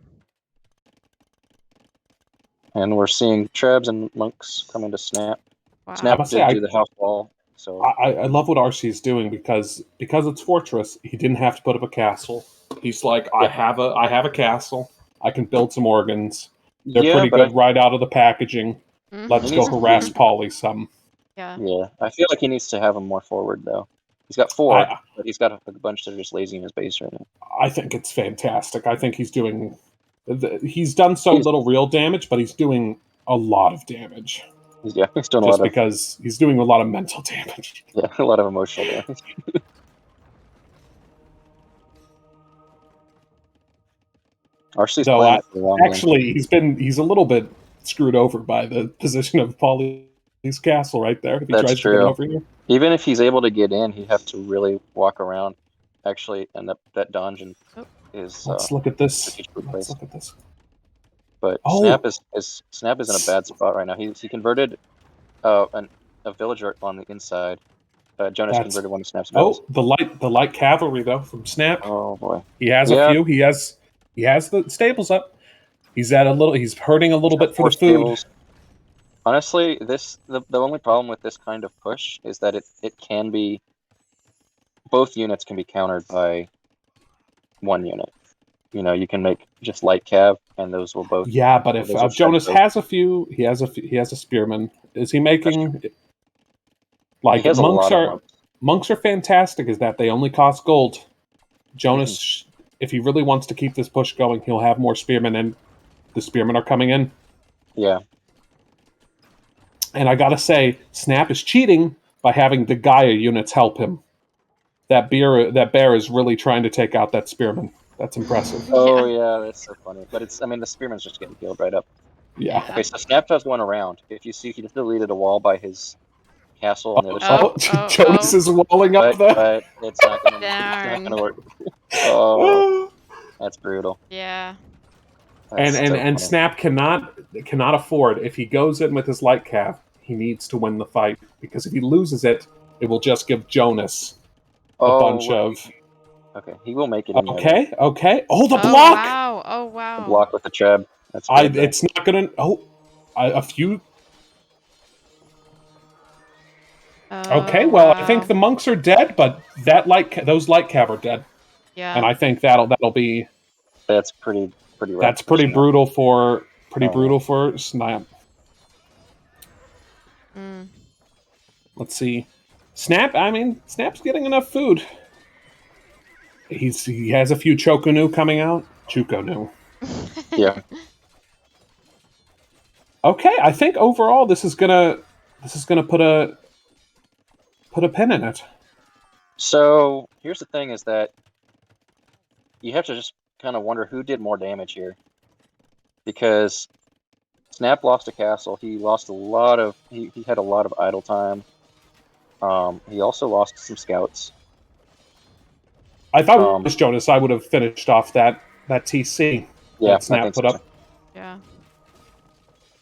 And we're seeing Trebs and monks coming to Snap. Wow. Snap did do the house wall. So I love what RC is doing because it's Fortress. He didn't have to put up a castle. He's like, I have a castle. I can build some organs. They're pretty good right out of the packaging. Let's go harass Polly some. Yeah. I feel like he needs to have him more forward though. He's got 4, but he's got a bunch that are just lazy in his base right now. I think it's fantastic. I think he's doing. He's done so little real damage, but he's doing a lot of damage. He's doing a lot because he's doing a lot of mental damage. Yeah, a lot of emotional damage. RC's playing for the long actually, game. he's a little bit screwed over by the position of Polly's castle right there. If he tries to get over here. Even if he's able to get in, he'd have to really walk around. Actually, and that dungeon is. Let's look at this. Let's look at this. But Snap is in a bad spot right now. He converted a villager on the inside. Jonas converted one of Snap's vills. Oh, the light cavalry though from Snap. Oh boy, he has a few. He has the stables up. He's hurting a little bit for the food. Stables. Honestly, the only problem with this kind of push is that it can be. Both units can be countered by one unit. You know, you can make just light cav, and those will both. Yeah, but if Jonas has a few, he has a spearman. Is he making? Like monks are fantastic. Is that they only cost gold? Jonas, if he really wants to keep this push going, he'll have more spearmen, and the spearmen are coming in. Yeah. And I gotta say, Snap is cheating by having the Gaia units help him. That bear is really trying to take out that spearman. That's impressive. Oh yeah, that's so funny. But the spearman's just getting killed right up. Yeah. Okay, so Snap does one around. If you see, he just deleted a wall by his castle on the other side. Jonas is walling up there. But it's not gonna work. Oh, that's brutal. Yeah. And Snap cannot afford, if he goes in with his light cav, He needs to win the fight, because if he loses it, it will just give Jonas a Oh, bunch of... Okay, he will make it in there. Okay, okay. Oh, the Oh, block! wow. Oh, The wow. block with the Treb. That's good. It's not gonna... Oh, a few... Okay, well, I think the monks are dead, but those light cav are dead. Yeah. And I think that'll be... That's pretty rough. That's pretty brutal for Snap. Mm. Let's see. Snap's getting enough food. He has a few Choconu coming out. Chukonu. Yeah. Okay, I think overall this is gonna put a pin in it. So here's the thing: is that you have to just kind of wonder who did more damage here, because Snap lost a castle. He lost a lot of. He had a lot of idle time. He also lost some scouts. I thought it was Jonas. I would have finished off that TC. Yeah, that Snap put up. Yeah.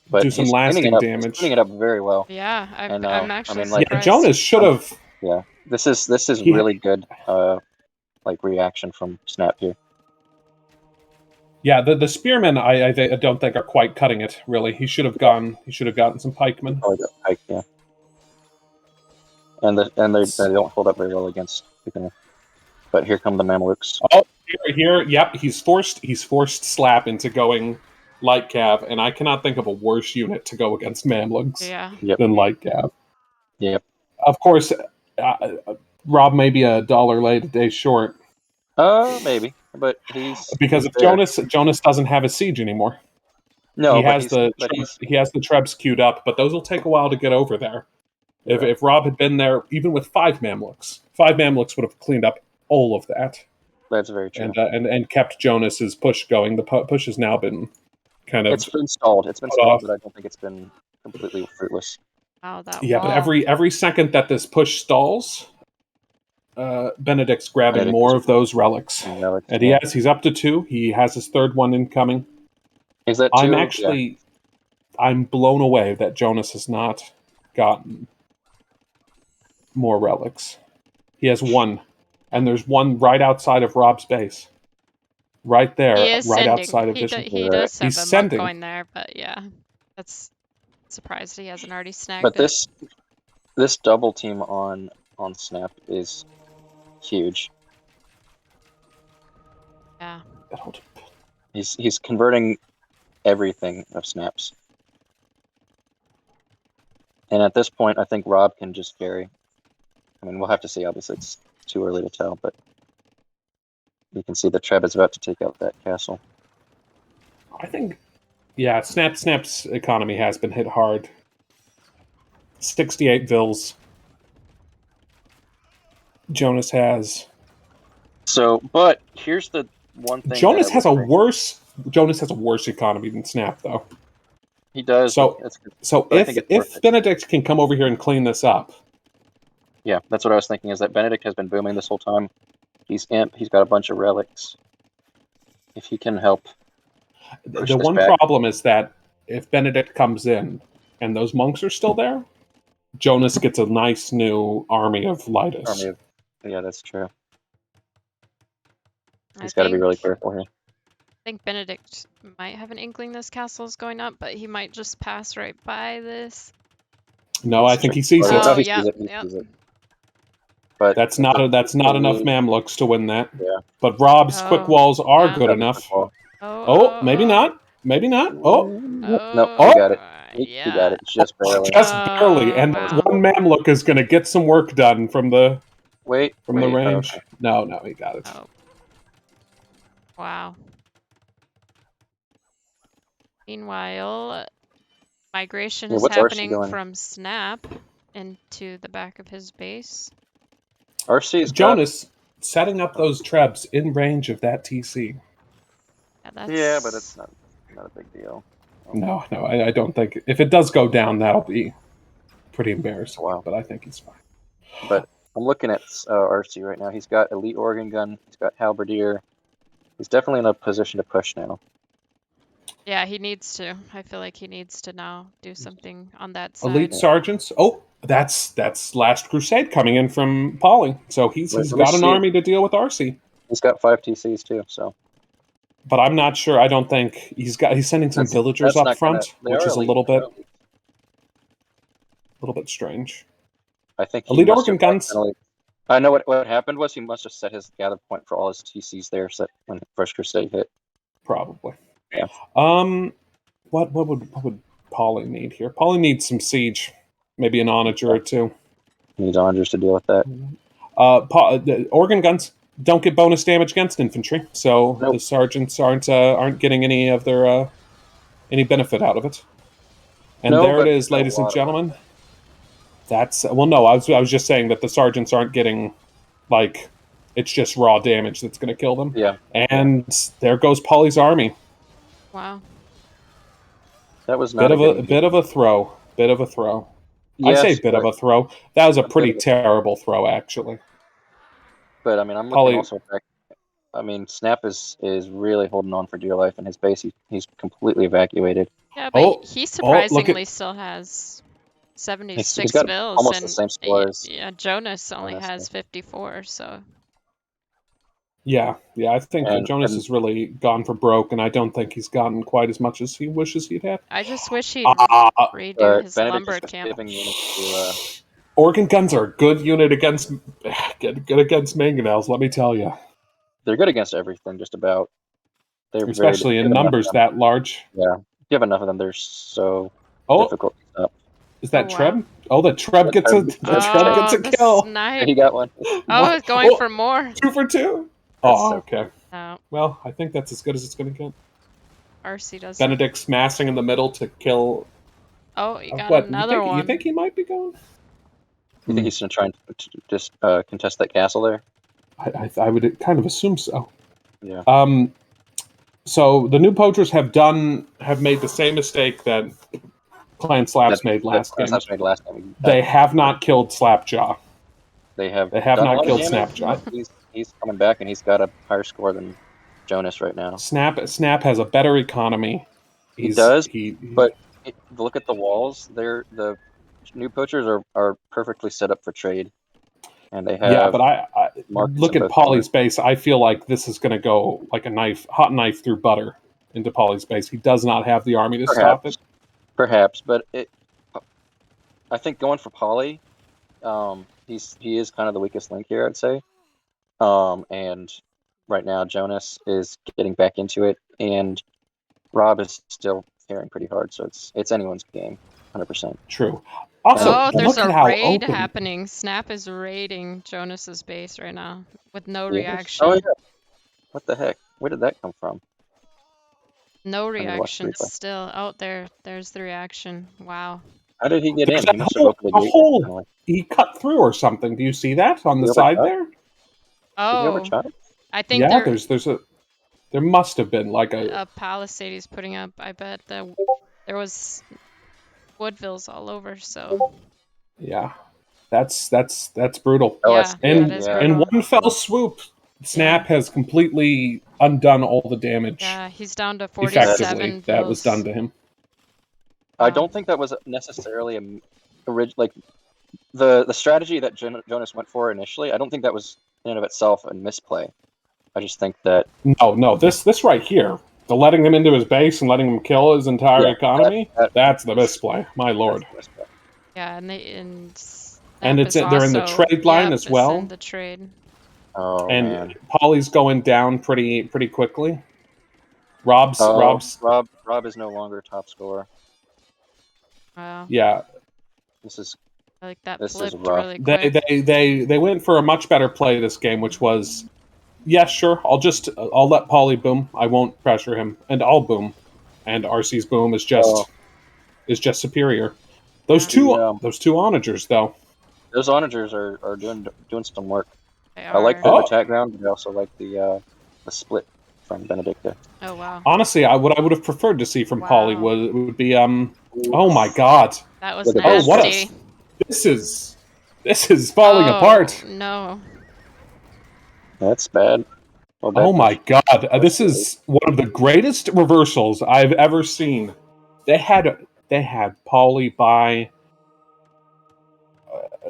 But do some lasting damage. He's putting it up very well. Yeah, I'm actually like, surprised. Yeah, Jonas should have. Yeah, this is really good. Like reaction from Snap here. Yeah, the spearmen I don't think are quite cutting it. Really, he should have gotten some pikemen. Oh, pike, yeah. And they don't hold up very well against Pikemen. But here come the Mamelukes. Oh, here, yep. He's forced Slap into going light cav, and I cannot think of a worse unit to go against Mamelukes than light cav. Yep. Of course, Rob may be $1 late, a day short. Maybe, but he's because if Jonas doesn't have a siege anymore. No, he has the Trebs queued up, but those will take a while to get over there. If Rob had been there, even with 5 Mamluks would have cleaned up all of that. That's very true. And kept Jonas's push going. The push has now been kind of... It's been stalled. It's been stalled, but I don't think it's been completely fruitless. Wow, that but every second that this push stalls, Benedict's grabbing more of those relics. And he's up to 2. He has his 3rd one incoming. Is that 2? I'm blown away that Jonas has not gotten more relics. He has 1. And there's 1 right outside of Rob's base. Right there, outside of Vision. He does have a monk going there, but yeah. That's surprised he hasn't already snagged it. But it. this double team on Snap is huge. Yeah. He's converting everything of Snaps. And at this point, I think Rob can just carry. I mean, we'll have to see. Obviously, it's too early to tell, but you can see the Treb is about to take out that castle. I think, yeah, Snap's economy has been hit hard. 68 Vils. Jonas has. So, but here's the one thing. Jonas has a worse economy than Snap, though. He does. So if Benedict can come over here and clean this up. Yeah, that's what I was thinking, is that Benedict has been booming this whole time. He's imp. He's got a bunch of relics. If he can help. The one problem is that if Benedict comes in and those monks are still there, Jonas gets a nice new army of Lightus. Yeah, that's true. He's got to be really careful here. I think Benedict might have an inkling this castle is going up, but he might just pass right by this. No, I think he sees it. Oh, he sees it. But that's not enough Mamluks to win that. Yeah. But Rob's quick walls are good enough. Maybe not. Maybe not. No, he got it. He got it just barely. Just barely. And one Mamluk is going to get some work done from the the range. Okay. No, he got it. Oh. Wow. Meanwhile, migration is happening from Snap into the back of his base. RC's Jonas setting up those Trebs in range of that TC. Yeah, but it's not a big deal. No, I don't think. If it does go down, that'll be pretty embarrassing. Wow. But I think he's fine. But I'm looking at RC right now. He's got elite organ gun. He's got halberdier. He's definitely in a position to push now. Yeah, he needs to. I feel like he needs to now do something on that side. Elite sergeants. Oh, that's Last Crusade coming in from Polly. So he's Let me got an see. army to deal with RC. He's got 5 TCs too, so But I'm not sure. I don't think he's sending some villagers that's up not front, they which are is a elite. little They're bit elite. strange. I think he Elite must organ have guns. I know what happened was he must have set his gather point for all his TCs there so when First Crusade hit. Probably. Yeah. What would Polly need here? Polly needs some siege, maybe an onager or two. He needs onagers to deal with that. The organ guns don't get bonus damage against infantry, so Nope. the sergeants aren't getting any of their any benefit out of it. And No, there it but is, a ladies and lot of gentlemen. That's no. I was just saying that the sergeants aren't getting like it's just raw damage that's going to kill them. Yeah. And there goes Polly's army. Wow. That was not bit of a throw. Bit of a throw. Yes, I say bit of a throw. That was a pretty terrible throw, actually. But I mean, I'm looking Polly, also back. I mean, Snap is really holding on for dear life in his base. He's completely evacuated. Yeah, but he surprisingly still has 76 he's got vills, almost and the same score as Jonas only has 54. So yeah, I think Jonas has really gone for broke, and I don't think he's gotten quite as much as he wishes he'd had. I just wish he'd redo his lumber camp. Organ guns are a good unit against mangonels, let me tell you. They're good against everything, just about. They're especially in numbers that large. Yeah, if you have enough of them, they're so difficult to stop. Is that Treb? Oh, the Treb gets a kill. Snipe. He got one. Oh, it's going for more. 2 for 2. Oh, okay. Well, I think that's as good as it's going to get. RC does. Benedict's massing in the middle to kill. Oh, you got another one. You think he might be going? You think he's going to try and just contest that castle there? I would kind of assume so. Yeah. So the new poachers have made the same mistake that Clan Slaps made last game. They have not killed Slapjaw. They have not killed Snapjaw. He's coming back, and he's got a higher score than Jonas right now. Snap has a better economy. He does, but look at the walls. The new poachers are perfectly set up for trade, and they have. Yeah, but I look at Polly's base. I feel like this is going to go like a hot knife through butter into Polly's base. He does not have the army to stop it. Perhaps, but I think going for Polly, he is kind of the weakest link here, I'd say. And right now Jonas is getting back into it, and Rob is still faring pretty hard. So it's anyone's game, 100%. True. Also, there's a raid happening. Snap is raiding Jonas's base right now with no reaction. Oh yeah. What the heck? Where did that come from? No reaction still. Oh, there's the reaction. Wow. How did he get in? He must have opened the gate. He cut through or something. Do you see that on the side there? Oh, I think there must have been like a palisade he's putting up. I bet there was Woodvilles all over. So yeah, that's brutal. Yeah, and that is brutal. in one fell swoop, Snap has completely undone all the damage. Yeah, he's down to 47 that was done to him. I don't think that was necessarily like the strategy that Jonas went for initially. I don't think that was in and of itself a misplay. I just think that no, this right here, the letting him into his base and letting him kill his entire economy, that's the misplay. My lord. Yeah, and they're in the trade line as well. In the trade. Oh, and man. Polly's going down pretty quickly. Rob is no longer top scorer. Wow. Yeah. This is like that this flipped is rough. really quick. They went for a much better play this game, which was, yeah, sure, I'll let Polly boom. I won't pressure him, and I'll boom, and RC's boom is just superior. Those two onagers though. Those onagers are doing some work. I like the attack ground, but I also like the split from Benedicta. Oh wow. Honestly, what I would have preferred to see from Polly would be oh my god. That was nasty. This is falling apart. No. That's bad. Well, Oh my that god, this is one of the greatest reversals I've ever seen. They had Paulie by,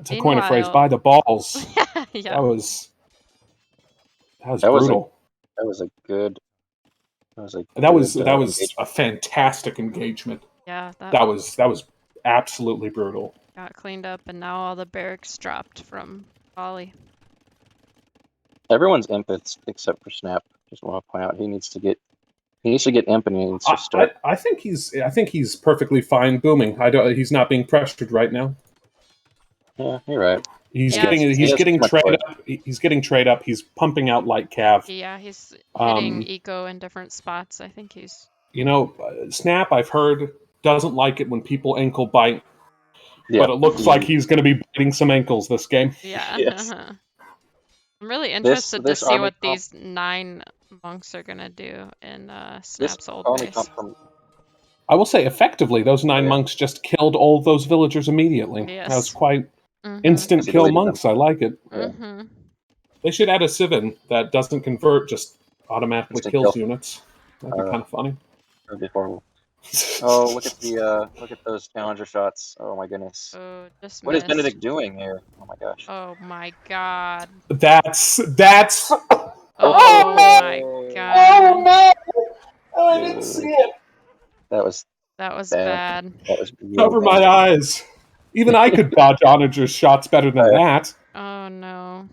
to coin a phrase, by Meanwhile, the balls. yeah, That was that was a brutal. that was a good That was engagement. a fantastic engagement. yeah, that That was absolutely brutal. got cleaned up, and now all the barracks dropped from Ollie. Everyone's imp except for Snap. Just want to point out he needs to get imp, and he needs to start. I think he's perfectly fine booming. He's not being pressured right now. Yeah, you're right. He's Yeah. getting trade up. He's getting trade up. He's pumping out light cav. Yeah, he's hitting eco in different spots. I think he's. You know, Snap, I've heard, doesn't like it when people ankle bite. Yeah. But it looks like he's going to be biting some ankles this game. Yeah. Yes. I'm really interested to this see army what comp- these 9 monks are gonna do in This Snap's old army base. comp from I will say, effectively, those 9 monks just killed all those villagers immediately. Yes. That was quite Mhm. instant He kill deleted monks. I like it. Mhm. They should add a Civen that doesn't convert, just automatically Instant kills kill. units. That'd be kind of funny. That'd be horrible. Oh, look at those challenger shots. Oh my goodness. Oh, just What is missed. Benedict doing here? Oh my gosh. Oh my god. That's. Oh my god. no! Oh, I didn't see it. That was bad. That was really Cover my bad. eyes. Even I could dodge Onager's shots better than that. Oh no.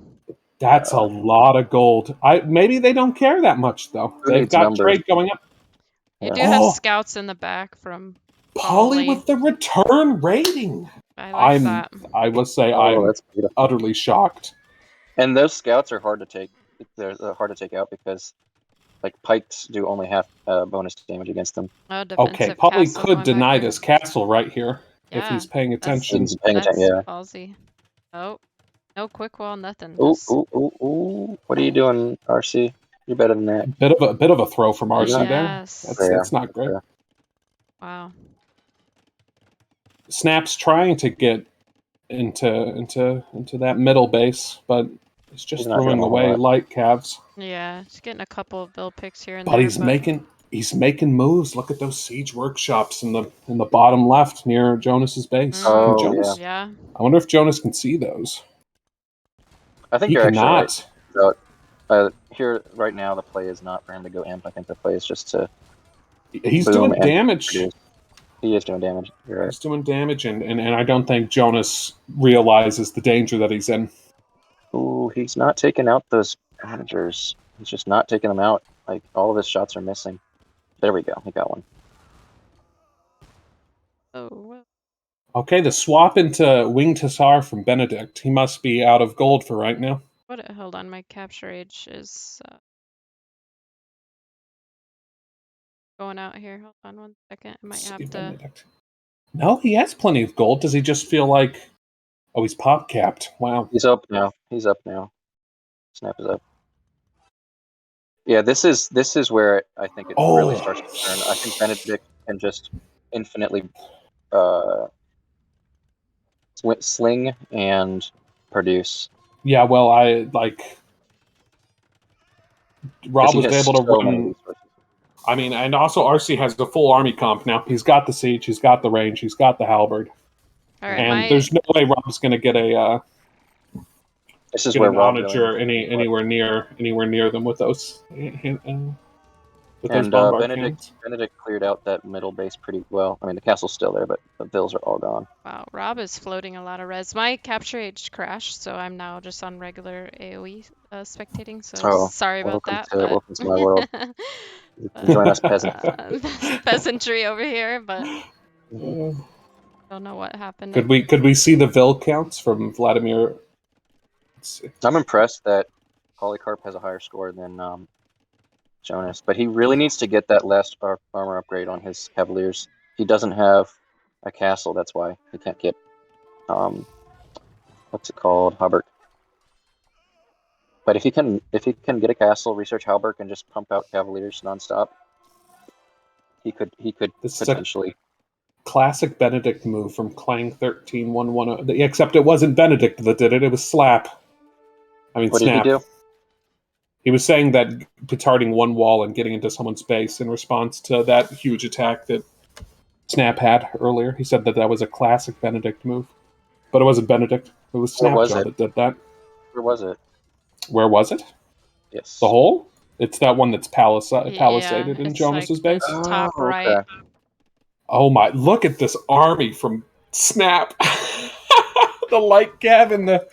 That's a lot of gold. Maybe they don't care that much though. Who They've needs got numbers? trade going up. You do have scouts in the back from Paulie with the return rating. I like that. I will say Oh, that's beautiful. utterly shocked. And those scouts are hard to take. They're hard to take out because, like, pikes do only half bonus damage against them. Okay, Paulie could deny this castle right here if he's paying attention. He's paying attention, yeah. Ballsy. Oh, no quick wall, nothing. Ooh! What are you doing, RC? You're better than that. Bit of a throw from RC Yes. there. That's not great. Yeah. Wow. Snap's trying to get into that middle base, but it's just throwing away light calves. Yeah, just getting a couple of bill picks here and But there. he's making moves. Look at those siege workshops in the bottom left near Jonas's base. Oh, Jonas, yeah. I wonder if Jonas can see those. I think he you're cannot. actually right. So, here right now, the play is not for him to go imp. I think the play is just to. He's doing damage. He is doing damage. You're right. He's doing damage, and I don't think Jonas realizes the danger that he's in. Ooh, he's not taking out those managers. He's just not taking them out. Like, all of his shots are missing. There we go. He got one. Oh. Okay, the swap into Winged Hussar from Benedict. He must be out of gold for right now. Hold on, my capture age is going out here. Hold on 1 second. I might have to. Benedict. No, he has plenty of gold. Does he just feel like... Oh, he's pop capped. Wow. He's up now. Snap is up. Yeah, this is where I think it really starts to turn. I think Benedict can just infinitely sling and produce. Yeah, well, Rob was able to run. I mean, and also RC has the full army comp now. He's got the siege, he's got the range, he's got the halberd. All right, and there's no way Rob's going to get a. This is where Rob Onager anywhere near them with those. Benedict cleared out that middle base pretty well. I mean, the castle's still there, but the vills are all gone. Wow, Rob is floating a lot of res. My capture age crashed, so I'm now just on regular AoE spectating. So sorry about that. Welcome to my world. Join us, peasant. Peasantry over here, but I don't know what happened. Could we see the vil counts from Vladimir? I'm impressed that Polycarp has a higher score than Jonas, but he really needs to get that last armor upgrade on his Cavaliers. He doesn't have a castle, that's why he can't get what's it called, Hauberk. But if he can get a castle, research Hauberk, and just pump out Cavaliers nonstop, he could potentially. Classic Benedict move from Clang 13110. Except it wasn't Benedict that did it; it was Slap. I mean, what Snap. did he do? He was saying that petarding one wall and getting into someone's base in response to that huge attack that Snap had earlier. He said that was a classic Benedict move. But it wasn't Benedict. It was Snapjaw that did that. Where was it? Where was it? Yes. The hole? It's that one that's palisaded in Jonas's base? Top right. Okay. Oh my, look at this army from Snap. The light Gav and the...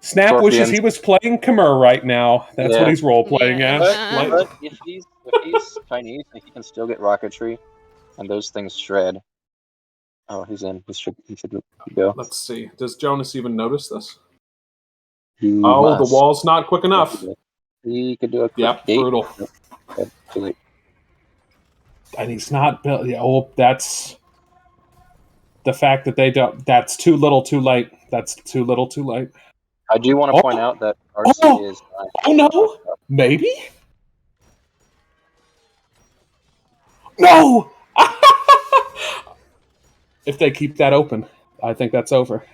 Snap Scorpions. wishes he was playing Khmer right now. That's what he's role-playing as. But if he's Chinese, he can still get rocketry, and those things shred. Oh, he's in. He should go. Let's see. Does Jonas even notice this? He the must. wall's not quick enough. He could do a quick gate. Brutal. Nope. Too late. And he's not built. Oh, that's the fact that they don't. That's too little, too late. That's too little, too late. I do want to point out that RC is. Oh no! Maybe. No! If they keep that open, I think that's over.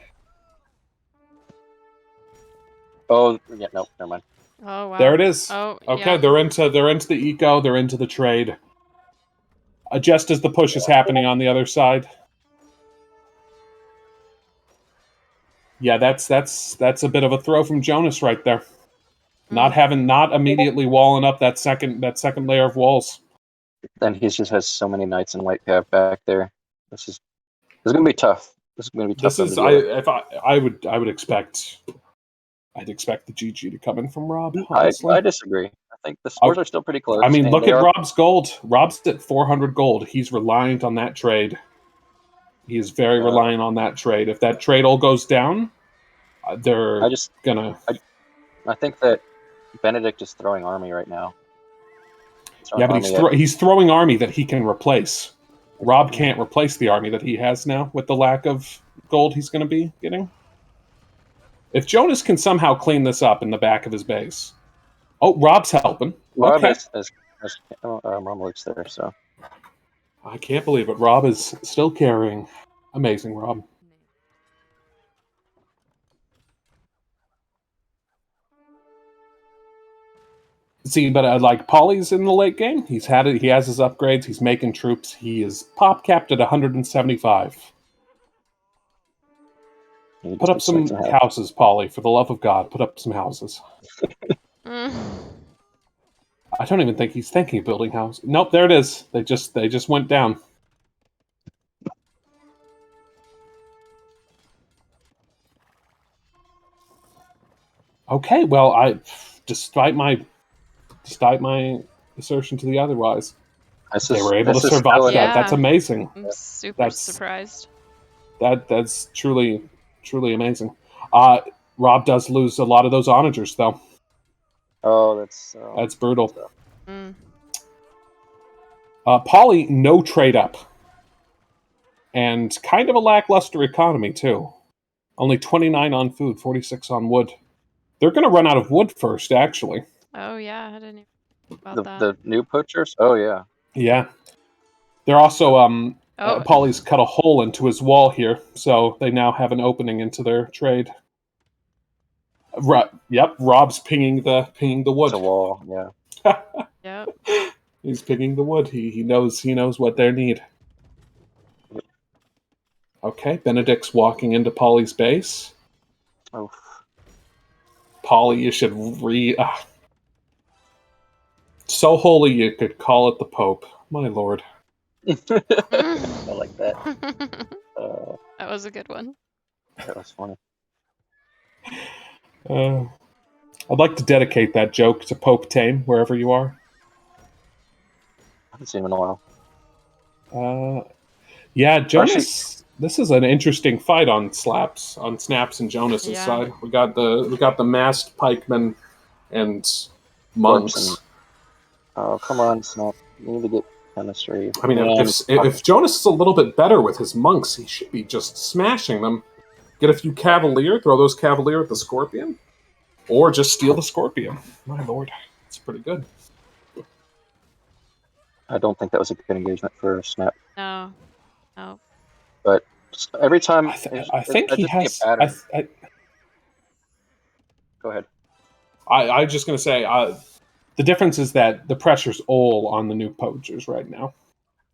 Oh yeah, no, never mind. Oh wow. There it is. Oh, okay, yeah. they're into the eco, they're into the trade. Just as the push is happening on the other side. Yeah, that's a bit of a throw from Jonas right there. Not immediately walling up that second layer of walls. Then he just has so many knights in white cap back there. This is gonna be tough. This is gonna be tough. I would expect. I'd expect the GG to come in from Rob. Honestly. I disagree. I think the scores are still pretty close. I mean, look at Rob's gold. Rob's at 400 gold. He's reliant on that trade. He is very reliant on that trade. If that trade all goes down, they're gonna. I think that Benedict is throwing army right now. But he's throwing army that he can replace. Rob can't replace the army that he has now with the lack of gold he's going to be getting. If Jonas can somehow clean this up in the back of his base. Oh, Rob's helping. Rob okay. has Rumlick's there, so. I can't believe it. Rob is still carrying. Amazing, Rob. See, but like Polly's in the late game. He's had it. He has his upgrades. He's making troops. He is pop capped at 175. Put up some houses, Polly. For the love of God, put up some houses. I don't even think he's thinking of building houses. Nope, there it is. They just went down. Okay, well, despite my assertion to the otherwise, they were able to survive that. That's amazing. I'm super surprised. That's truly amazing. Rob does lose a lot of those onagers, though. Oh, that's brutal. Polly, no trade up, and kind of a lackluster economy too. Only 29 on food, 46 on wood. They're going to run out of wood first, actually. Oh yeah, I didn't even think about that. The new poachers? Oh yeah. Yeah. They're also Polly's cut a hole into his wall here, so they now have an opening into their trade. Yep, Rob's pinging the wood. It's a wall, yeah. Yep. He's pinging the wood. He knows what they need. Okay, Benedict's walking into Polly's base. Oh. Polly, you should so holy you could call it the Pope. My lord. I like that. That was a good one. That was funny. I'd like to dedicate that joke to Pope Tame, wherever you are. I haven't seen him in a while. Yeah, Jonas. This is an interesting fight on Snaps and Jonas's side. We got the masked pikemen and monks. Oh, come on, Snap. You need to get chemistry. I mean, if Jonas is a little bit better with his monks, he should be just smashing them. Get a few Cavalier, throw those Cavalier at the Scorpion, or just steal the Scorpion. My lord, it's pretty good. I don't think that was a good engagement for Snap. No. But every time, I think he has. Go ahead. I just gonna say the difference is that the pressure's all on the new poachers right now.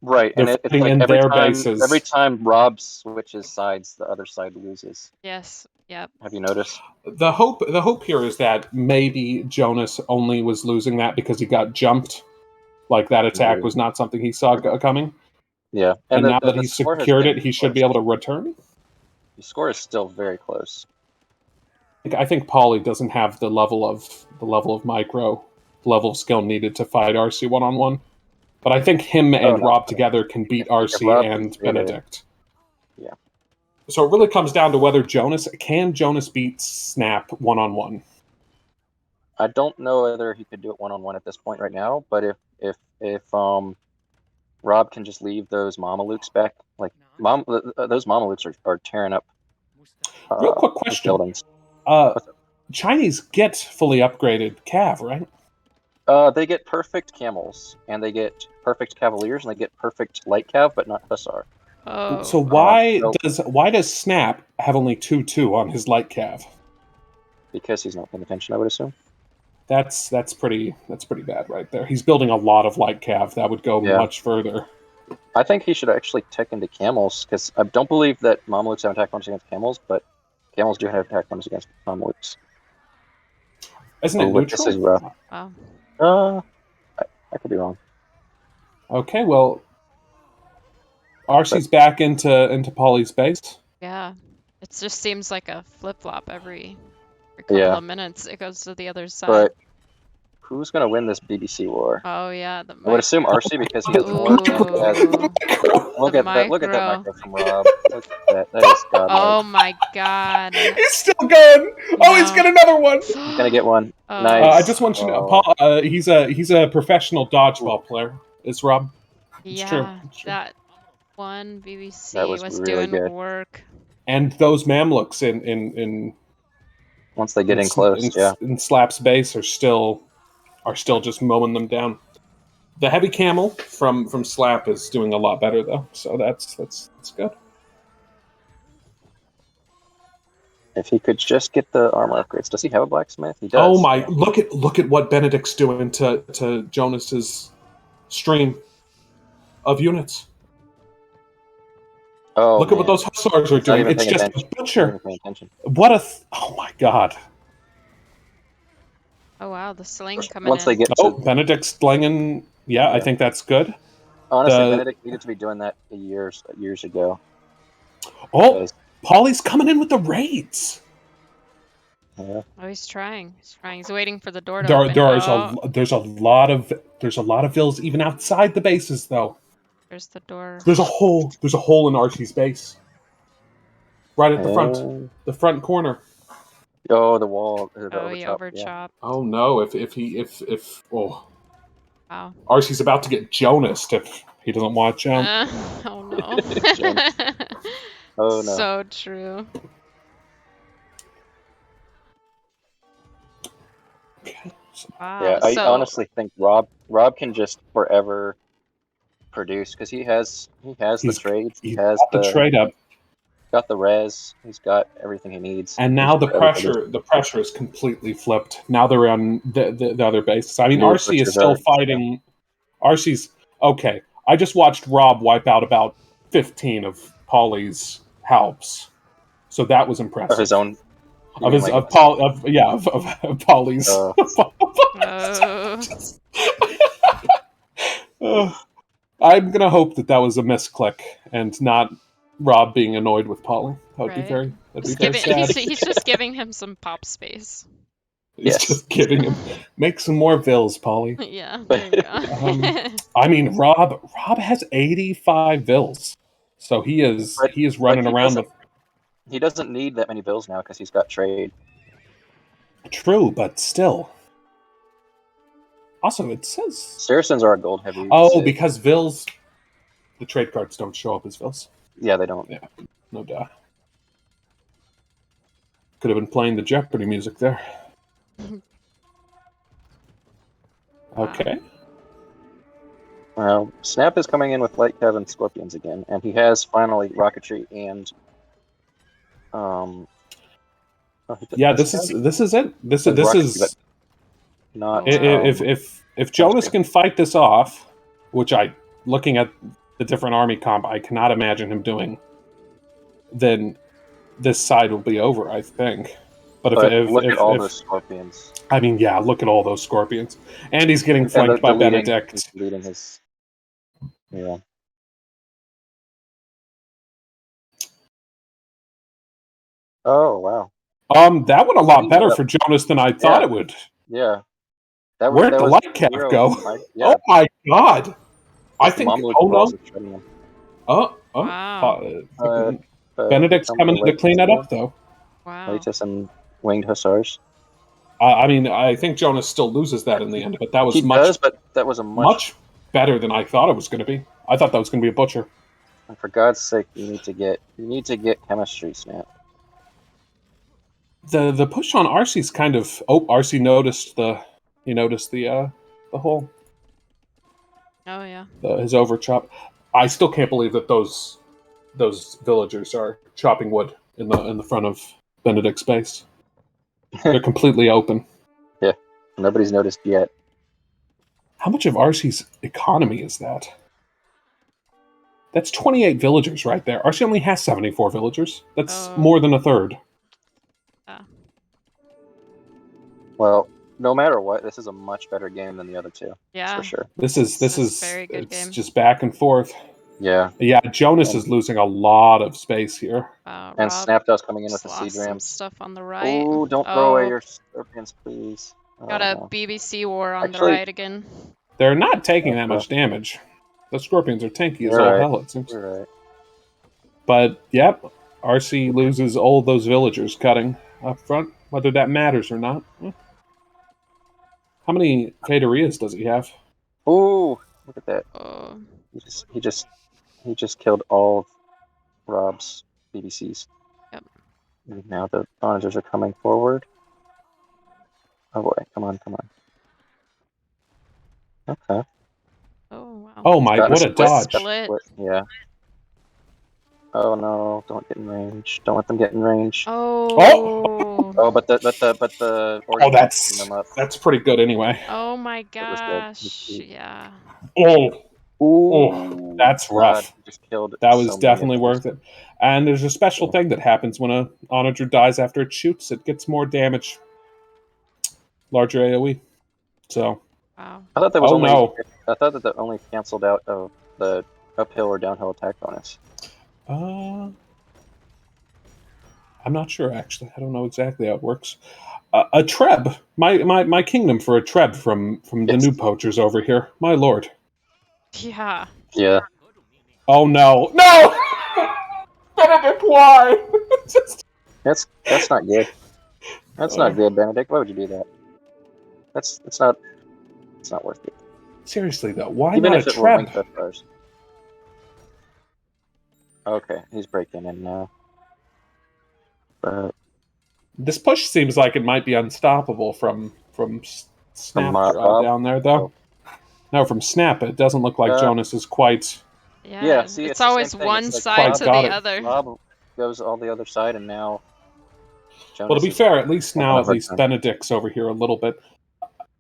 Right, They're and it's fighting like in every their time bases. Rob switches sides, the other side loses. Yes. Yep. Have you noticed? The hope here is that maybe Jonas only was losing that because he got jumped. Like that attack was not something he saw coming. Yeah, And now that the he's score has secured been it, he should be close. able to return. The score is still very close. I think Paulie doesn't have the level of micro, level of skill needed to fight RC 1-on-1. But I think him and Rob together can beat RC Rob and can beat it. Benedict. Yeah. So it really comes down to whether Jonas beat Snap 1-on-1. I don't know whether he could do it 1-on-1 at this point right now, but if Rob can just leave those Mamalukes back, like those Mamalukes are tearing up. Real quick question: buildings. Chinese get fully upgraded Cav, right? They get perfect camels, and they get perfect cavaliers, and they get perfect light cav, but not hussar. Oh. So why does Snap have only 2-2 on his light cav? Because he's not paying attention, I would assume. That's pretty bad right there. He's building a lot of light cav that would go much further. I think he should actually tech into camels, because I don't believe that Mamelukes have attack bonus against camels, but camels do have attack bonus against Mamelukes. Isn't it neutral? This is rough. Wow. I could be wrong. Okay, well, RC's back into Paulie's base. Yeah. It just seems like a flip-flop every couple of minutes. It goes to the other side. But who's going to win this BBC war? Oh, yeah. I would assume RC because he has more. Look at that micro from Rob. Look at that. That is godlike. Oh my god. He's still going. Oh, he's got another one. He's gonna get one. Oh. Nice. I just want you to know, Paul. He's a professional dodgeball player. Is Rob? It's true. That one BBC was really doing good. work. And those Mamluks in once they get in close, in Slap's base are still just mowing them down. The heavy camel from Slap is doing a lot better though, so that's good. If he could just get the armor upgrades. Does he have a blacksmith? He does. Oh my! Look at what Benedict's doing to Jonas's stream of units. Oh, look at what those hussars are doing. It's just a butcher. What a! Oh my god! Oh wow, the sling coming Once in. they get Benedict's slinging. Yeah, I think that's good. Honestly, Benedict needed to be doing that years ago. Oh, Paulie's coming in with the raids. Yeah. Oh, he's trying. He's waiting for the door to open. There's a lot of vills even outside the bases though. There's the door. There's a hole in RC's base. Right at the front corner. Oh, the wall. He overchopped. Oh no! If wow. RC's about to get Jonased if he doesn't want to jump. Oh no. Oh no. So true. Wow. Yeah, I honestly think Rob can just forever produce because he has the trades. He has the trade up. Got the res. He's got everything he needs. And now the pressure is completely flipped. Now they're on the other bases. I mean, RC is still fighting. RC's okay. I just watched Rob wipe out about 15 of Paulie's Halps, so that was impressive. Of his own. Of Paulie's. I'm gonna hope that was a misclick and not Rob being annoyed with Paulie. That'd be very sad. He's just giving him some pop space. He's just giving him make some more vills, Paulie. Yeah, there you go. I mean, Rob has 85 vills, so he is running around with. He doesn't need that many vills now because he's got trade. True, but still. Also, it says Saracens are a gold heavy. Oh, because vills, the trade cards don't show up as vills. Yeah, they don't. Yeah, no doubt. Could have been playing the Jeopardy music there. Okay. Well, Snap is coming in with Light Cav and Scorpions again, and he has finally Rocketry and yeah, this is it. This is not. If Jonas can fight this off, which looking at the different army comp, I cannot imagine him doing, then this side will be over, I think. But look at all those scorpions. I mean, yeah, look at all those scorpions, and he's getting flanked by Benedict. He's leading his. Yeah. Oh wow. That went a lot better for Jonas than I thought it would. Yeah. Where'd the light cap go? Yeah. Oh my god! I think. Oh no. Wow. Benedict's coming to clean that up, though. Wow. Latest and winged hussars. I mean, I think Jonas still loses that in the end, but that was but that was a much better than I thought it was going to be. I thought that was going to be a butcher. And for God's sake, you need to get chemistry snap. The push on RC's kind of. Oh, RC noticed the whole. Oh yeah. His overchop. I still can't believe that those villagers are chopping wood in the front of Benedict's base. They're completely open. Yeah, nobody's noticed yet. How much of RC's economy is that? That's 28 villagers right there. RC only has 74 villagers. That's more than a third. Well, no matter what, this is a much better game than the other two. Yeah, for sure. This is very good game. Just back and forth. Yeah. Yeah, Jonas is losing a lot of space here. And Snapjaw's coming in with the seed rams. Stuff on the right. Oh, don't throw away your scorpions, please. Got a BBC war on the right again. They're not taking that much damage. The scorpions are tanky as all hell, it seems. You're right. But, yep, RC loses all those villagers cutting up front, whether that matters or not. How many Federias does he have? Ooh, look at that. He just killed all of Rob's BBCs. Yep. Now the onagers are coming forward. Oh boy, come on. Okay. Oh wow. Oh my, what a dodge. Yeah. Oh no, don't get in range. Don't let them get in range. Oh, but the that's pretty good anyway. Oh my gosh. Yeah. Oh, that's rough. Just killed that was definitely worth it. And there's a special thing that happens when a onager dies after it shoots. It gets more damage. Larger AoE. So. Wow. I thought that was I thought that only canceled out of the uphill or downhill attack bonus. I'm not sure actually. I don't know exactly how it works. A Treb, my kingdom for a Treb from the new poachers over here. My lord. Yeah. Yeah. Oh no. Benedict, why? That's not good. That's not good, Benedict. Why would you do that? It's not worth it. Seriously though, why Even not if a it were winged Treb? hussars. Okay, he's breaking in now. But this push seems like it might be unstoppable from Snap down there, though. No, from Snap, it doesn't look like Jonas is quite. Yeah, see, it's always one side to the other. Rob goes all the other side, and now. Jonas well, to be fair, at least Benedict's over here a little bit.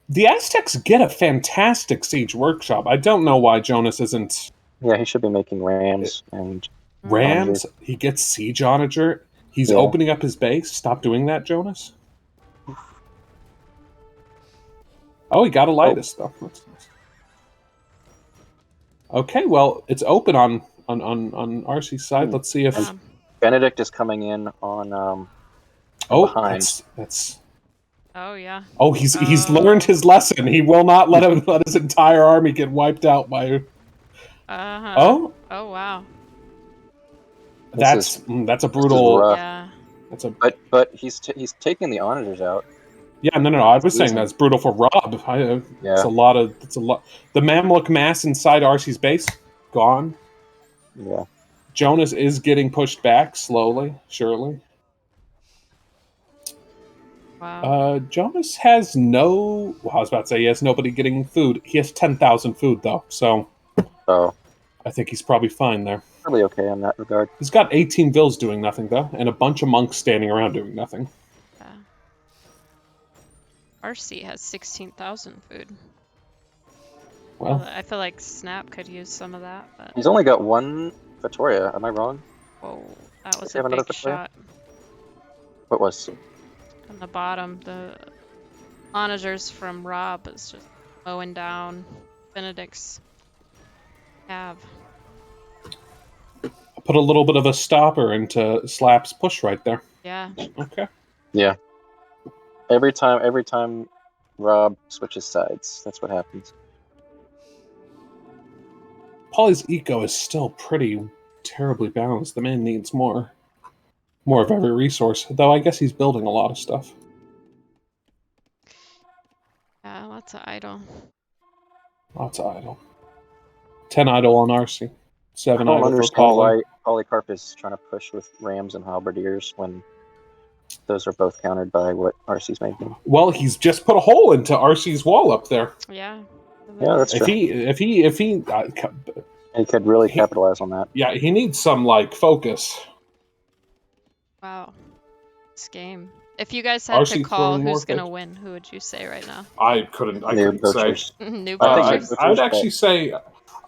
The Aztecs get a fantastic siege workshop. I don't know why Jonas isn't. Yeah, he should be making rams and. Rams. He gets siege onager. He's opening up his base. Stop doing that, Jonas. Oh, he got a lightest though. That's nice. Okay, well, it's open on RC's side. Let's see if Benedict is coming in on behind. That's. Oh yeah. Oh, he's learned his lesson. He will not let his entire army get wiped out by. Oh. Oh wow. That's a brutal. Yeah. But he's taking the onagers out. Yeah, no. I was saying that's brutal for Rob. It's a lot. The Mamluk mass inside RC's base gone. Yeah. Jonas is getting pushed back slowly, surely. Wow. Jonas has no. Well, I was about to say he has nobody getting food. He has 10,000 food though, so. Oh. I think he's probably fine there. Probably okay in that regard. He's got 18 vills doing nothing though, and a bunch of monks standing around doing nothing. Yeah. RC has 16,000 food. Well, I feel like Snap could use some of that, but He's only got one Vittoria. Am I wrong? whoa, that was Does he a have another big Vittoria? shot What was? on the bottom. The onagers from Rob is just mowing down Benedict's cab. put a little bit of a stopper into Slap's push right there. Yeah. Okay. Yeah. Every time Rob switches sides, that's what happens. Polly's eco is still pretty terribly balanced. The man needs more of every resource, though I guess he's building a lot of stuff. Yeah, lots of idle. Lots of idle. 10 idle on RC. 7 I don't idle for understand Polly. why Polycarp is trying to push with Rams and Halberdiers when those are both countered by what RC's making. Well, he's just put a hole into RC's wall up there. Yeah. Yeah, that's true. If he He could really capitalize on that. Yeah, he needs some focus. Wow. This game. If you guys had to RC call throwing who's more gonna win, who would you say right now? I couldn't say. Poachers. New I think Poachers. I would actually say,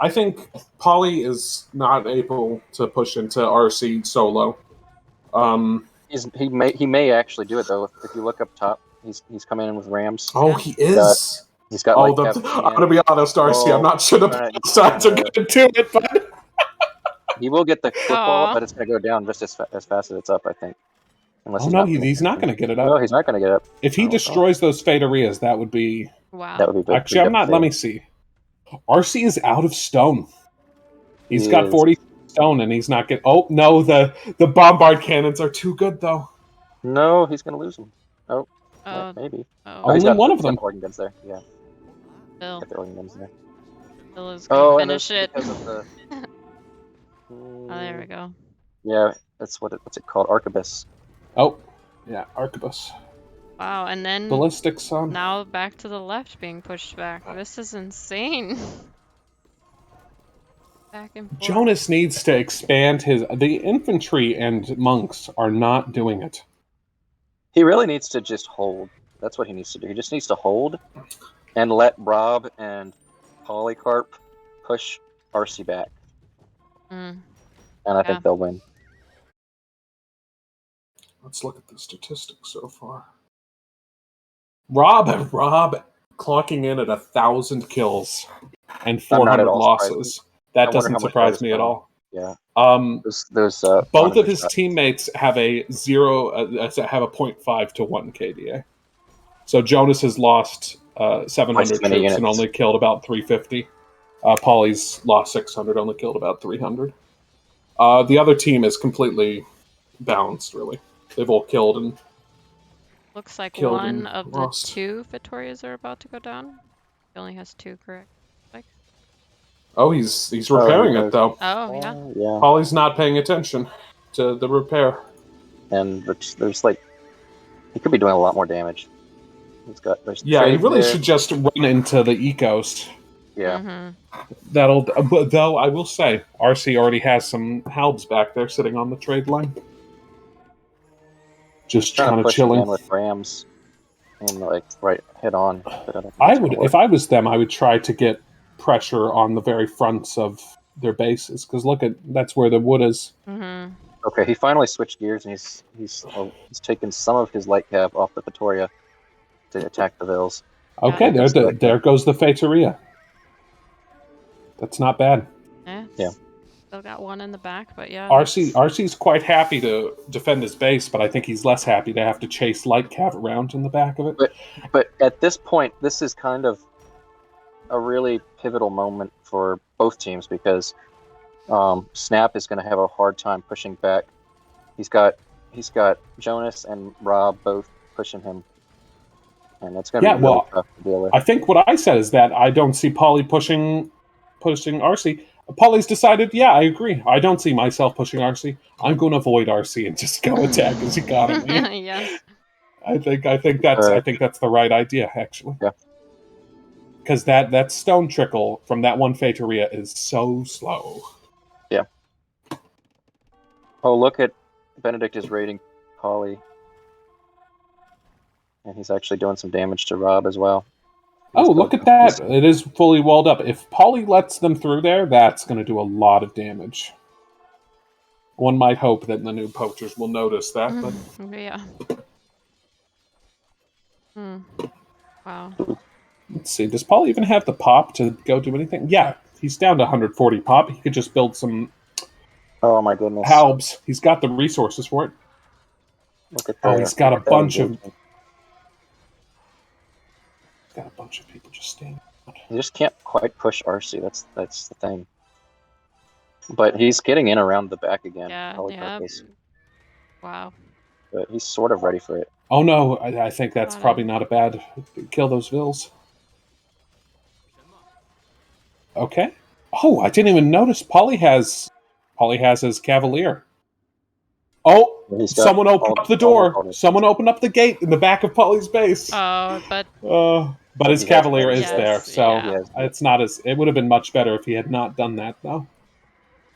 I think Polly is not able to push into RC solo. He may actually do it though. If you look up top, he's coming in with Rams. Oh, Yeah. he is. He's got I'm like gonna be honest, RC. I'm not sure the sides are gonna do it, but he will get the quick wall Aw. up, but it's gonna go down just as fast as it's up, I think. Unless oh no, he's not gonna get it up. No, he's not gonna get up. If he destroys those Faterias, that would be. Wow. That would be Actually, I'm not. Let me see. RC is out of stone. He's got 40 stone, and he's not getting. Oh no, the bombard cannons are too good though. No, he's gonna lose them. Oh, maybe. Only one of them. Organ guns there. Yeah. Bill. Got the organ guns there. Bill is gonna finish it. Because of the... Oh, there we go. Yeah, that's what's it called? Arquebus. Oh, yeah, Arquebus. Wow, and then Ballistics on. now back to the left being pushed back. This is insane. Back and forth. Jonas needs to expand the infantry and monks are not doing it. He really needs to just hold. That's what he needs to do. He just needs to hold and let Rob and Polycarp push RC back. And I think they'll win. Let's look at the statistics so far. Rob clocking in at 1,000 kills and 400 losses. That doesn't surprise me at all. Yeah. Both of his teammates have a 0.5 to 1 KDA. So Jonas has lost 700 troops and only killed about 350. Polly's lost 600, only killed about 300. The other team is completely balanced, really. They've all killed and looks like one of the 2 Vittorias are about to go down. He only has 2, correct? Oh, he's repairing it though. Oh yeah. Yeah. Polly's not paying attention to the repair. And there's he could be doing a lot more damage. He really should just run into the ecos. Yeah. But though I will say, RC already has some halbs back there sitting on the trade line. Just kind of chilling with Rams and right head on. If I was them, I would try to get pressure on the very fronts of their bases because that's where the wood is. Okay, he finally switched gears and he's taken some of his light cav off the Vittoria to attack the Vills. Okay, there goes the Fateria. That's not bad. Yeah. Still got one in the back, but yeah. RC's quite happy to defend his base, but I think he's less happy to have to chase light cav around in the back of it. But at this point, this is kind of a really pivotal moment for both teams because Snap is going to have a hard time pushing back. He's got Jonas and Rob both pushing him, and it's going to be really tough to deal with. I think what I said is that I don't see Polly pushing RC. Polly's decided, yeah, I agree. I don't see myself pushing RC. I'm going to avoid RC and just go attack his economy. Yes. I think that's the right idea, actually. Yeah. Because that stone trickle from that one Fateria is so slow. Yeah. Oh, look at Benedict is raiding Polly. And he's actually doing some damage to Rob as well. Oh, look at that. It is fully walled up. If Polly lets them through there, that's going to do a lot of damage. One might hope that the new poachers will notice that. But... Yeah. Wow. Let's see. Does Polly even have the pop to go do anything? Yeah, he's down to 140 pop. He could just build some... Oh, my goodness. Halbs. He's got the resources for it. Look at that. Oh, he's got a bunch of... He's got a bunch of people just standing. He just can't quite push RC. That's the thing. But he's getting in around the back again. Yeah. Wow. But he's sort of ready for it. Oh no, I think that's probably not a bad... Kill those vills. Okay. Oh, I didn't even notice. Polly has his Cavalier. Oh, someone opened up the door. Someone opened up the gate in the back of Polly's base. Oh, but his Cavalier is there, so it's not as... It would have been much better if he had not done that, though.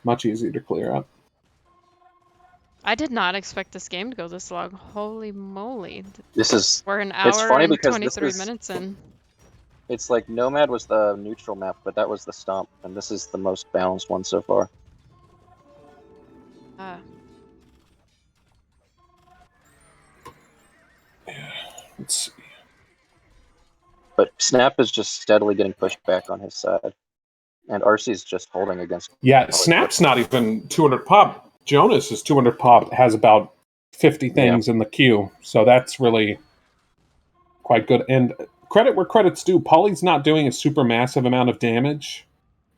Much easier to clear up. I did not expect this game to go this long. Holy moly. We're an hour and 23 minutes in. It's like Nomad was the neutral map, but that was the stomp, and this is the most balanced one so far. Let's see. But Snap is just steadily getting pushed back on his side. And RC is just holding against... Yeah, Snap's not even 200 pop. Jonas is 200 pop, has about 50 things in the queue. So that's really quite good. And credit where credit's due, Polly's not doing a super massive amount of damage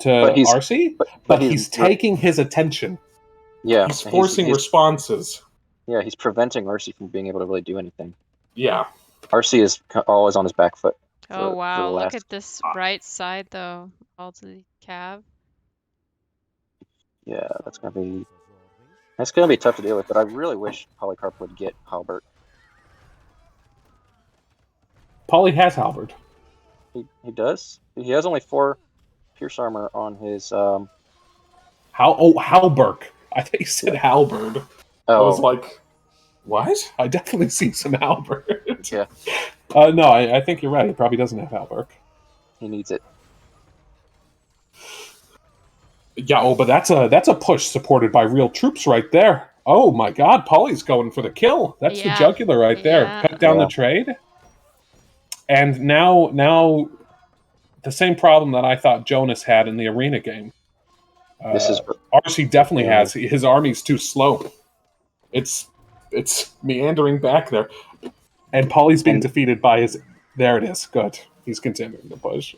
to RC, but he's taking his attention. Yeah. He's forcing responses. Yeah, he's preventing RC from being able to really do anything. Yeah. RC is always on his back foot. Oh, wow. Look at this right side, though. All to the cav. Yeah, that's going to be tough to deal with, but I really wish Polycarp would get Halbert. Polly has Halbert. He does? He has only 4 Pierce Armor on his... Halbert. I think he said Halberd. Oh. I was like, what? I definitely see some Halbert. Yeah. No, I think you're right. He probably doesn't have Halbert. He needs it. Yeah, but that's a push supported by real troops right there. Oh my god, Polly's going for the kill. That's the jugular right there. Cut down the trade. And now the same problem that I thought Jonas had in the arena game. RC definitely has. His army's too slow. It's meandering back there. And Polly's being defeated by his... There it is. Good. He's continuing to push.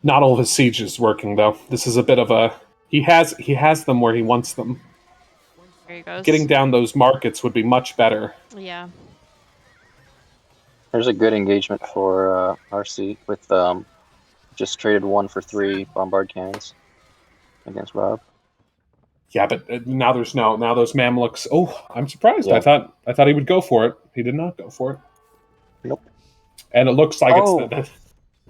Not all of his siege is working, though. This is a bit of a... He has them where he wants them. There he goes. Getting down those markets would be much better. Yeah. There's a good engagement for RC with just traded 1 for 3 bombard cannons against Rob. Yeah, but now those Mamluks... Oh, I'm surprised. Yeah. I thought he would go for it. He did not go for it. Nope. And it looks like it's...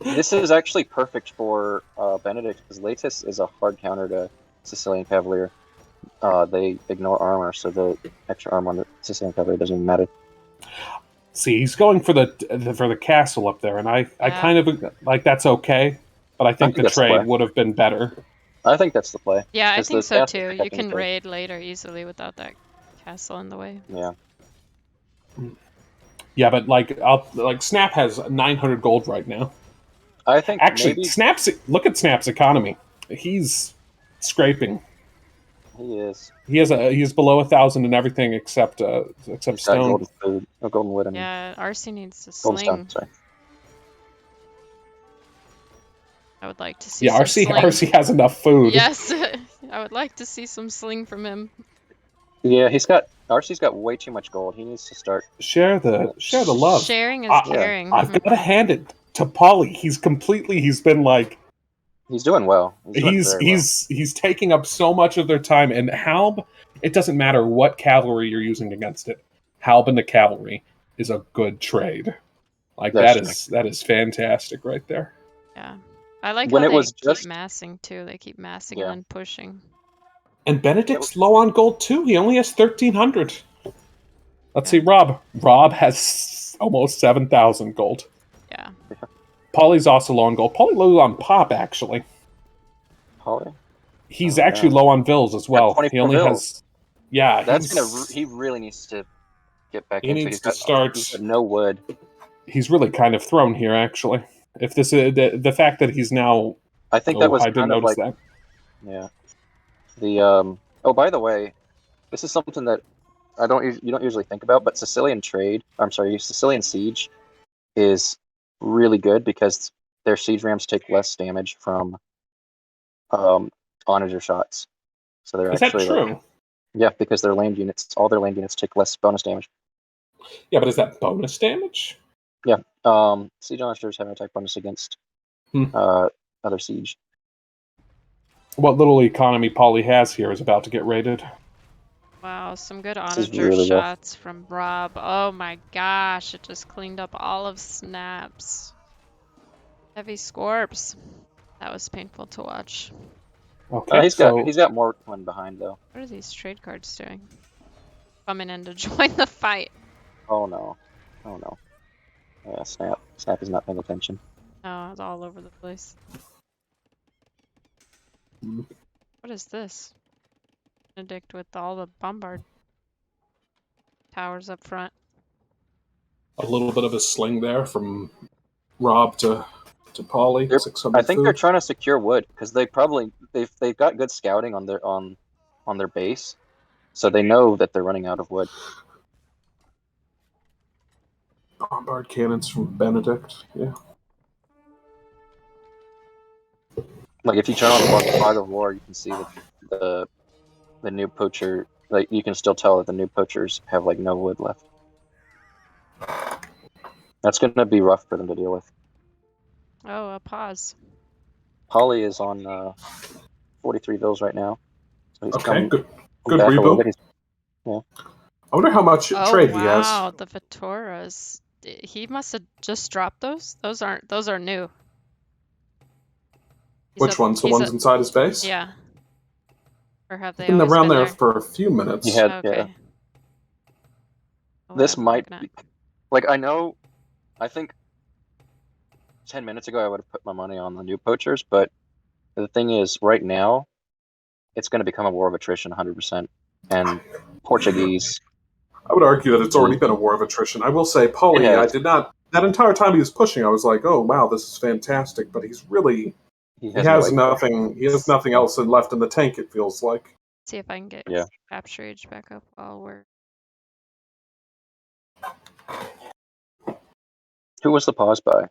This is actually perfect for Benedict, because Latus is a hard counter to Sicilian Cavalier. They ignore armor, so the extra armor on the Sicilian Cavalier doesn't even matter. See, he's going for the castle up there, and I kind of like that's okay, but I think the trade would have been better. I think that's the play. Yeah, I think so too. You can raid later easily without that castle in the way. Yeah. Yeah, but like Snap has 900 gold right now. I think actually maybe... look at Snap's economy. He's scraping. He is. He's below 1,000 in everything except stone. Golden food, golden wood. Yeah, RC needs to sling. Stone, sorry. I would like to see. Yeah, RC has enough food. Yes, I would like to see some sling from him. Yeah, RC's got way too much gold. He needs to start share the love. Sharing is caring. I've got to hand it to Polly. He's been like. He's doing well. He's taking up so much of their time. And Halb, it doesn't matter what cavalry you're using against it. Halb and the cavalry is a good trade. Like that is fantastic right there. Yeah, I like when how they keep massing too. They keep massing and then pushing. And Benedict's low on gold too. He only has 1,300. Let's Yeah. see, Rob. Rob has almost 7,000 gold. Yeah. Polly's also low on gold. Polly low on pop, actually. Polly? He's Oh, actually yeah. low on vills as well. 24 He only vills. has... Yeah, He really needs to get back he into it. needs to start... He's got no wood. He's really kind of thrown here, actually. If this is the fact that he's now... I think that was I didn't kind of notice like... that. Yeah. The, Oh, by the way, this is something that you don't usually think about, but Sicilian Siege is really good because their siege rams take less damage from onager shots. So they're Is that actually true? like, yeah, because all their land units take less bonus damage. Yeah, but is that bonus damage? Yeah. Siege onagers have an attack bonus against other siege. What little economy Polly has here is about to get raided. Wow, some good This is onager really rough. shots from Rob. Oh my gosh, it just cleaned up all of Snaps. Heavy scorps. That was painful to watch. Okay, He's got more one behind though. What are these trade cards doing? Coming in to join the fight. Oh no. Oh no. Yeah, Snap is not paying attention. Oh, it's all over the place. What is this? Benedict with all the bombard towers up front. A little bit of a sling there from Rob to Polly. I think they're trying to secure wood because they've got good scouting on their base, so they know that they're running out of wood. Bombard cannons from Benedict. Yeah. Like if you turn on the Fog of War, you can see that the new poacher, like you can still tell that the new poachers have like no wood left. That's gonna be rough for them to deal with. Oh, a pause. Polly is on 43 vills right now. So he's Okay, good back a little reboot. bit. Yeah. I wonder how much trade he has. Wow, the Vitoras. He must have just dropped those. Those are new. Which ones? The ones inside his base? Yeah. Or have they Been always around been there there? for a few minutes. He had, Okay. yeah. Oh, This I'm might looking be, like I think 10 minutes ago I would have put my money on the new poachers, but the thing is, right now, it's going to become a war of attrition 100%. And Portuguese. I would argue that it's already been a war of attrition. I will say, Polly, I did not. That entire time he was pushing, I was like, "Oh wow, this is fantastic." But he's really he has nothing. He has nothing else left in the tank. It feels like. See if I can get capture age back up while we're. Who was the pause by?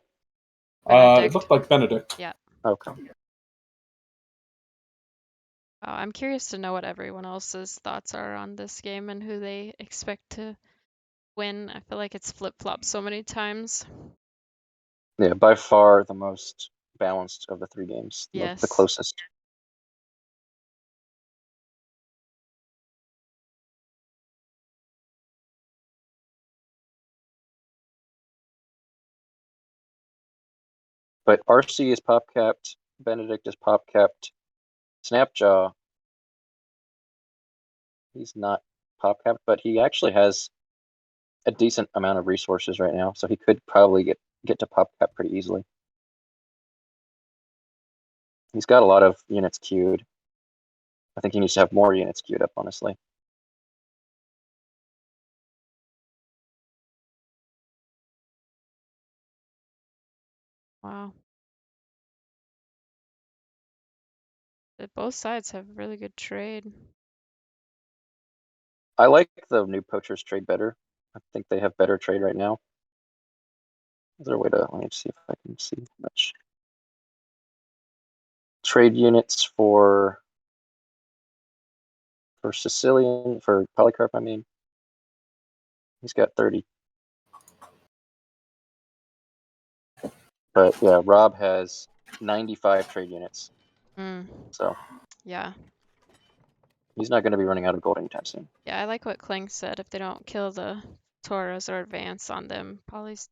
It looked like Benedict. Yeah. Okay. I'm curious to know what everyone else's thoughts are on this game and who they expect to win. I feel like it's flip-flopped so many times. Yeah, by far the most balanced of the three games. Yes. The closest. But RC is pop capped, Benedict is pop capped, Snapjaw, he's not pop capped, but he actually has a decent amount of resources right now, so he could probably get to pop cap pretty easily. He's got a lot of units queued. I think he needs to have more units queued up, honestly. Wow. Both sides have really good trade. I like the new poachers trade better. I think they have better trade right now. Is there a way to, let me see if I can see how much trade units for Sicilian, for Polycarp, I mean. He's got 30. But yeah, Rob has 95 trade units. So yeah, he's not going to be running out of gold anytime soon. Yeah, I like what Kling said. If they don't kill the Tauras or advance on them, Polly's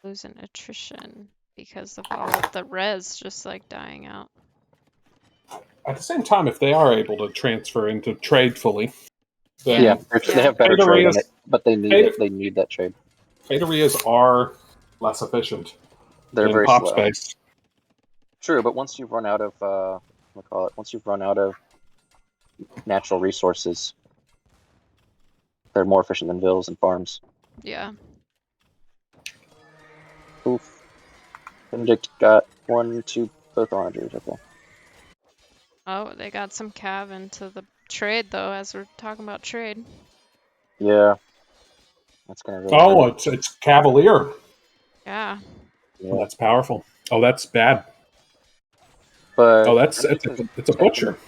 losing attrition because of all of the res just like dying out. At the same time, if they are able to transfer into trade fully, then Yeah, they have better trade on it, but they need it. They need that trade. Beta-Rias are less efficient They're in very pop slow. space. True, but once you've run out of once you've run out of natural resources, they're more efficient than vills and farms. Yeah. Oof. Benedict got 1, 2, both onagers. Okay. Oh, they got some cav into the trade though, as we're talking about trade. Yeah. That's gonna really hurt. It's Cavalier. Yeah. Oh, that's powerful. Oh, that's bad. But it's a butcher.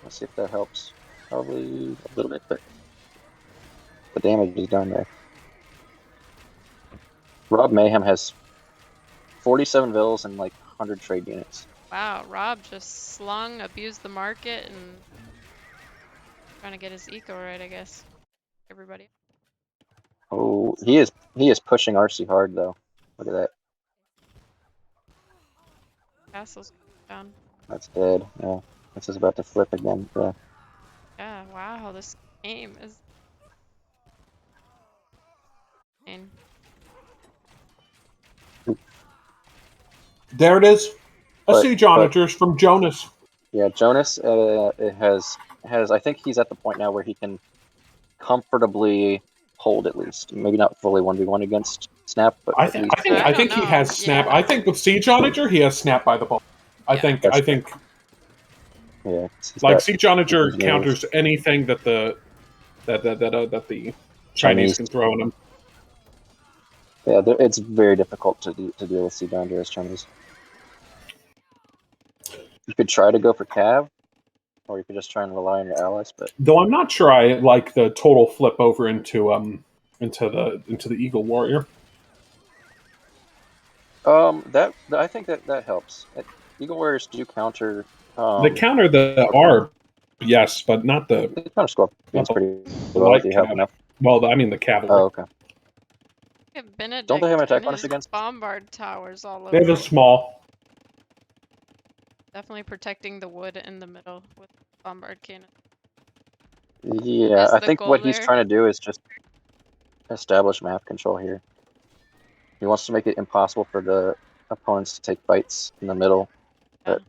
Let's see if that helps. Probably a little bit, but the damage is done there. Rob Mayhem has 47 vills and like 100 trade units. Wow, Rob just abused the market, and trying to get his eco right, I guess. Everybody. Oh, he is pushing RC hard though. Look at that. Castle's down. That's dead. Yeah, this is about to flip again. Yeah. Yeah. Wow, this game is. There it is. A siege onagers from Jonas. Yeah, Jonas it has I think he's at the point now where he can comfortably hold at least. Maybe not fully 1v1 against Snap, but I think he has Snap. Yeah. I think with Siege Onager he has Snap by the ball. I think yeah. Like Siege Onager counters anything that the Chinese can throw at him. Yeah, it's very difficult to deal with Siege Onager as Chinese. You could try to go for Cav, or you could just try and rely on your allies. But though I'm not sure I like the total flip over into the Eagle Warrior. I think that helps. Eagle Warriors do counter. They counter the ARB, yes, but not the. They counter Scorpions pretty well if you have enough. Well, I mean the cavalry. Oh, okay. Benedict Don't they have an attack bonus against bombard towers all over? They have a small. Definitely protecting the wood in the middle with bombard cannon. Yeah, I think what he's trying to do is just establish map control here. He wants to make it impossible for the opponents to take fights in the middle. But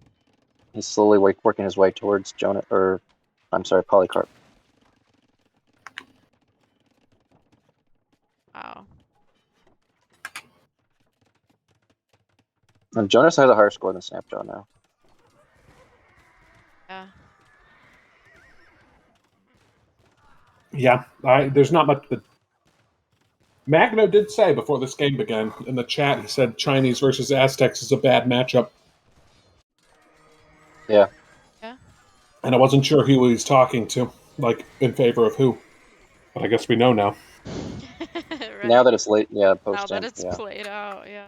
he's slowly working his way towards Polycarp. Wow. And Jonas has a higher score than Snapjaw now. Yeah. Yeah, there's not much. Magno did say before this game began in the chat, he said Chinese versus Aztecs is a bad matchup. Yeah. Yeah. And I wasn't sure who he was talking to, like in favor of who. But I guess we know now. Right. Now that it's late, yeah, now that it's played out, yeah.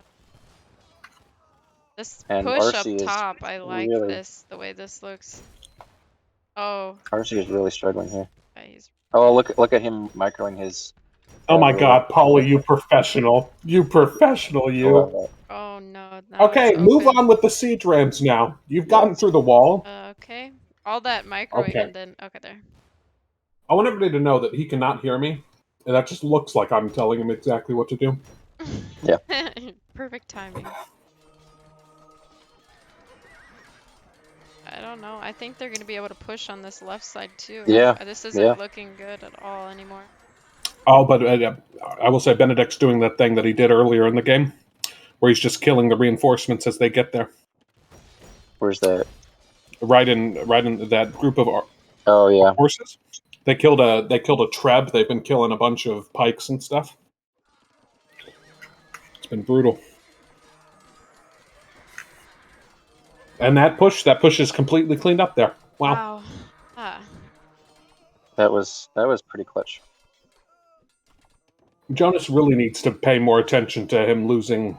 This and push RC up top, I like this, the way this looks. Oh. RC is really struggling here. Yeah, oh, look at him microing his. Oh my God, Paulie, you professional! You professional, you. Oh no. Okay, move on with the siege rams now. You've gotten through the wall. Okay. All that microing and then there. I want everybody to know that he cannot hear me, and that just looks like I'm telling him exactly what to do. Yeah. Perfect timing. I don't know. I think they're going to be able to push on this left side too. Yeah. This isn't looking good at all anymore. Oh, but I will say Benedict's doing that thing that he did earlier in the game, where he's just killing the reinforcements as they get there. Where's that? Right in that group of horses. They killed a treb. They've been killing a bunch of pikes and stuff. It's been brutal. And that push is completely cleaned up there. Wow. That was pretty clutch. Jonas really needs to pay more attention to him losing,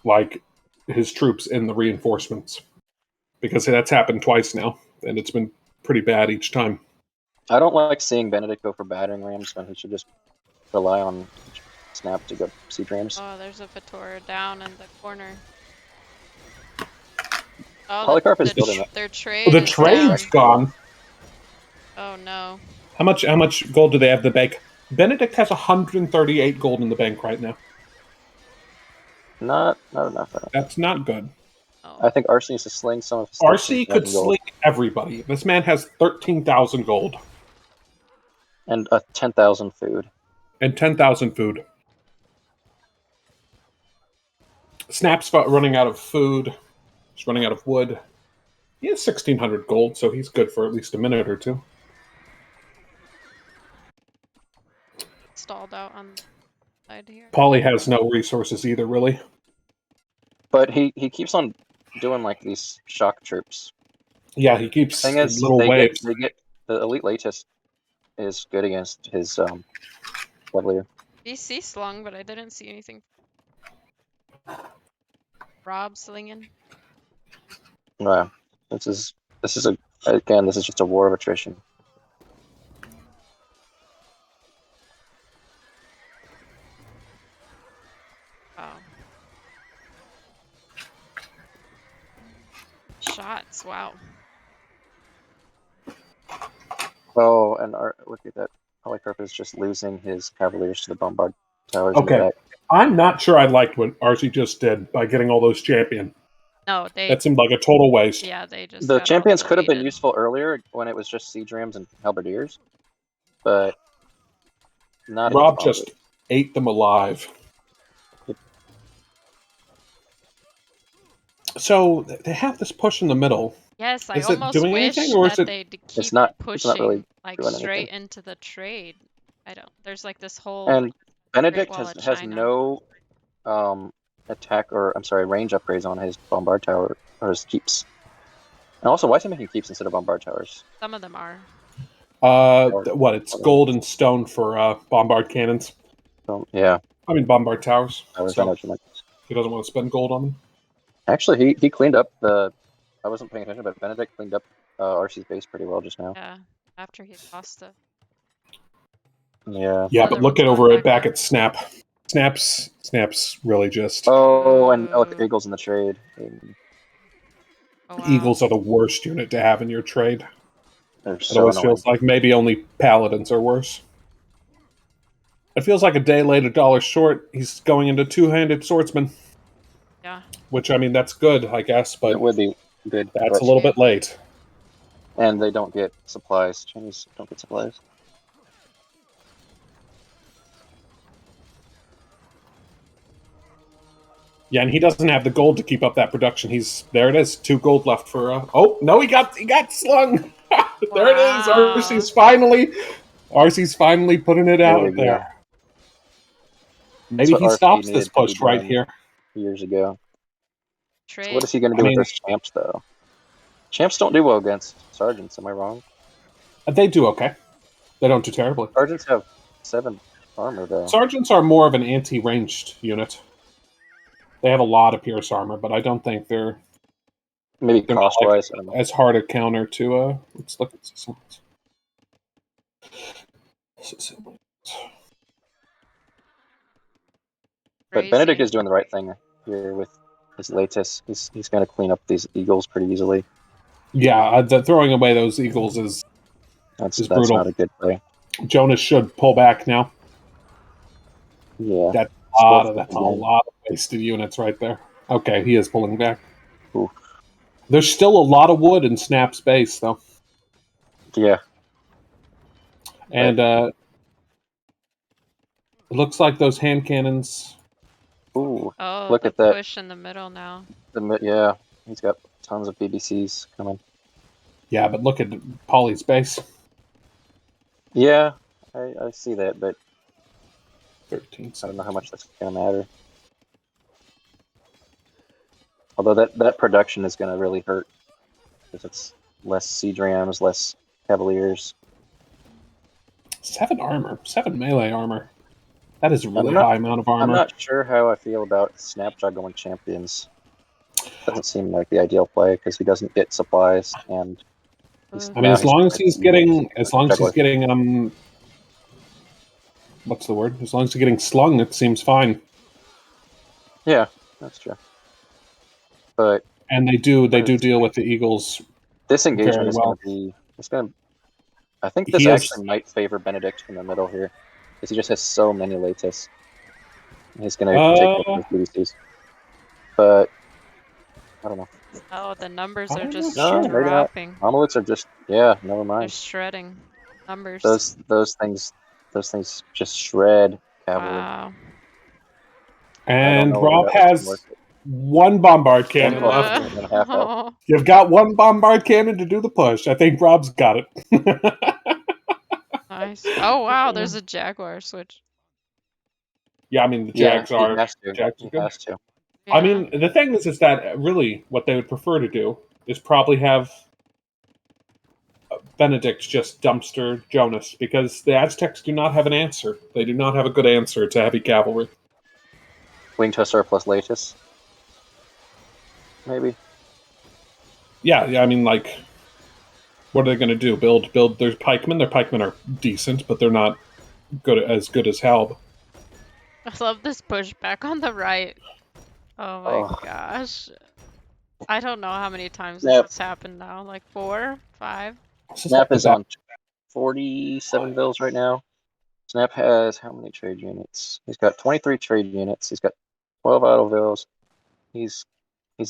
like, his troops in the reinforcements. Because that's happened twice now, and it's been pretty bad each time. I don't like seeing Benedict go for battering rams when he should just rely on Snap to go siege rams. Oh, there's a Fedora down in the corner. Oh, Polycarp is building up. their trade The is trade's down. gone. Oh no. How much gold do they have in the bank? Benedict has 138 gold in the bank right now. Not enough. That's not good. Oh. I think RC needs to sling some of his stuff. RC could sling everybody. This man has 13,000 gold. And 10,000 food. And 10,000 food. Snap's running out of food. He's running out of wood. He has 1,600 gold, so he's good for at least a minute or two. Stalled out on the side here. Polly has no resources either, really. But he keeps on doing like these shock troops. Yeah, he keeps Thing is, little waves. They get the elite latest is good against his Cavalier. BC slung, but I didn't see anything. Rob slinging. Yeah, this is just a war of attrition. Wow. Shots, wow. Oh, and look at that. Polycarp is just losing his Cavaliers to the Bombard Towers in the Okay. back. I'm not sure I liked what RC just did by getting all those champion. No, That seemed like a total waste. Yeah, they just The got champions all could have been deleted. useful earlier when it was just siege rams and halberdiers, but not. Rob just ate them alive. So they have this push in the middle. Yes, I Is it almost doing wish anything, or is that it? they'd keep It's not pushing really like doing straight anything. into the trade. I don't. There's like this whole And Benedict Great Wall of has China. no range upgrades on his Bombard Tower or his keeps. And also, why is he making keeps instead of Bombard Towers? Some of them are. What? It's gold and stone for bombard cannons. Yeah. I mean bombard towers. Towers, So I know what you meant. he doesn't want to spend gold on them. Actually, he cleaned up the. I wasn't paying attention, but Benedict cleaned up RC's base pretty well just now. Yeah, after he lost the. Yeah. Yeah, Other but look one's at going over it back back at Snap. Snap's really just. Oh, and look at the Eagles in the trade. Oh, wow. Eagles are the worst unit to have in your trade. They're It so always annoying. feels like maybe only paladins are worse. It feels like a day late, $1 short. He's going into two-handed swordsman. Yeah. Which, I mean, that's good, I guess, but It would be good. that's a little bit late. And they don't get supplies. Chinese don't get supplies. Yeah, and he doesn't have the gold to keep up that production. There it is, 2 gold left for. Oh no, he got slung. There it is. RC's finally putting it out there. Maybe he stops this push right here. Years ago. Trade. So what is he going to do with those champs, though? Champs don't do well against sergeants. Am I wrong? They do okay. They don't do terribly. Sergeants have 7 armor, though. Sergeants are more of an anti-ranged unit. They have a lot of pierce armor, but I don't think they're maybe cost-wise as hard a counter to. Let's look at this one. But Benedict is doing the right thing here with his latest. He's going to clean up these eagles pretty easily. Yeah, throwing away those eagles is brutal. Not a good play. Jonas should pull back now. Yeah, that's a lot of wasted units right there. Okay, he is pulling back. Ooh. There's still a lot of wood in Snap's base, though. Yeah. And it looks like those hand cannons. Ooh, oh, look at that push in the middle now. Yeah, he's got tons of BBCs coming. Yeah, but look at Polly's base. Yeah, I see that, but 13. I don't know how much that's going to matter. Although that production is going to really hurt because it's less siege rams, less cavaliers. 7 armor, 7 melee armor. That is a really high amount of armor. I'm not sure how I feel about Snapjaw going champions. Doesn't seem like the ideal play because he doesn't get supplies and. I mean, as long as he's getting, what's the word? As long as he's getting slung, it seems fine. Yeah, that's true. But And they do deal with the Eagles. This engagement very is well. going to be. It's going to. I think this actually might favor Benedict in the middle here, because he just has so many Latus. He's going to take out those BDCs. But I don't know. Oh, the numbers are just No, maybe not. dropping. Omelets are just never They're mind. shredding numbers. Those things just shred cavalry. Wow. And know whether Rob that was has worth it. one bombard cannon One left. cannon and a half health. You've got one bombard cannon to do the push. I think Rob's got it. Nice. Oh wow, there's a Jaguar switch. Yeah, I mean the Yeah, Jags he are has to. Jags are He good. has to. Yeah. I mean, the thing is that really what they would prefer to do is probably have Benedict just dumpster Jonas, because the Aztecs do not have an answer. They do not have a good answer to heavy cavalry. Wing Tusser plus Latus. Maybe. Yeah. I mean, like, what are they going to do? Build their pikemen? Their pikemen are decent, but they're not as good as Halb. I love this pushback on the right. Oh my gosh. I don't know how many times this has happened now. Like 4, 5? Snap is on 47 bills right now. Snap has how many trade units? He's got 23 trade units. He's got 12 auto bills. He's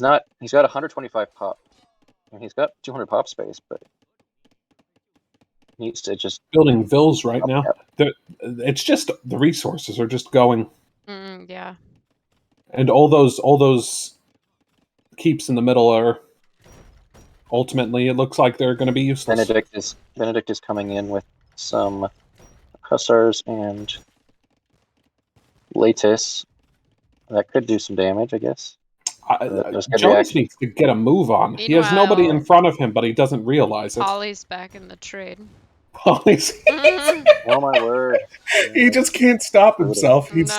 got 125 pop. And he's got 200 pop space, but he needs to just building vills right now. It's just the resources are just going. Yeah. And all those keeps in the middle are ultimately, it looks like they're going to be useless. Benedict is coming in with some hussars and Latus. That could do some damage, I guess. Jonas needs to get a move on. He has nobody in front of him, but he doesn't realize it. Polly's back in the trade. Polly's. Oh my word! He just can't stop himself. He's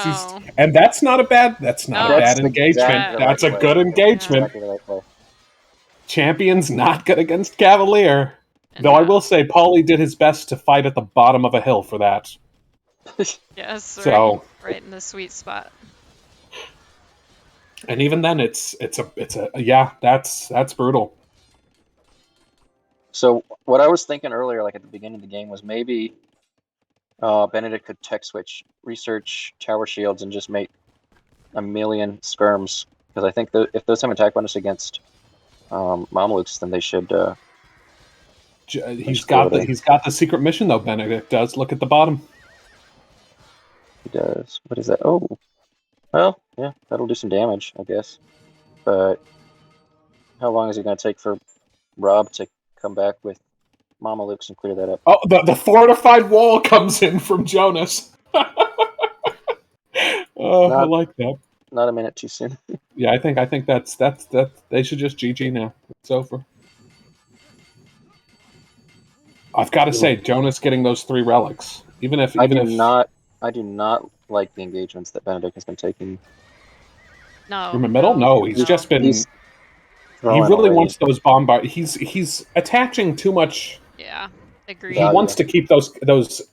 and that's not a bad. That's not a bad engagement. That's a good engagement. Exactly the right play. Champion's not good against Cavalier. Though I will say, Paulie did his best to fight at the bottom of a hill for that. Yes, so right in the sweet spot. And even then, it's a yeah, that's brutal. So what I was thinking earlier, like at the beginning of the game, was maybe Benedict could tech switch, research tower shields, and just make a million skirms. Because I think that if those have attack bonus against Mamelukes, then they should. He's got the secret mission though. Benedict does. Look at the bottom. He does. What is that? Oh, well, yeah, that'll do some damage, I guess. But how long is it going to take for Rob to come back with Mamelukes and clear that up? Oh, the fortified wall comes in from Jonas. I like that. Not a minute too soon. Yeah, I think that's they should just GG now. It's over. I've got to say, Jonas getting those 3 relics, I do not like the engagements that Benedict has been taking. No. In the middle, no, he's just been. He really wants those bombard. He's attaching too much. Yeah, agreed. He wants to keep those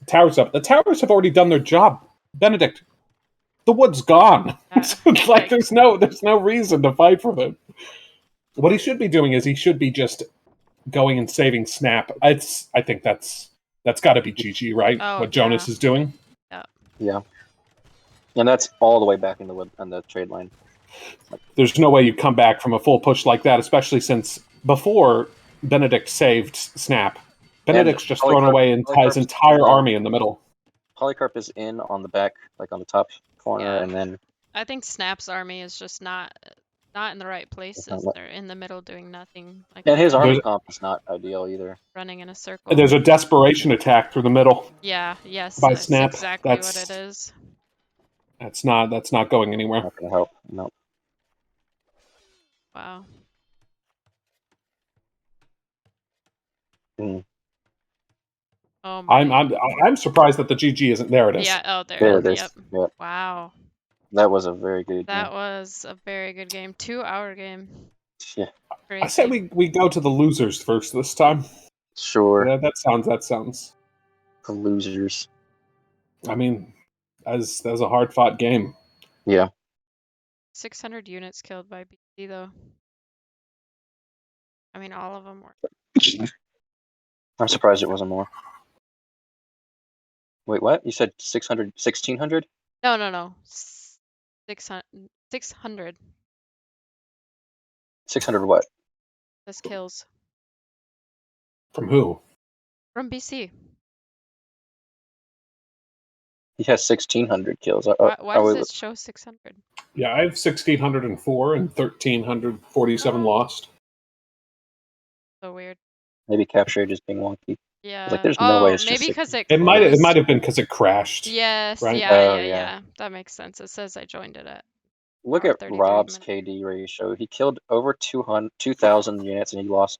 towers up. The towers have already done their job. Benedict, the wood's gone. It's like there's no reason to fight for them. What he should be doing is he should be just going and saving Snap. I think that's got to be GG, right? What Jonas is doing. Yeah. And that's all the way back in the wood on the trade line. There's no way you come back from a full push like that, especially since before Benedict saved Snap. Benedict's just thrown away his entire army in the middle. Polycarp is in on the back, like on the top corner, and then I think Snap's army is just not in the right places. They're in the middle doing nothing. And his army comp is not ideal either. Running in a circle. There's a desperation attack through the middle. Yeah, yes. By that's Snap. exactly what it is. That's not going anywhere. Not gonna help. No. Wow. Oh my. I'm surprised that the GG isn't there. It is. Yeah. Oh, there it is. Yep. Yep. Wow. That was a very good. That was a very good game. 2-hour game. Yeah. Crazy. I say we go to the losers first this time. Sure. Yeah, that sounds. The losers. I mean, as a hard fought game. Yeah. 600 units killed by BC though. I mean, all of them were. I'm surprised it wasn't more. Wait, what? You said 600, 1600? No. 600. 600 what? That's kills From who? from BC. He has 1600 kills. Why does it show 600? Yeah, I have 1604 and 1347 lost. So weird. Maybe capture just being wonky. Yeah. Like, there's no way it's maybe just because it It closed. might have been because it crashed. Yes. right? Yeah. That makes sense. It says I joined it at. Look hour at 33 Rob's minutes. KD ratio. He killed over 2,000 units and he lost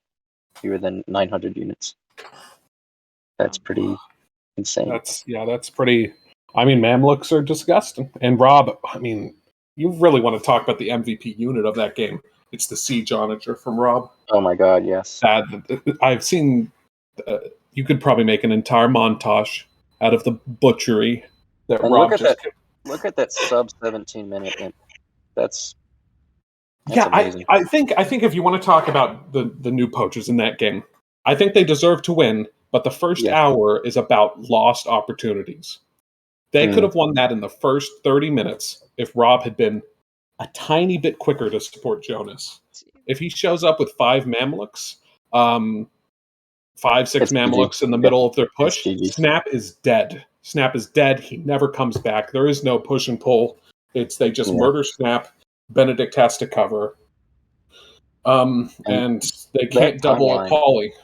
fewer than 900 units. That's pretty insane. That's pretty. I mean, Mamluks are disgusting. And Rob, I mean, you really want to talk about the MVP unit of that game? It's the Siege Onager from Rob. Oh my God, yes. I've seen. You could probably make an entire montage out of the butchery that And Rob look at that sub 17-minute imp. That's yeah, amazing. I think if you want to talk about the new poachers in that game, I think they deserve to win. But the first hour is about lost opportunities. They could have won that in the first 30 minutes if Rob had been a tiny bit quicker to support Jonas. If he shows up with 5 Mamluks, 5, 6 Mamluks in the middle of their push, Snap is dead. Snap is dead. He never comes back. There is no push and pull. They just murder Snap. Benedict has to cover. And they can't double a Polly.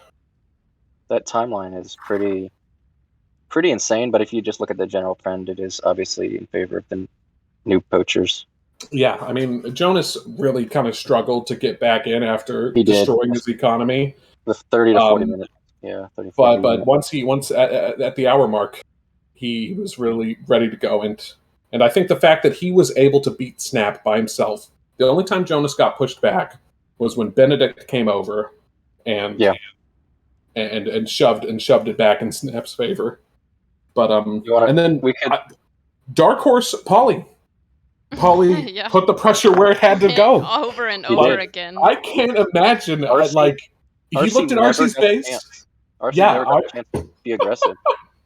That timeline is pretty insane, but if you just look at the general trend, it is obviously in favor of the new poachers. Yeah, I mean, Jonas really kind of struggled to get back in after destroying his economy. With 30 to 40 minutes. Yeah, 30 but once at the hour mark, he was really ready to go. And I think the fact that he was able to beat Snap by himself, the only time Jonas got pushed back was when Benedict came over and shoved it back in Snap's favor. But Dark Horse Polly put the pressure where it had to go over and over again. I can't imagine he looked at RC's base. RC never got the chance to be aggressive.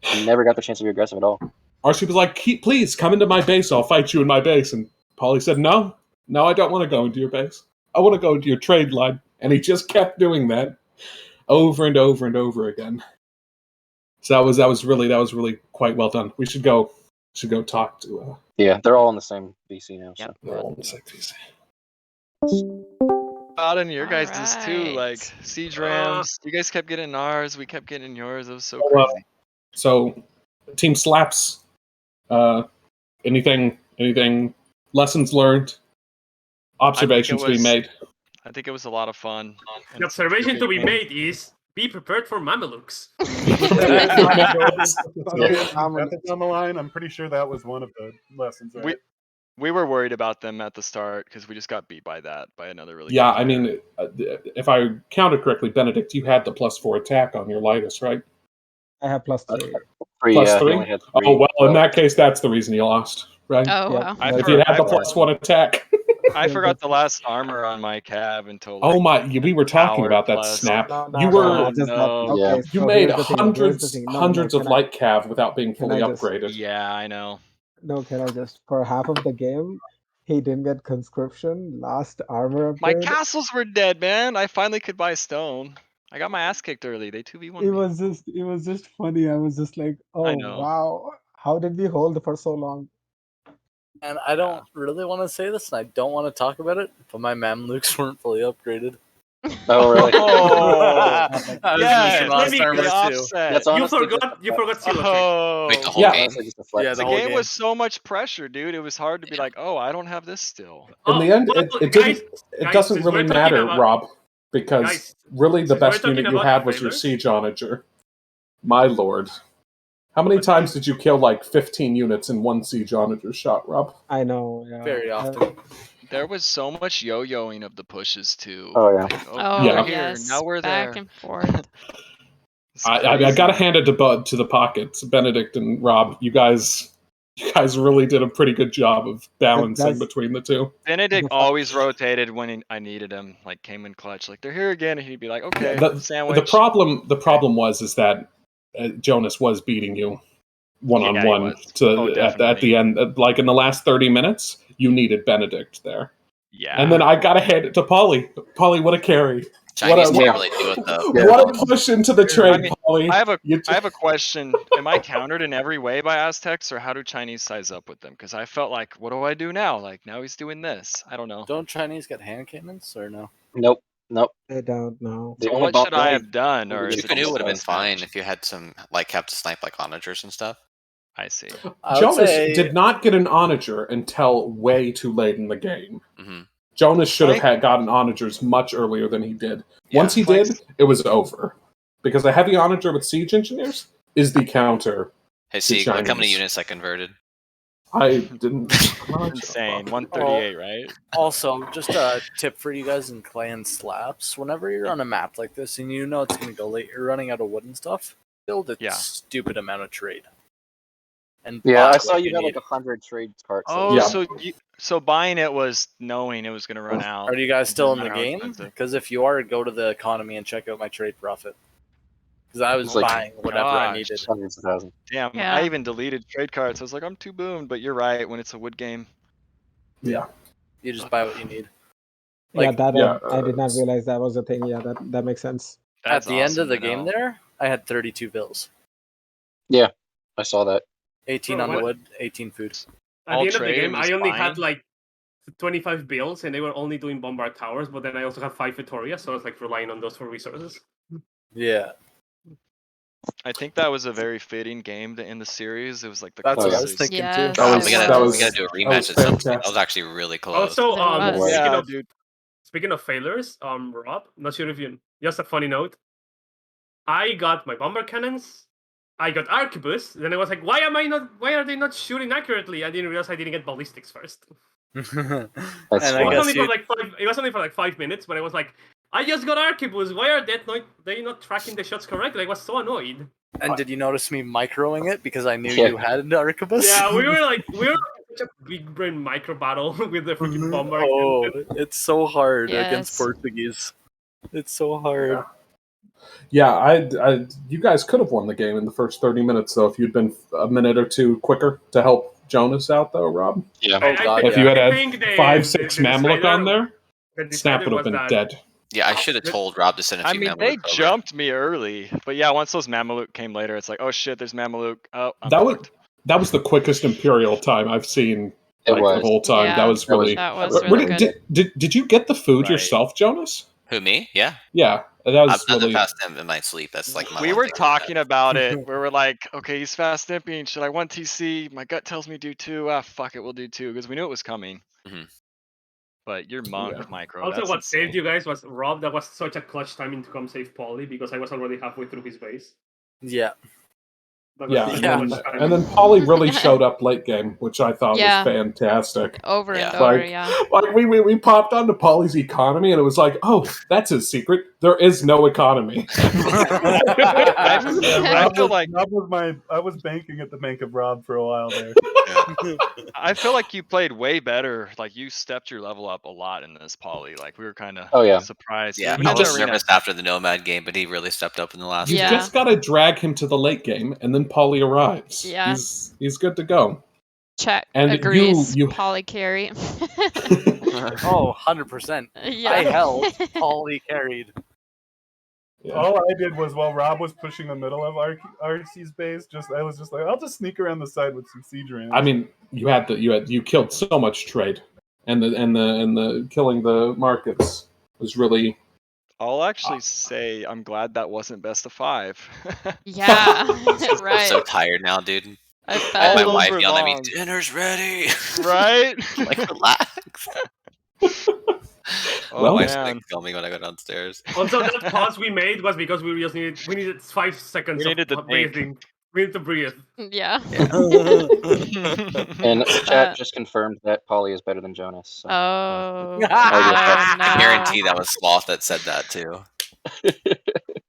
He never got the chance to be aggressive at all. RC was like, please come into my base. I'll fight you in my base. And Polly said, no, I don't want to go into your base. I want to go into your trade line. And he just kept doing that over and over and over again. So that was really quite well done. We should go talk to. Yeah, they're all in the same VC now. Yep. So. They're all in the same VC. Out in your guys' too, like siege rams. You guys kept getting ours. We kept getting yours. It was so crazy. So, team slaps. Anything? Lessons learned? Observations to be made? I think it was a lot of fun. The observation to be made is be prepared for Mamelukes. On the line, I'm pretty sure that was one of the lessons. Right? We were worried about them at the start because we just got beat by another really. Yeah, I mean, if I counted correctly, Benedict, you had the +4 attack on your lightest, right? I have +3. +3? Oh, well, in that case, that's the reason you lost, right? Oh, wow. If you had the +1 attack. I forgot the last armor on my cab until. Oh my! We were talking about that Snap. You made hundreds of light cav without being fully upgraded. Yeah, I know. No, can I just for half of the game, he didn't get conscription. Last armor upgrade. My castles were dead, man. I finally could buy stone. I got my ass kicked early. They 2v1. It was just funny. I was just like, oh wow, how did we hold for so long? And I don't really want to say this, and I don't want to talk about it, but my Mamluks weren't fully upgraded. Oh, really? Yeah, last armor too. That's you forgot Seal. Wait, the whole game? Yeah, the game was so much pressure, dude. It was hard to be like, oh, I don't have this still. In the end, it doesn't really matter, Rob, because really the best unit you had was your Siege Onager. My lord. How many times did you kill like 15 units in one Siege Onager shot, Rob? I know, yeah. Very often. There was so much yo-yoing of the pushes too. Oh yeah. Like, here, now we're there. Back and forth. I gotta hand it to the pockets, Benedict and Rob. You guys You guys really did a pretty good job of balancing Guys, between the two. Benedict The fu- always rotated when I needed him. Like came in clutch. Like they're here again, and he'd be like, "Okay, The sandwich." problem was that Jonas was beating you one on Yeah, he one was. to at Definitely. the end, like in the last 30 minutes. You needed Benedict there, Yeah. and then I gotta hand it to Polly. Polly, what a carry! Chinese what can't really do it though. What a push into the trade, I mean, Polly. I have a question. Am I countered in every way by Aztecs, or how do Chinese size up with them? Because I felt like, what do I do now? Like now he's doing this. I don't know. Don't Chinese get hand cannons or no? Nope. I don't know. The So only what bomb should I guy- have done, or is it Canoe just would have been size fine match. if you had some like kept to snipe like onagers and stuff. I see. I would Jonas say did not get an onager until way too late in the game. hmm Jonas should have Frank- gotten onagers much earlier than he did. Yeah. Once he Frank's- did, it was over. Because a heavy onager with siege engineers is the counter. Hey, see, look how many Chinese. units I converted. I didn't. Insane. 138, right? also just a tip for you guys in clan slaps. Whenever you're on a map like this and you know it's gonna go late, you're running out of wood and stuff. Build a Yeah. stupid amount of trade. And Yeah, buy I what saw you had need. like 100 trade carts. Oh, Yeah. so buying it was knowing it was gonna run out. Are you guys still in No the matter how game? expensive. Because if you are, go to the economy and check out my trade profit. Because I was It's like- buying whatever I Gosh. needed. Hundreds of thousands. Damn, Yeah. I even deleted trade cards. I was like, I'm too boomed, but you're right. When it's a wood game, Yeah. You just buy what you need. Yeah, Like, that yeah, I did not it's- realize that was a thing. Yeah, that makes sense. that's at the end of awesome the to game know. there, I had 32 bills. I saw that. 18 Bro, on what- wood, 18 food. At All the end of the trade game, and I just only buying? had like 25 bills, and they were only doing bombard towers. But then I also have 5 Victoria, so I was like relying on those for resources. Yeah, I think that was a very fitting game to end the series. It was like the that's what I was closest. thinking Yes. too. That Oh, was- we that gotta was- do a that rematch was at some point. That fantastic. was actually really close. Also, There was. Yeah, speaking of dude. speaking of failures, Rob, not sure if you just a funny note. I got my bomber cannons. I got arquebus. Then I was like, why are they not shooting accurately? I didn't realize I didn't get ballistics first. That's And It I funny. was guess only you- for like 5. It was only for like 5 minutes, but I was like, I just got arquebus. Why are they not tracking the shots correctly? I was so annoyed. And did you notice me microing it because I knew Yeah. you had an arquebus? Yeah, we were like such a big brain micro battle with the freaking bomber. Oh, it's so hard against Yes. Portuguese. It's so hard. Yeah, you guys could have won the game in the first 30 minutes, though, if you'd been a minute or two quicker to help Jonas out, though, Rob. Yeah. Oh, God, If yeah. you had I had think the- 5-6 the Mamluk decider- on there, the Snap decider would have was been that- dead. Yeah, I should have told Rob to send a I few mean, Mameluke they over. jumped me early, but yeah, once those Mameluke came later, it's like, oh shit, there's Mameluke. Oh, I'm That was fucked. that was the quickest Imperial time I've seen It like the was. whole time. Yeah, that was really. That was Where really did, good. did you get the food Right. yourself, Jonas? Who, me? Yeah. Yeah, that I've was done really. the fast temp in my sleep. That's like my We one were thing. talking about it. We were like, okay, he's fast nipping. Should I 1 TC? My gut tells me do 2. Ah, fuck it, we'll do 2 because we knew it was coming. Mhm. But your monk Yeah. micro. Also, that's what insane. saved you guys was Rob. That was such a clutch timing to come save Polly because I was already halfway through his base. Yeah. That was Yeah, such Yeah. a clutch timing. and then Polly really showed up late game, which I thought Yeah. was fantastic. Over and Yeah. over, Like- yeah. Like we popped onto Polly's economy, and it was like, oh, that's his secret. There is no economy. I feel like I was banking at the bank of Rob for a while there. I feel like you played way better. Like you stepped your level up a lot in this poly. Like we were kind of Oh, yeah. surprised. Yeah, Even I in the was arena. nervous after the Nomad game, but he really stepped up in the last You Yeah. just got to drag him to the late game, and then Polly arrives. Yeah. He's good to go. Check. And Agrees. you- Poly carry. Oh, 100%. Yeah. I held. Ollie carried. Yeah. All I did was while Rob was pushing the middle of RC's base, I was just like, I'll just sneak around the side with some siege rams. I mean, you killed so much trade, and the killing the markets was really. I'll actually say I'm glad that wasn't best of 5. Yeah. I'm Right. so tired now, dude. I I bet. had my All wife over yelling at me, long. dinner's ready. right? Like, relax. Oh, Well, my wife's man. gonna kill me when I go downstairs. Also, that pause we made was because we needed 5 seconds We needed to of think. breathing. We need to breathe. Yeah. And But- chat just confirmed that Polly is better than Jonas. So. Oh. I no. I guarantee that was Sloth that said that too.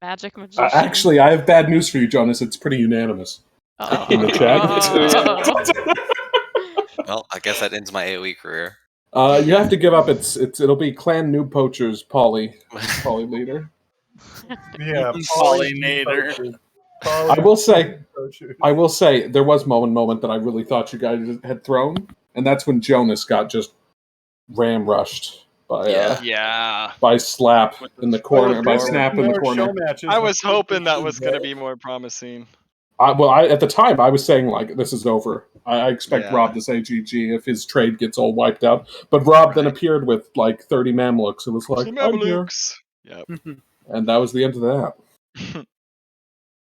Magic magician. Actually, I have bad news for you, Jonas. It's pretty unanimous Oh. in the chat. Oh. Well, I guess that ends my AoE career. You have to give up. It'll be Clan Noob Poachers Polly leader. Yeah, Pollinator. I will say there was moment that I really thought you guys had thrown, and that's when Jonas got just ram rushed by Slap in the corner, by Snap in the corner. I was hoping that was going to be more promising. At the time I was saying like this is over. I expect Yeah. Rob to say GG if his trade gets all wiped out. But Rob then appeared with like 30 Mamluks. It was like Some I'm here. Mamluks. Yep. And that was the end of that.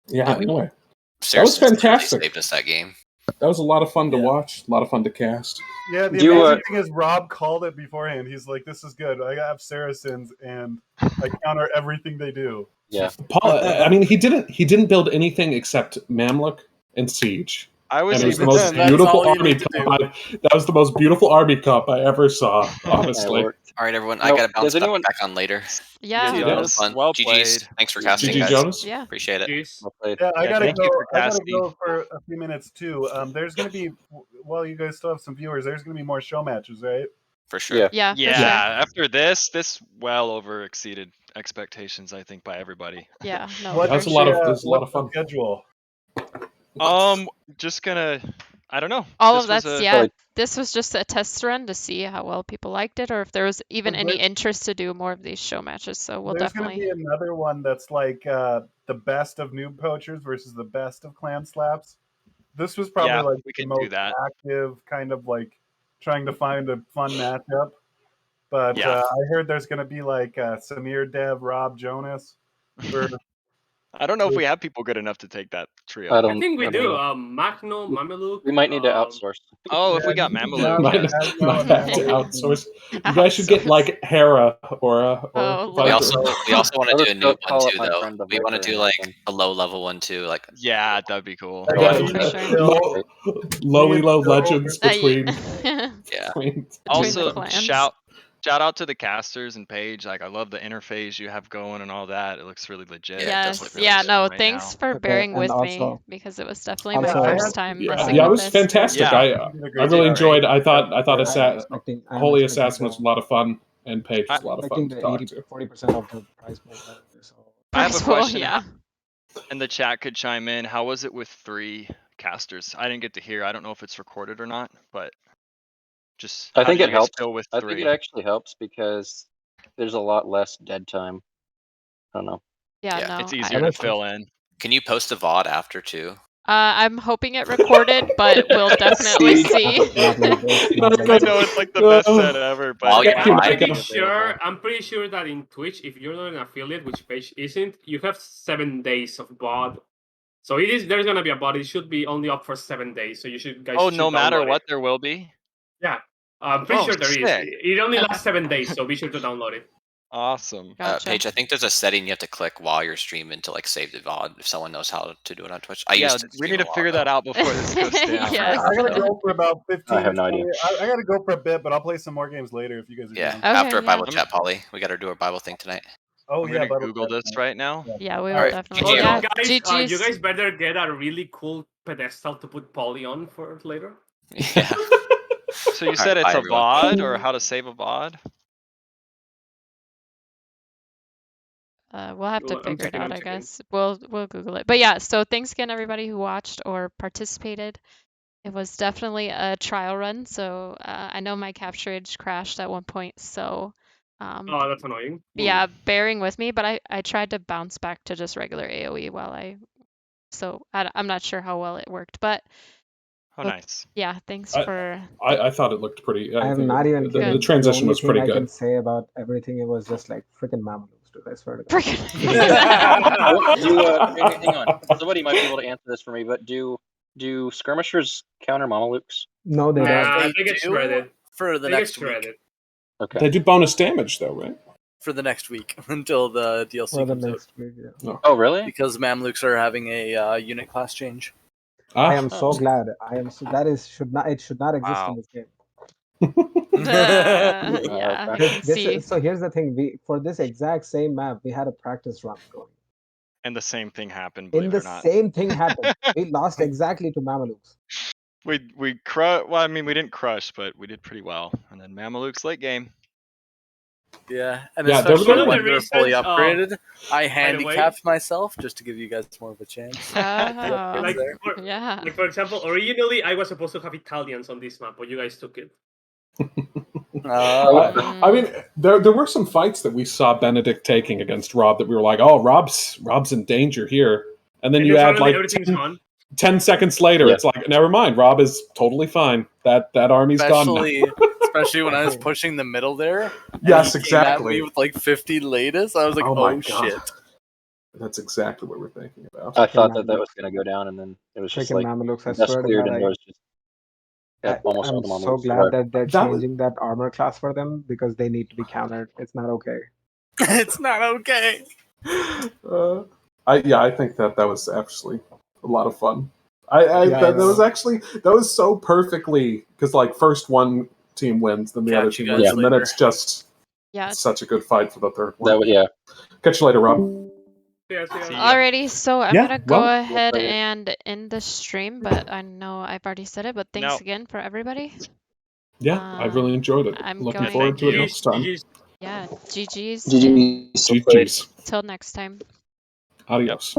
Yeah. Anyway, that was Seriously, fantastic. Really saved us that game. That was a lot of fun to watch. A lot of fun to cast. Yeah, the amazing thing is Rob called it beforehand. He's like, "This is good. I have Saracens, and I counter everything they do." Yeah, Paul. I mean, he didn't build anything except Mamluk and Siege. I was and it was the even most beautiful army comp. That was the most beautiful army comp I ever saw. Honestly. All right, everyone. I gotta bounce back on later. Yeah. That was fun. Well GG's. played. Thanks for casting, GG guys. Jonas? Yeah. Appreciate it. Jeez. well played. Yeah, I gotta thank you go. for I gotta casting. go for a few minutes too. There's gonna be, well, you guys still have some viewers. There's gonna be more show matches, right? For sure. Yeah. Yeah. For Yeah, sure. after this well over exceeded expectations, I think, by everybody. Yeah. No. What That's is a lot the, of- that's a lot what's of fun. the schedule? Just gonna, I don't know. All This of was that's a- yeah. This was just a test run to see how well people liked it, or if there was even But any there- interest to do more of these show matches. So we'll There's definitely. gonna be another one that's like the best of Noob Poachers versus the best of Clan Slaps. This was probably Yeah, like we the can do most that. active, kind of like trying to find a fun matchup. But Yeah. I heard there's gonna be like Samir, Dev, Rob, Jonas. For I don't know if we have people good enough to take that trio. I don't. I think we I don't do. know. Magno, Mameluke. We might need to outsource. Oh, if we got Yeah, Mameluke, Might, yes. might have to outsource. You guys should get like Hera or Oh, We Lord. also want to I'll do a just new go one call too, up my though. friend the We want to Viper do and like everything. a low level one too, like Yeah, that'd be cool. Yeah, Like, for sure. low elo legends between. yeah. between Also, the clans. shout out to the casters and Paige. Like, I love the interface you have going and all that. It looks really legit. It does Yes. look really Yeah. good No. right thanks now. for Okay, bearing and with me also- because it was definitely my Also- first time messing Yeah, it with was this. fantastic. Yeah. I really enjoyed. I thought I'm Holy expecting Assassin was a lot of fun, and Paige was a lot of fun to talk to. 40% of the prize pool. So I have a Prize pool, question. yeah. And the chat could chime in. How was it with 3 casters? I didn't get to hear. I don't know if it's recorded or not, but just I how think do you it guys helps. feel with I 3? think it actually helps because there's a lot less dead time. I don't know. Yeah. Yeah, No. It's easier to honestly- fill in. Can you post a VOD after too? I'm hoping it recorded, but we'll definitely see. not like this. No, Not I like know this. it's like the best set ever, but While you're Thank you, live, Micah. I'm pretty sure that in Twitch, if you're not an affiliate, which Page isn't, you have 7 days of VOD. So there's gonna be a VOD. It should be only up for 7 days. So you should guys. oh, should no matter download what, it. there will be. Yeah, I'm pretty Oh, sure there is. sick. It only lasts 7 days, so be sure to download it. Awesome. Gotcha. Paige, I think there's a setting you have to click while you're streaming to like save the VOD. If someone knows how to do it on Twitch, I Yeah, used to. we stream need a to lot, figure that though. out before this goes down. Yes. I gotta go for about 15. I have no idea. 20 I gotta go for a bit, but I'll play some more games later if you guys are Yeah, down. Okay, after a yeah. Bible chat, Polly, we got to do our Bible thing tonight. Oh I'm yeah, gonna Bible Google chat, this man. right now. Yeah, we will Alright, definitely. GG, Yeah. guys, GG's. you guys better get a really cool pedestal to put Polly on for later. Yeah. So you said Alright, it's bye, a everyone. VOD or how to save a VOD? We'll have to Well, I'm figure it checking, out, I'm I checking. guess. We'll Google it. But yeah, so thanks again everybody who watched or participated. It was definitely a trial run. So I know my capture age crashed at one point. So Oh, that's annoying. yeah, bearing with me. But I tried to bounce back to just regular AoE I'm not sure how well it worked. But Oh, nice. yeah, thanks I- for. I thought it looked pretty. I I'm think not even the kidding. transition the only was pretty thing I good. can say about everything, it was just like freaking Mamelukes, dude. I swear to God. Hang on. Somebody might be able to answer this for me, but do skirmishers counter Mamelukes? No, they don't. Nah, They they get do shredded. for the They get next week. shredded. Okay. They do bonus damage though, right? For the next week until the DLC For the comes out. next week, yeah. Oh, really? Because Mamluks are having a unit class change. I am so Oh. glad. Should not exist Wow. in this game. Yeah, I can see. So here's the thing: for this exact same map, we had a practice run going. And the same thing happened, In believe the it or not. same thing happened. We lost exactly to Mamelukes. we crush. Well, I mean, we didn't crush, but we did pretty well. And then Mamelukes late game. Yeah, and Yeah, there especially was when only- they're fully reasons, upgraded, I way- handicapped myself just to give you guys more of a chance. at the Oh, upgrades Like, there. yeah. like for example, originally I was supposed to have Italians on this map, but you guys took it. I mean, there were some fights that we saw Benedict taking against Rob that we were like, oh, Rob's in danger here. And then And you then add suddenly like everything's gone. 10 seconds later, Yeah. it's like, never mind, Rob is totally fine. That army's gone now. Especially when I was pushing the middle there. and Yes, he came at exactly. me with like 50 latest. I was like, Oh my oh God. shit. That's exactly what we're thinking about. I thought that was going to go down, and then it was just Freaking like Mamelukes, I dust swear to cleared, God, and there was just almost all I'm the so Mamelukes glad survived. that they're That was- changing that armor class for them because they need to be countered. It's not okay. It's not okay. I think that was actually a lot of fun. That was so perfectly, because like first one team wins, then the other Catch you team guys wins, and then later. it's just Yeah. such a good fight for the third one. Yeah. Catch you later, Rob. Yeah, See ya. Alrighty, so I'm Yeah, gonna go well- ahead later. and end the stream, but I know I've already said it, but thanks No. again for everybody. Yeah, I really enjoyed it. I'm Looking going forward to it to- next time. GG's. Yeah, GG's. GG's. GG's. Till next time. Adios.